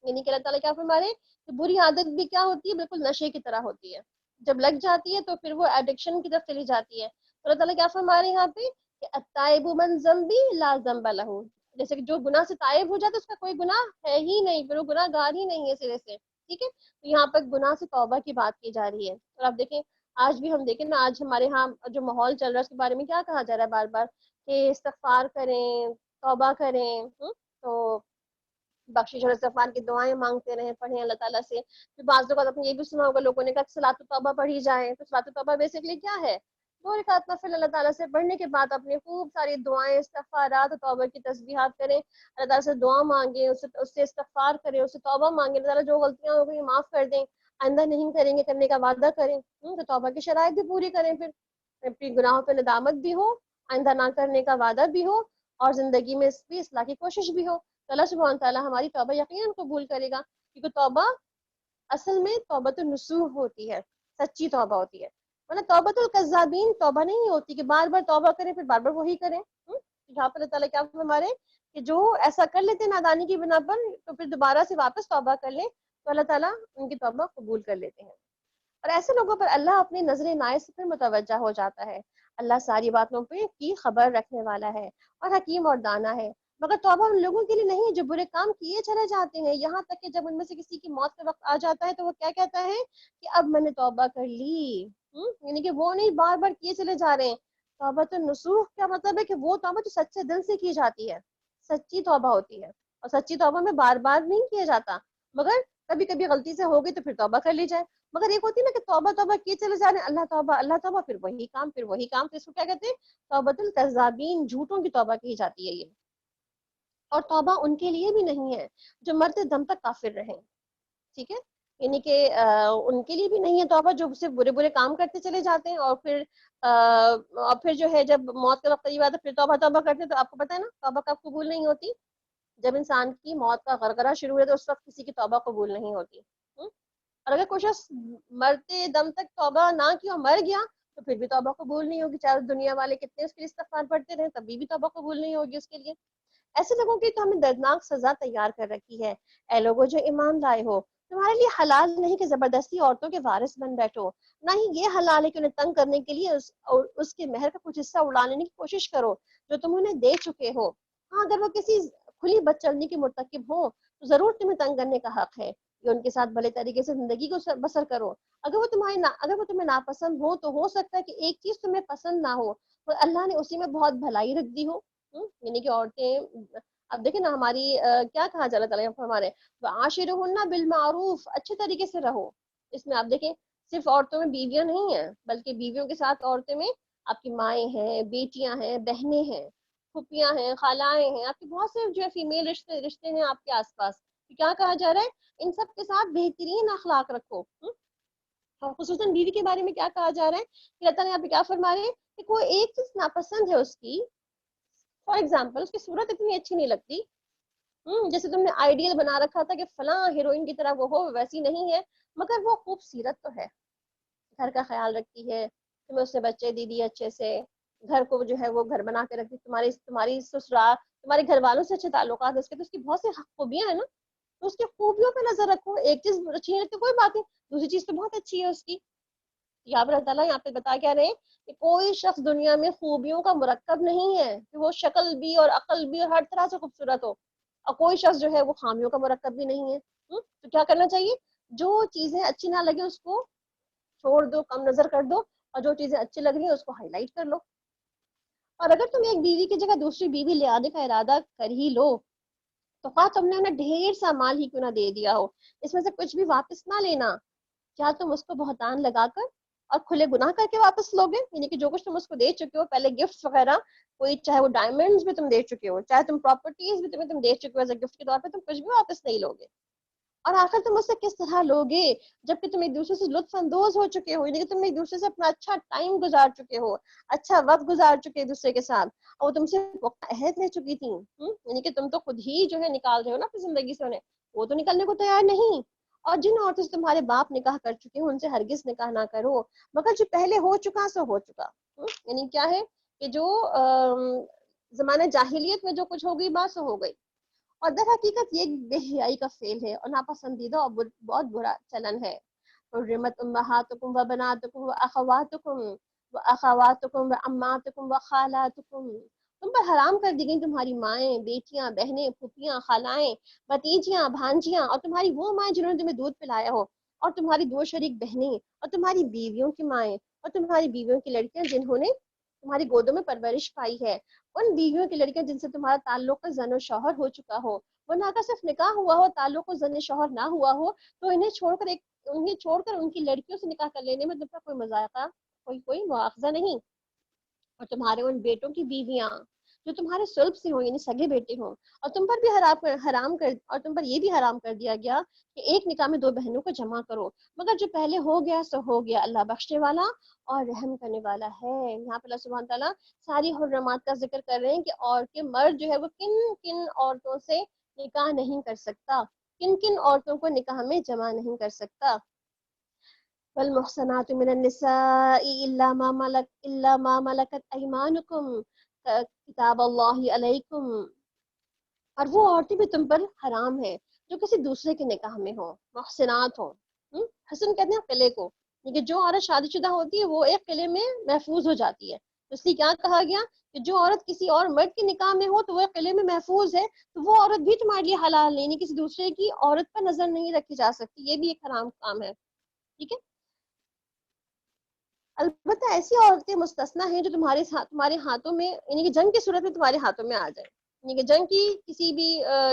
یعنی کہ اللہ تعالیٰ کیا فرما رہے ہیں کہ بری عادت بھی کیا ہوتی ہے، بالکل نشے کی طرح ہوتی ہے، جب لگ جاتی ہے تو پھر وہ ایڈکشن کی طرف چلی جاتی ہے۔ تو اللہ تعالیٰ کیا فرما رہے ہیں یہاں پہ کہ التائب من ذنبی لا ذنب لہ، جیسے کہ جو گناہ سے تائب ہو جاتا ہے اس کا کوئی گناہ ہے ہی نہیں، پھر وہ گناہ گار ہی نہیں ہے سرے سے، ٹھیک ہے۔ تو یہاں پر گناہ سے توبہ کی بات کی جا رہی ہے، اور آپ دیکھیں آج بھی ہم دیکھیں نا، آج ہمارے ہاں جو ماحول چل رہا ہے اس کے بارے میں کیا کہا جا رہا ہے بار بار کہ استغفار کریں، توبہ کریں، تو بخشش اور استغفار کی دعائیں مانگتے رہیں، پڑھیں اللہ تعالیٰ سے۔ پھر بعض اوقات آپ نے یہ بھی سنا ہوگا لوگوں نے کہا کہ صلاۃ التوبہ پڑھی جائے، تو صلاۃ التوبہ بیسیکلی کیا ہے؟ 2 رکعت نفل اللہ تعالیٰ سے پڑھنے کے بعد اپنی خوب ساری دعائیں، استغفارات اور توبہ کی تسبیحات کریں، اللہ تعالیٰ سے دعا مانگیں، اس سے استغفار کریں، اس سے توبہ مانگیں، اللہ تعالیٰ جو غلطیاں ہو گئی معاف کر دیں، آئندہ نہیں کریں گے کرنے کا وعدہ کریں، تو توبہ کی شرائط بھی پوری کریں، پھر اپنی گناہوں پہ ندامت بھی ہو، آئندہ نہ کرنے کا وعدہ بھی ہو، اور زندگی میں اس بھی اصلاح کی کوشش بھی ہو، تو اللہ سبحانہ تعالیٰ ہماری توبہ یقیناً قبول کرے گا، کیونکہ توبہ اصل میں توبۃ النصوح ہوتی ہے، سچی توبہ ہوتی ہے، مطلب توبۃ الکذابین توبہ نہیں ہوتی کہ بار بار توبہ کریں پھر بار بار وہی کریں۔ یہاں پر اللہ تعالیٰ کیا فرما رہے ہیں کہ جو ایسا کر لیتے ہیں نادانی کی بنا پر تو پھر دوبارہ سے واپس توبہ کر لیں تو اللہ تعالیٰ ان کی توبہ قبول کر لیتے ہیں، اور ایسے لوگوں پر اللہ اپنی نظر عنایت سے پھر متوجہ ہو جاتا ہے۔ اللہ ساری باتوں پہ کی خبر رکھنے والا ہے اور حکیم اور دانا ہے، مگر توبہ ان لوگوں کے لیے نہیں جو برے کام کیے چلے جاتے ہیں، یہاں تک کہ جب ان میں سے کسی کی موت کا وقت آ جاتا ہے تو وہ کیا کہتا ہے کہ اب میں نے توبہ کر لی، یعنی کہ وہ نہیں بار بار کیے چلے جا رہے ہیں۔ توبہ تو نصوح کیا مطلب ہے کہ وہ توبہ جو سچے دل سے کی جاتی ہے، سچی توبہ ہوتی ہے، اور سچی توبہ میں بار بار نہیں کیا جاتا، مگر کبھی کبھی غلطی سے ہو گئی تو پھر توبہ کر لی جائے۔ مگر ایک ہوتی ہے نا کہ توبہ توبہ کیے چلے جا رہے ہیں، اللہ توبہ پھر وہی کام پھر وہی کام، تو اس کو کیا کہتے ہیں توبۃ الکذابین، جھوٹوں کی توبہ کی جاتی ہے یہ، اور توبہ ان کے لیے بھی نہیں ہے جو مرتے دم تک کافر رہیں، ٹھیک ہے، یعنی کہ ان کے لیے بھی نہیں ہے توبہ جو صرف برے برے کام کرتے چلے جاتے ہیں اور پھر جو ہے جب موت کا وقت قریب آتا ہے پھر توبہ توبہ کرتے ہیں، تو آپ کو پتہ ہے نا توبہ کب قبول نہیں ہوتی؟ جب انسان کی موت کا غرغرہ شروع ہے تو اس وقت کسی کی توبہ قبول نہیں ہوتی، اور اگر کوئی شخص مرتے دم تک توبہ نہ کی اور مر گیا تو پھر بھی توبہ قبول نہیں ہوگی، چاہے دنیا والے کتنے اس کے لیے استغفار پڑھتے رہے تبھی بھی توبہ قبول نہیں ہوگی اس کے لیے۔ ایسے لوگوں کی تو ہمیں دردناک سزا تیار کر رکھی ہے۔ اے لوگوں جو ایمان لائے ہو، تمہارے لیے حلال نہیں کہ زبردستی عورتوں کے وارث بن بیٹھو، نہ ہی یہ حلال ہے کہ انہیں تنگ کرنے کے لیے اس کے مہر کا کچھ حصہ اڑا لینے کی کوشش کرو جو تم انہیں دے چکے ہو۔ ہاں اگر وہ کسی کھلی بد چلنی کے مرتکب ہو تو ضرور تمہیں تنگ کرنے کا حق ہے کہ ان کے ساتھ بھلے طریقے سے زندگی کو بسر کرو۔ اگر وہ تمہیں ناپسند ہو تو ہو سکتا ہے کہ ایک چیز تمہیں پسند نہ ہو اور اللہ نے اسی میں بہت بھلائی رکھ دی ہو، یعنی کہ عورتیں اب دیکھیں نا ہماری کیا کہا جا اللہ تعالیٰ ہمارے وعاشرہن بالمعروف، اچھے طریقے سے رہو، اس میں آپ دیکھیں صرف عورتوں میں بیویاں نہیں ہیں بلکہ بیویوں کے ساتھ عورتیں میں آپ کی مائیں ہیں، بیٹیاں ہیں، بہنیں ہیں، پھوپھیاں ہیں، خالائیں ہیں، آپ کے بہت سے جو ہے فیمیل رشتے ہیں آپ کے آس پاس، کیا کہا جا رہا ہے ان سب کے ساتھ بہترین اخلاق رکھو، اور خصوصاً بیوی کے بارے میں کیا کہا جا رہا ہے کہ اللہ تعالیٰ یہاں پہ کیا فرما رہے ہیں کہ کوئی ایک چیز ناپسند ہے اس کی، فار ایگزامپل اس کی صورت اتنی اچھی نہیں لگتی، جیسے تم نے آئیڈیل بنا رکھا تھا کہ فلاں ہیروئن کی طرح وہ ہو، ویسی نہیں ہے، مگر وہ خوبصورت تو ہے، گھر کا خیال رکھتی ہے، تمہیں اس سے بچے دی دی اچھے سے، گھر کو جو ہے وہ گھر بنا کے رکھتی، تمہاری سسرال تمہارے گھر والوں سے اچھے تعلقات اس کے، تو اس کی بہت سی خوبیاں ہیں نا، تو اس کی خوبیوں پہ نظر رکھو، ایک چیز اچھی نہیں لگتی کوئی بات نہیں، دوسری چیز تو بہت اچھی ہے اس کی۔ یہاں پر اللہ تعالیٰ یہاں پہ بتا کیا رہے ہیں کہ کوئی شخص دنیا میں خوبیوں کا مرکب نہیں ہے کہ وہ شکل بھی اور عقل بھی اور ہر طرح سے خوبصورت ہو، اور کوئی شخص جو ہے وہ خامیوں کا مرکب بھی نہیں ہے، تو کیا کرنا چاہیے جو چیزیں اچھی نہ لگے اس کو چھوڑ دو، کم نظر کر دو، اور جو چیزیں اچھی لگ رہی ہیں اس کو ہائی لائٹ کر لو، اور اگر تم ایک بیوی کی جگہ دوسری بیوی لے آنے کا ارادہ کر ہی لو تو خواہ تم نے انہیں ڈھیر سا مال ہی کیوں نہ دے دیا ہو، اس میں سے کچھ بھی واپس نہ لینا، کیا تم اس کو بہتان لگا کر اور کھلے گناہ کر کے واپس لوگے، یعنی کہ جو کچھ تم اس کو دے چکے ہو پہلے گفٹ وغیرہ، کوئی چاہے وہ ڈائمنڈز بھی تم دے چکے ہو، چاہے تم پراپرٹیز بھی تم دے چکے ہو ایز اے گفٹ کے طور پہ، تم کچھ بھی واپس نہیں لوگے، اور آخر تم اس سے کس طرح لوگے جبکہ تم ایک دوسرے سے لطف اندوز ہو چکے ہو، یعنی کہ تم ایک دوسرے سے اپنا اچھا ٹائم گزار چکے ہو، اچھا وقت گزار چکے ایک دوسرے کے ساتھ، اور وہ تم سے عہد لے چکی تھی، یعنی کہ تم تو خود ہی جو ہے نکال رہے ہو نا اپنی زندگی سے انہیں، وہ تو نکلنے کو تیار نہیں، اور جن عورتوں سے تمہارے باپ نکاح کر چکے ہیں ان سے ہرگز نکاح نہ کرو مگر جو پہلے ہو چکا سو ہو چکا، یعنی کیا ہے کہ جو زمانے جاہلیت میں جو کچھ ہو گئی بات سو ہو گئی، اور در حقیقت یہ بے حیائی کا فعل ہے اور ناپسندیدہ اور بہت برا چلن ہے۔ حرمت امہاتکم و بناتکم و اخواتکم و اخواتکم و عماتکم و خالاتکم، تم پر حرام کر دی گئی تمہاری مائیں، بیٹیاں، بہنیں، پھوپھیاں، خالائیں، بھتیجیاں، بھانجیاں، اور تمہاری وہ مائیں جنہوں نے تمہیں دودھ پلایا ہو، اور تمہاری 2 شریک بہنیں، اور تمہاری بیویوں کی مائیں، اور تمہاری بیویوں کی لڑکیاں جنہوں نے تمہاری گودوں میں پرورش پائی ہے، ان بیویوں کی لڑکیاں جن سے تمہارا تعلق زن و شوہر ہو چکا ہو، ورنہ اگر صرف نکاح ہوا ہو تعلق و زن شوہر نہ ہوا ہو تو انہیں چھوڑ کر ان کی لڑکیوں سے نکاح کر لینے میں تم کا کوئی مذائقہ کوئی مواخذہ نہیں، اور تمہارے ان بیٹوں کی بیویاں جو تمہارے سلب سے ہوں، یعنی سگے بیٹے ہوں، اور تم پر بھی تم پر یہ بھی حرام کر دیا گیا کہ ایک نکاح میں 2 بہنوں کو جمع کرو، مگر جو پہلے ہو گیا سو ہو گیا، اللہ بخشنے والا اور رحم کرنے والا ہے۔ یہاں پہ اللہ سبحانہ تعالیٰ ساری حرمات کا ذکر کر رہے ہیں کہ مرد جو ہے وہ کن کن عورتوں سے نکاح نہیں کر سکتا، کن کن عورتوں کو نکاح میں جمع نہیں کر سکتا۔ والمحصنات من النساء إلا ما ملكت أيمانكم کتاب اللہ علیکم، اور وہ عورتیں بھی تم پر حرام ہیں جو کسی دوسرے کے نکاح میں ہوں، محسنات ہوں۔ حسن کہتے ہیں قلعے کو، لیکن جو عورت شادی شدہ ہوتی ہے وہ ایک قلعے میں محفوظ ہو جاتی ہے، اس لیے کیا کہا گیا کہ جو عورت کسی اور مرد کے نکاح میں ہو تو وہ ایک قلعے میں محفوظ ہے، تو وہ عورت بھی تمہارے لیے حلال نہیں، کسی دوسرے کی عورت پر نظر نہیں رکھی جا سکتی، یہ بھی ایک حرام کام ہے، ٹھیک ہے۔ البتہ ایسی عورتیں مستثنا ہیں جو تمہارے ہاتھوں میں، یعنی کہ جنگ کی صورت میں تمہارے ہاتھوں میں آ جائے، یعنی کہ جنگ کی کسی بھی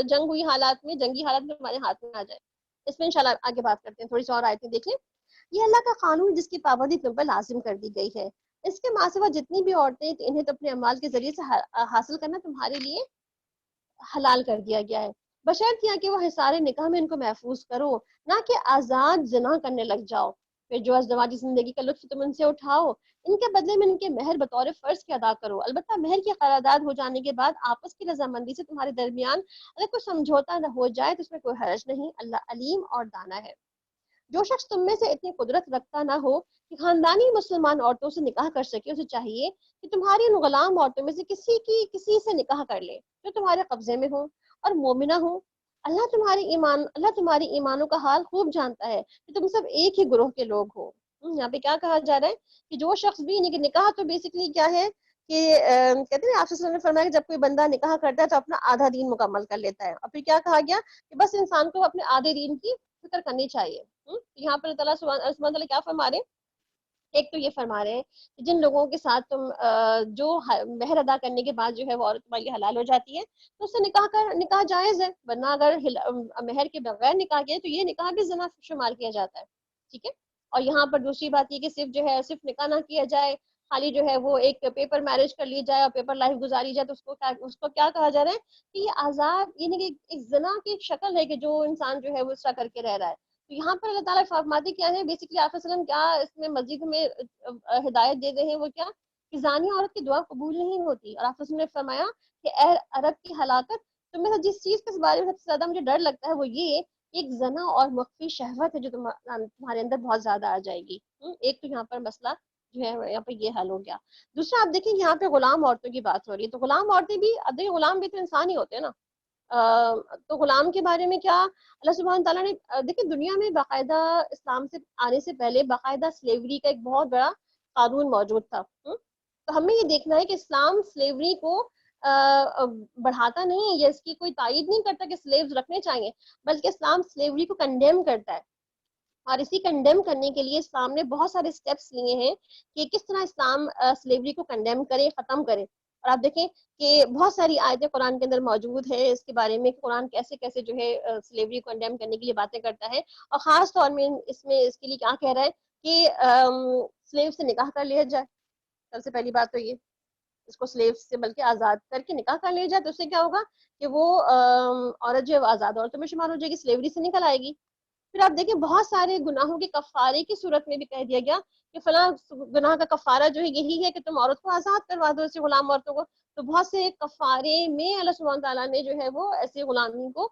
جنگ ہوئی حالات میں، جنگی حالات میں تمہارے ہاتھ میں آ جائے۔ اس میں انشاءاللہ آگے بات کرتے ہیں، تھوڑی سی اور آیتیں دیکھ لیں۔ یہ اللہ کا قانون جس کی پابندی تم پر لازم کر دی گئی ہے، اس کے ماں سوا جتنی بھی عورتیں انہیں تو اپنے اعمال کے ذریعے سے حاصل کرنا تمہارے لیے حلال کر دیا گیا ہے، بشرط یہ کہ وہ حصار نکاح میں ان کو محفوظ کرو، نہ کہ آزاد زنا کرنے لگ جاؤ۔ پھر جو ازدواجی زندگی کا لطف تم ان سے اٹھاؤ، ان کے بدلے میں ان کے مہر بطور فرض کے ادا کرو، البتہ مہر کی قرارداد ہو جانے کے بعد آپس کی رضامندی سے تمہارے درمیان اگر کوئی سمجھوتا نہ ہو جائے تو اس میں کوئی حرج نہیں، اللہ علیم اور دانا ہے۔ جو شخص تم میں سے اتنی قدرت رکھتا نہ ہو کہ خاندانی مسلمان عورتوں سے نکاح کر سکے، اسے چاہیے کہ تمہاری ان غلام عورتوں میں سے کسی سے نکاح کر لے جو تمہارے قبضے میں ہوں اور مومنہ ہوں۔ اللہ تمہاری ایمانوں کا حال خوب جانتا ہے کہ تم سب ایک ہی گروہ کے لوگ ہو۔ یہاں پہ کیا کہا جا رہا ہے کہ جو شخص بھی، یعنی کہ نکاح تو بیسیکلی کیا ہے کہ کہتے ہیں آپ صلی اللہ علیہ وسلم نے فرمایا کہ جب کوئی بندہ نکاح کرتا ہے تو اپنا آدھا دین مکمل کر لیتا ہے، اور پھر کیا کہا گیا کہ بس انسان کو اپنے آدھے دین کی فکر کرنی چاہیے۔ یہاں پر اللہ سبحانہ تعالیٰ کیا فرما رہے ہیں؟ ایک تو یہ فرما رہے ہیں کہ جن لوگوں کے ساتھ تم جو مہر ادا کرنے کے بعد جو ہے وہ عورت تمہاری لیے حلال ہو جاتی ہے تو اس سے نکاح جائز ہے، ورنہ اگر مہر کے بغیر نکاح کیا تو یہ نکاح بھی زنا شمار کیا جاتا ہے، ٹھیک ہے۔ اور یہاں پر دوسری بات یہ کہ صرف نکاح نہ کیا جائے، خالی جو ہے وہ ایک پیپر میرج کر لی جائے اور پیپر لائف گزاری جائے، تو اس کو کیا کہا جا رہا ہے کہ یہ آزاد، یعنی کہ ایک زنا کی ایک شکل ہے کہ جو انسان جو ہے وہ اس طرح کر کے رہ رہا ہے۔ تو یہاں پر اللہ تعالیٰ فرماتے کیا ہے، بیسیکلی آپ وسلم کیا اس میں مزید میں ہدایت دے رہے ہیں، وہ کیا کہ زانی عورت کی دعا قبول نہیں ہوتی، اور آپ وسلم نے فرمایا کہ اے عرب کی ہلاکت، تمہیں جس چیز کے بارے میں سب سے زیادہ مجھے ڈر لگتا ہے وہ یہ ایک زنا اور مخفی شہوت ہے جو تمہارے اندر بہت زیادہ آ جائے گی۔ ایک تو یہاں پر مسئلہ جو ہے یہاں پہ یہ حل ہو گیا۔ دوسرا آپ دیکھیں یہاں پہ غلام عورتوں کی بات ہو رہی ہے، تو غلام عورتیں بھی، اب دیکھیں غلام بھی تو انسان ہی ہوتے ہیں نا، تو غلام کے بارے میں کیا اللہ سبحانہ تعالیٰ نے دیکھیں دنیا میں باقاعدہ اسلام سے آنے سے پہلے باقاعدہ سلیوری کا ایک بہت بڑا قانون موجود تھا۔ تو ہمیں یہ دیکھنا ہے کہ اسلام سلیوری کو بڑھاتا نہیں ہے یا اس کی کوئی تائید نہیں کرتا کہ سلیوز رکھنے چاہیے، بلکہ اسلام سلیوری کو کنڈیم کرتا ہے، اور اسی کنڈیم کرنے کے لیے اسلام نے بہت سارے سٹیپس لیے ہیں کہ کس طرح اسلام سلیوری کو کنڈیم کرے، ختم کرے۔ اور آپ دیکھیں کہ بہت ساری آیتیں قرآن کے اندر موجود ہے اس کے بارے میں کہ قرآن کیسے کیسے جو ہے سلیوری کو کنڈیم کرنے کے لیے باتیں کرتا ہے، اور خاص طور میں اس کے لیے کیا کہہ رہا ہے کہ سلیو سے نکاح کر لیا جائے۔ سب سے پہلی بات تو یہ، اس کو سلیو سے بلکہ آزاد کر کے نکاح کر لیا جائے، تو اس سے کیا ہوگا کہ وہ عورت جو ہے وہ آزاد عورتوں میں شمار ہو جائے گی، سلیوری سے نکل آئے گی۔ پھر آپ دیکھیں بہت سارے گناہوں کے کفارے کی صورت میں بھی کہہ دیا گیا کہ فلاں گناہ کا کفارہ جو ہے یہی ہے کہ تم عورت کو آزاد کروا دو، ایسے غلام عورتوں کو۔ تو بہت سے کفارے میں اللہ سبحانہ تعالیٰ نے جو ہے وہ ایسے غلامی کو،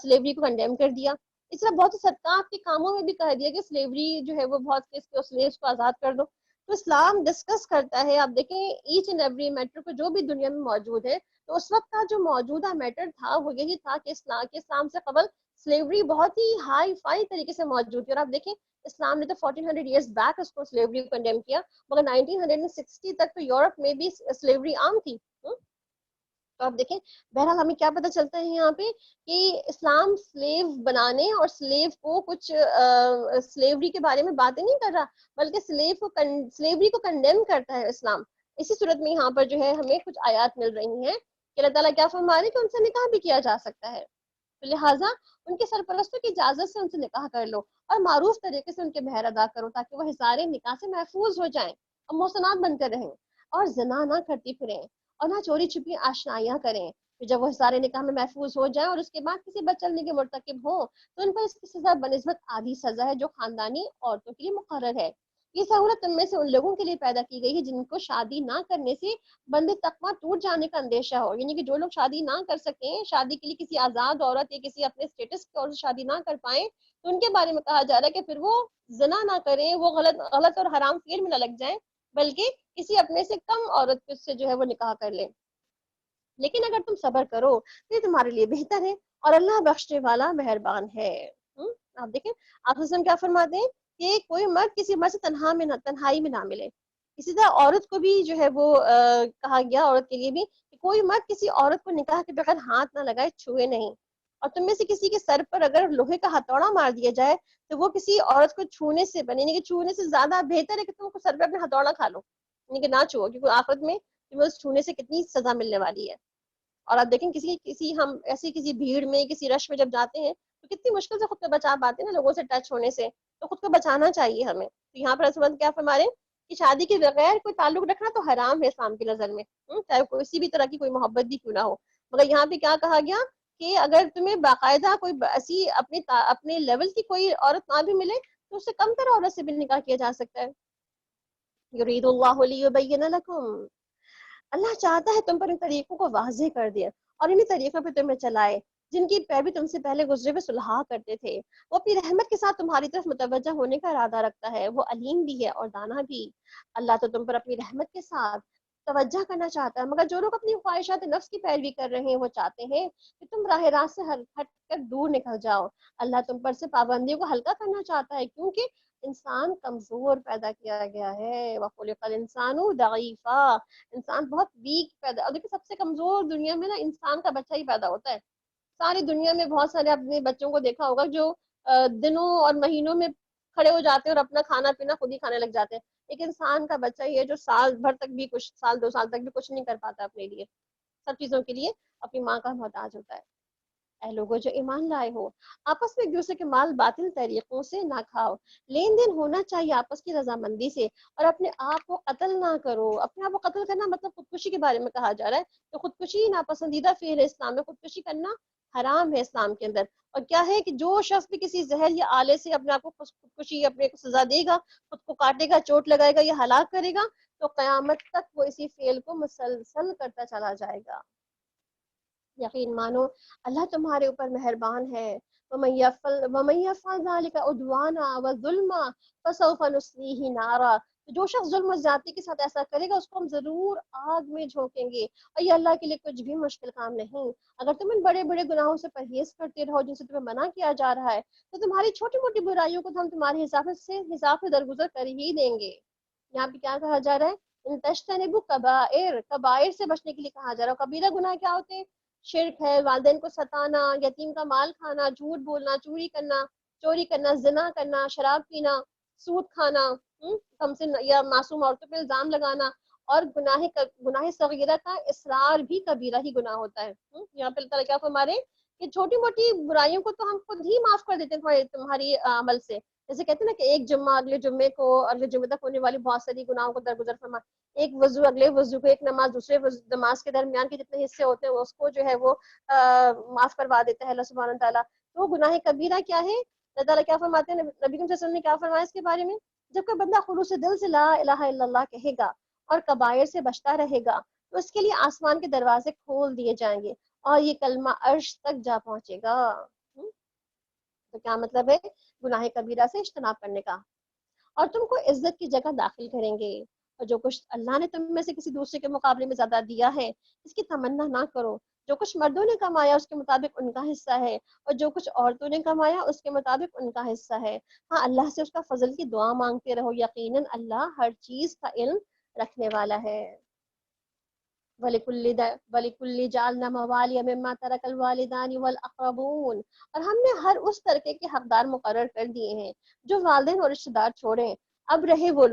سلیوری کو کنڈیم کر دیا۔ اس طرح بہت سے صدقات کے کاموں میں بھی کہہ دیا کہ سلیوری جو ہے وہ بہت سلیوز کو آزاد کر دو۔ تو اسلام ڈسکس کرتا ہے، آپ دیکھیں ایچ اینڈ ایوری میٹر کو جو بھی دنیا میں موجود ہے، تو اس وقت کا جو موجودہ میٹر تھا وہ یہی تھا کہ اسلام سے قبل سلیوری بہت ہی ہائی فائی طریقے سے موجود تھی، اور آپ دیکھیں اسلام نے تو 1400 ایئرز بیک اس کو سلیوری کو کنڈیم کیا، مگر 1960 تک تو یورپ میں بھی سلیوری عام تھی۔ تو آپ دیکھیں بہرحال ہمیں کیا پتہ چلتا ہے یہاں پہ کہ اسلام سلیو بنانے اور سلیو کو کچھ سلیوری کے بارے میں باتیں نہیں کر رہا، بلکہ سلیوری کو کنڈیم کرتا ہے اسلام۔ اسی صورت میں یہاں پر جو ہے ہمیں کچھ آیات مل رہی ہیں کہ اللہ تعالیٰ کیا فرما رہے ہیں کہ ان سے نکاح بھی کیا جا سکتا ہے، تو لہٰذا ان کے سرپرستوں کی اجازت سے ان سے نکاح کر لو اور معروف طریقے سے ان کے مہر ادا کرو تاکہ وہ حصار نکاح سے محفوظ ہو جائیں اور محسنات بن کر رہیں۔ اور زنا نہ کرتی پھریں اور نہ چوری چھپی آشنائیاں کریں. پھر جب وہ سارے نکاح میں محفوظ ہو جائیں اور اس کے بعد کسی بد چلنے کے مرتکب ہوں تو ان پر اس کی سزا بنسبت آدھی سزا ہے جو خاندانی عورتوں کے لیے مقرر ہے. یہ سہولت تم میں سے ان لوگوں کے لیے پیدا کی گئی ہے جن کو شادی نہ کرنے سے بند تقویٰ ٹوٹ جانے کا اندیشہ ہو. یعنی کہ جو لوگ شادی نہ کر سکیں، شادی کے لیے کسی آزاد عورت یا کسی اپنے اسٹیٹس کی عورت سے شادی نہ کر پائیں، تو ان کے بارے میں کہا جا رہا ہے کہ پھر وہ زنا نہ کریں، وہ غلط اور حرام فعل میں نہ لگ جائیں، بلکہ کسی اپنے سے کم عورت سے جو ہے وہ نکاح کر لیں. لیکن اگر تم صبر کرو تو یہ تمہارے لیے بہتر ہے اور اللہ بخشنے والا مہربان ہے. آپ دیکھیں آپ حسن کیا فرماتے ہیں کہ کوئی مرد کسی مرد سے تنہائی میں نہ ملے. اسی طرح عورت کو بھی جو ہے وہ کہا گیا، عورت کے لیے بھی کہ کوئی مرد کسی عورت کو نکاح کے بغیر ہاتھ نہ لگائے، چھوئے نہیں. اور تم میں سے کسی کے سر پر اگر لوہے کا ہتھوڑا مار دیا جائے تو وہ کسی عورت کو چھونے سے یعنی کہ چھونے سے زیادہ بہتر ہے کہ تم کو سر پہ اپنے ہتھوڑا کھا لو، یعنی کہ نہ چھوؤ، کیونکہ آخرت میں تمہیں اس چھونے سے کتنی سزا ملنے والی ہے. اور آپ دیکھیں کسی ہم ایسی کسی بھیڑ میں کسی رش میں جب جاتے ہیں تو کتنی مشکل سے خود کو بچا پاتے ہیں نا لوگوں سے ٹچ ہونے سے. تو خود کو بچانا چاہیے ہمیں. تو یہاں پر رسول کیا فرما رہے ہیں کہ شادی کے بغیر کوئی تعلق رکھنا تو حرام ہے اسلام کی نظر میں، چاہے کسی بھی طرح کی کوئی محبت بھی کیوں نہ ہو. مگر یہاں پہ کیا کہا گیا کہ اگر تمہیں باقاعدہ کوئی ایسی اپنے لیول کی کوئی عورت نہ بھی ملے تو اس سے کم تر عورت سے بھی نکاح کیا جا سکتا ہے. یرید اللہ لیبین لکم، اللہ چاہتا ہے تم پر ان طریقوں کو واضح کر دے اور انہیں طریقوں پہ تمہیں چلائے جن کی پیروی تم سے پہلے گزرے ہوئے صلحاء کرتے تھے. وہ اپنی رحمت کے ساتھ تمہاری طرف متوجہ ہونے کا ارادہ رکھتا ہے، وہ علیم بھی ہے اور دانا بھی. اللہ تو تم پر اپنی رحمت کے ساتھ توجہ کرنا چاہتا ہے، مگر جو لوگ اپنی خواہشات نفس کی پیروی کر رہے ہیں وہ چاہتے ہیں کہ تم راہ راست سے ہٹ کر دور نکل جاؤ. اللہ تم پر سے پابندیوں کو ہلکا کرنا چاہتا ہے کیونکہ انسان کمزور پیدا کیا گیا ہے. وَخُلِقَ الْإِنسَانُ ضَعِيفًا، انسان بہت ویک پیدا. اور دیکھیں سب سے کمزور دنیا میں نا انسان کا بچہ ہی پیدا ہوتا ہے. ساری دنیا میں بہت سارے اپنے بچوں کو دیکھا ہوگا جو دنوں اور مہینوں میں کھڑے ہو جاتے ہیں اور اپنا کھانا پینا خود ہی کھانے لگ جاتے ہیں. ایک انسان کا بچہ یہ جو سال بھر تک بھی کچھ سال 2 سال تک بھی کچھ نہیں کر پاتا اپنے لیے، سب چیزوں کے لیے اپنی ماں کا محتاج ہوتا ہے. اے لوگوں جو ایمان لائے ہو، آپس میں ایک دوسرے کے مال باطل طریقوں سے نہ کھاؤ. لین دین ہونا چاہیے آپس کی رضامندی سے اور اپنے آپ کو قتل نہ کرو. اپنے آپ کو قتل کرنا مطلب خودکشی کے بارے میں کہا جا رہا ہے. تو خودکشی ناپسندیدہ فعل ہے اسلام میں، خودکشی کرنا حرام ہے اسلام کے اندر. اور کیا ہے کہ جو شخص بھی کسی زہر یا آلے سے اپنے آپ کو خودکشی اپنے کو سزا دے گا، خود کو کاٹے گا، چوٹ لگائے گا یا ہلاک کرے گا تو قیامت تک وہ اسی فعل کو مسلسل کرتا چلا جائے گا. یقین مانو اللہ تمہارے اوپر مہربان ہے. وَمَن يَفْعَلْ ذَلِكَ عُدْوَانًا وَظُلْمًا فَسَوْفَ نُصْلِيهِ نَارًا، جو شخص ظلم و زیادتی کے ساتھ ایسا کرے گا اس کو ہم ضرور آگ میں جھونکیں گے، اور یہ اللہ کے لیے کچھ بھی مشکل کام نہیں. اگر تم ان بڑے بڑے گناہوں سے پرہیز کرتے رہو جن سے تمہیں منع کیا جا رہا ہے تو تمہاری چھوٹی موٹی برائیوں کو تو ہم تمہارے حساب سے درگزر کر ہی دیں گے. یہاں پہ کیا کہا جا رہا ہے؟ ان تجتنبوا کبائر، کبائر سے بچنے کے لیے کہا جا رہا ہے. کبیرہ گناہ کیا ہوتے ہیں؟ شرک ہے، والدین کو ستانا، یتیم کا مال کھانا، جھوٹ بولنا، چوری کرنا، زنا کرنا، شراب پینا، سود کھانا، کم سے یا معصوم عورتوں پہ الزام لگانا. اور گناہ صغیرہ کا اصرار بھی کبیرہ ہی گناہ ہوتا ہے. یہاں پہ اللہ تعالیٰ کیا فرما رہے ہیں کہ چھوٹی موٹی برائیوں کو تو ہم خود ہی معاف کر دیتے ہیں تمہاری عمل سے. جیسے کہتے ہیں نا کہ ایک جمعہ اگلے جمعے کو، اگلے جمعے تک ہونے والی بہت ساری گناہوں کو درگزر فرما. ایک وضو اگلے وضو کو، ایک نماز دوسرے نماز کے درمیان کے جتنے حصے ہوتے ہیں اس کو جو ہے وہ معاف کروا دیتا ہے اللہ سبحانہ تعالیٰ. تو گناہ کبیرہ کیا ہے؟ اللہ تعالیٰ کیا فرماتے ہیں، نبی کریم صلی اللہ علیہ وسلم نے کیا فرمایا اس کے بارے میں؟ جب کوئی بندہ خلوص دل سے لا الہ الا اللہ کہے گا اور کبائر سے بچتا رہے گا تو اس کے لیے آسمان کے دروازے کھول دیے جائیں گے اور یہ کلمہ عرش تک جا پہنچے گا. تو کیا مطلب ہے گناہ کبیرہ سے اجتناب کرنے کا؟ اور تم کو عزت کی جگہ داخل کریں گے. اور جو کچھ اللہ نے تم میں سے کسی دوسرے کے مقابلے میں زیادہ دیا ہے اس کی تمنا نہ کرو. جو کچھ مردوں نے کمایا اس کے مطابق ان کا حصہ ہے اور جو کچھ عورتوں نے کمایا اس کے مطابق ان کا حصہ ہے. ہاں اللہ سے اس کا فضل کی دعا مانگتے رہو، یقیناً اللہ ہر چیز کا علم رکھنے والا ہے. وَلِكُلِّ جَعَلْنَا مَوَالِيَ مِمَّا تَرَكَ الْوَالِدَانِ وَالْأَقْرَبُونَ، اور ہم نے ہر اس ترکے کے حقدار مقرر کر دیے ہیں جو والدین اور رشتہ دار چھوڑیں. اب رہے وہ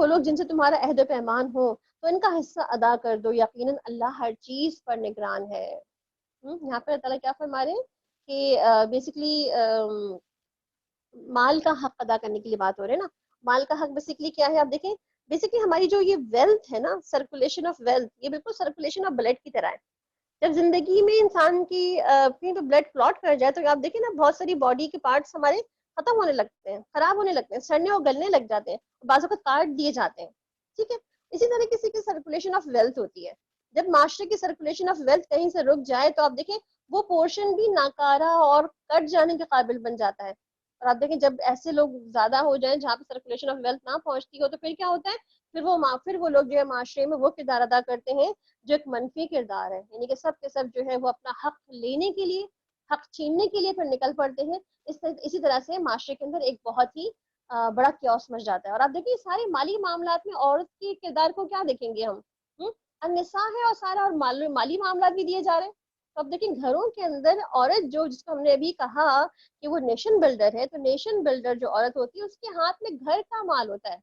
لوگ جن سے تمہارا عہد و پیمان ہو تو ان کا حصہ ادا کر دو، یقیناً اللہ ہر چیز پر نگران ہے. یہاں پر اللہ تعالیٰ کیا فرما رہے ہیں کہ بیسیکلی مال کا حق ادا کرنے کے لیے بات ہو رہی ہے نا. مال کا حق بیسیکلی کیا ہے؟ آپ دیکھیں بیسکلی ہماری جو یہ ویلتھ ہے نا، سرکولیشن آف ویلتھ، یہ بالکل سرکولیشن آف بلڈ کی طرح ہے. جب زندگی میں انسان کی کہیں پہ بلڈ کلوٹ کر جائے تو آپ دیکھیں نا بہت ساری باڈی کے پارٹس ہمارے ختم ہونے لگتے ہیں، خراب ہونے لگتے ہیں، سڑنے اور گلنے لگ جاتے ہیں، بعض اوقات کاٹ دیے جاتے ہیں. ٹھیک ہے، اسی طرح کسی کی سرکولیشن آف ویلتھ ہوتی ہے. جب معاشرے کی سرکولیشن آف ویلتھ کہیں سے رک جائے تو آپ دیکھیں وہ پورشن بھی ناکارہ اور کٹ جانے کے قابل بن جاتا ہے. اور آپ دیکھیں جب ایسے لوگ زیادہ ہو جائیں جہاں پہ سرکولیشن آف ویلتھ نہ پہنچتی ہو تو پھر کیا ہوتا ہے، پھر وہ لوگ جو ہے معاشرے میں وہ کردار ادا کرتے ہیں جو ایک منفی کردار ہے، یعنی کہ سب کے سب جو ہے وہ اپنا حق لینے کے لیے، حق چھیننے کے لیے پھر نکل پڑتے ہیں. اسی طرح سے معاشرے کے اندر ایک بہت ہی بڑا کیوس مچ جاتا ہے. اور آپ دیکھیں سارے مالی معاملات میں عورت کے کردار کو کیا دیکھیں گے ہم، النساء ہے اور سارا اور مالی معاملات بھی دیے جا رہے ہیں. تو اب دیکھیں گھروں کے اندر عورت جو، جس کو ہم نے ابھی کہا کہ وہ نیشن بلڈر ہے، تو نیشن بلڈر جو عورت ہوتی ہے اس کے ہاتھ میں گھر کا مال ہوتا ہے،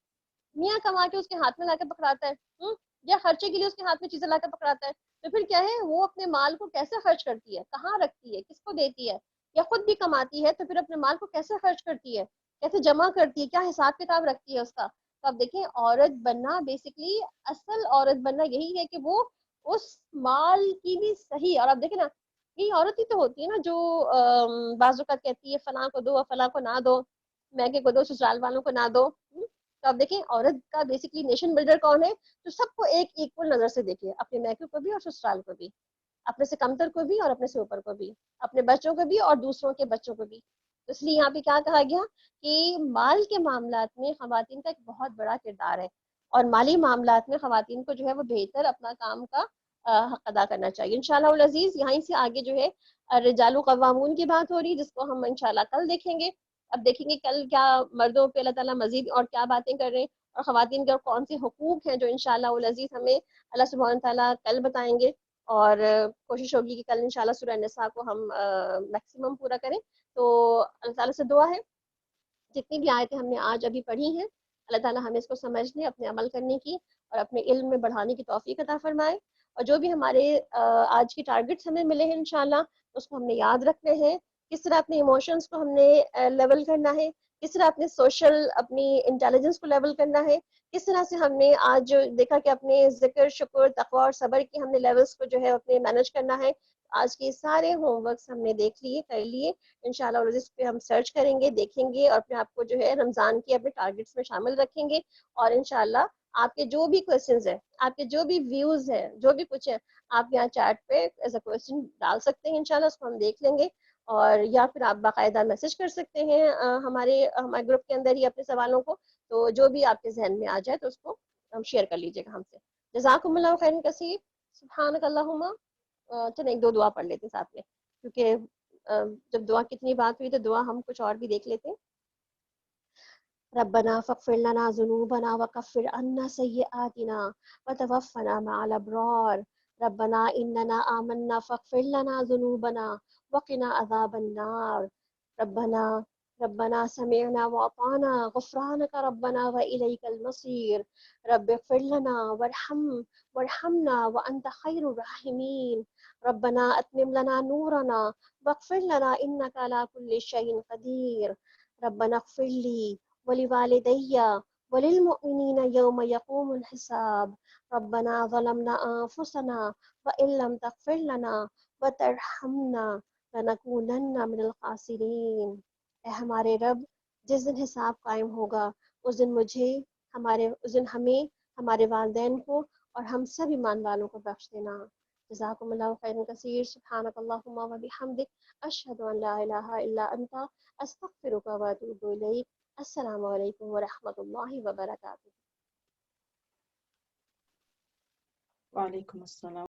میاں کما کے اس کے ہاتھ میں لا کے پکڑاتا ہے، یا خرچے کے لیے اس کے ہاتھ میں چیزیں لا کے پکڑاتا ہے. تو پھر کیا ہے، وہ اپنے مال کو کیسے خرچ کرتی ہے، کہاں رکھتی ہے، کس کو دیتی ہے، یا خود بھی کماتی ہے تو پھر اپنے مال کو کیسے خرچ کرتی ہے، کیسے جمع کرتی ہے، کیا حساب کتاب رکھتی ہے اس کا. تو اب دیکھیں عورت بننا بیسکلی، اصل عورت بننا یہی ہے کہ وہ اس مال کی بھی صحیح. اور اب دیکھیں نا یہی عورت ہی تو ہوتی ہے نا جو بعض اوقات کہتی ہے فلاں کو دو اور فلاں کو نہ دو، میکے کو دو سسرال والوں کو نہ دو. تو اب دیکھیں عورت کا بیسکلی نیشن بلڈر کون ہے، تو سب کو ایک ایکول نظر سے دیکھے، اپنے میکے کو بھی اور سسرال کو بھی، اپنے سے کمتر کو بھی اور اپنے سے اوپر کو بھی، اپنے بچوں کو بھی اور دوسروں کے بچوں کو بھی. تو اس لیے یہاں پہ کیا کہا گیا کہ مال کے معاملات میں خواتین کا ایک بہت بڑا کردار ہے، اور مالی معاملات میں خواتین کو جو ہے وہ بہتر اپنا کام کا حق ادا کرنا چاہیے. انشاءاللہ العزیز یہیں سے آگے جو ہے رجال قوامون کی بات ہو رہی، جس کو ہم انشاءاللہ کل دیکھیں گے. اب دیکھیں گے کل کیا مردوں پہ اللہ تعالیٰ مزید اور کیا باتیں کر رہے ہیں، اور خواتین کے اور کون سے حقوق ہیں جو انشاءاللہ العزیز ہمیں اللہ سبحانہ تعالیٰ کل بتائیں گے. اور کوشش ہوگی کہ کل انشاءاللہ سورہ نساء کو ہم میکسیمم پورا کریں. تو اللہ تعالیٰ سے دعا ہے جتنی بھی آیتیں ہم نے آج ابھی پڑھی ہیں اللہ تعالیٰ ہمیں اس کو سمجھنے، اپنے عمل کرنے کی اور اپنے علم میں بڑھانے کی توفیق عطا فرمائے. اور جو بھی ہمارے آج کی ٹارگٹس ہمیں ملے ہیں انشاءاللہ اس کو ہم نے یاد رکھنے ہیں. کس طرح اپنے ایموشنز کو ہم نے لیول کرنا ہے، کس طرح اپنے سوشل، اپنی انٹیلیجنس کو لیول کرنا ہے، کس طرح سے ہم نے آج دیکھا کہ اپنے ذکر، شکر، تقوی اور صبر کی ہم نے لیولز کو جو ہے اپنے مینج کرنا ہے. آج کے سارے ہوم ورکس ہم نے دیکھ لیے، کر لیے. انشاءاللہ اور اس پہ ہم سرچ کریں گے، دیکھیں گے اور اپنے آپ کو جو ہے رمضان کی اپنے ٹارگٹس میں شامل رکھیں گے. اور انشاءاللہ آپ کے جو بھی کوشچنز ہیں، آپ کے جو بھی ویوز ہیں، جو بھی کچھ ہے، آپ یہاں چیٹ پہ ایز اے کوشچن ڈال سکتے ہیں. انشاءاللہ اس کو ہم دیکھ لیں گے، اور یا پھر آپ باقاعدہ میسج کر سکتے ہیں ہمارے گروپ کے اندر ہی اپنے سوالوں کو. تو جو بھی آپ کے ذہن میں آ جائے تو اس کو ہم شیئر کر لیجیے گا ہم سے. جزاکم اللہ خیر کثیر. سبحانک اللہم. چلیں ایک دو دعا پڑھ لیتے ساتھ میں، کیونکہ جب دعا کتنی بات ہوئی تو دعا ہم کچھ اور بھی دیکھ لیتے. ربنا فاغفر لنا ذنوبنا وكفر عنا سيئاتنا وتوفنا مع الأبرار. ربنا إننا آمنا فاغفر لنا ذنوبنا وقنا عذاب النار. ربنا سمعنا وأطعنا غفرانك ربنا وإليك المصير. رب اغفر لنا وارحمنا وأنت خير الراحمين. ربنا أتمم لنا نورنا واغفر لنا إنك على كل شيء قدير. ربنا اغفر لي ولوالدي وللمؤمنين يوم يقوم الحساب. ربنا ظلمنا أنفسنا وإن لم تغفر لنا وترحمنا لنكونن من الخاسرین. اے ہمارے رب، جس دن حساب قائم ہوگا اس دن اس دن ہمیں، ہمارے والدین کو اور ہم سب ایمان والوں کو بخش دینا. جزاکم اللہ خیر کثیر. سبحانک اللہم و بحمدک، اشہد ان لا الہ الا انت، استغفرک و اتوب الیک. السلام علیکم ورحمۃ اللہ وبرکاتہ. وعلیکم السلام.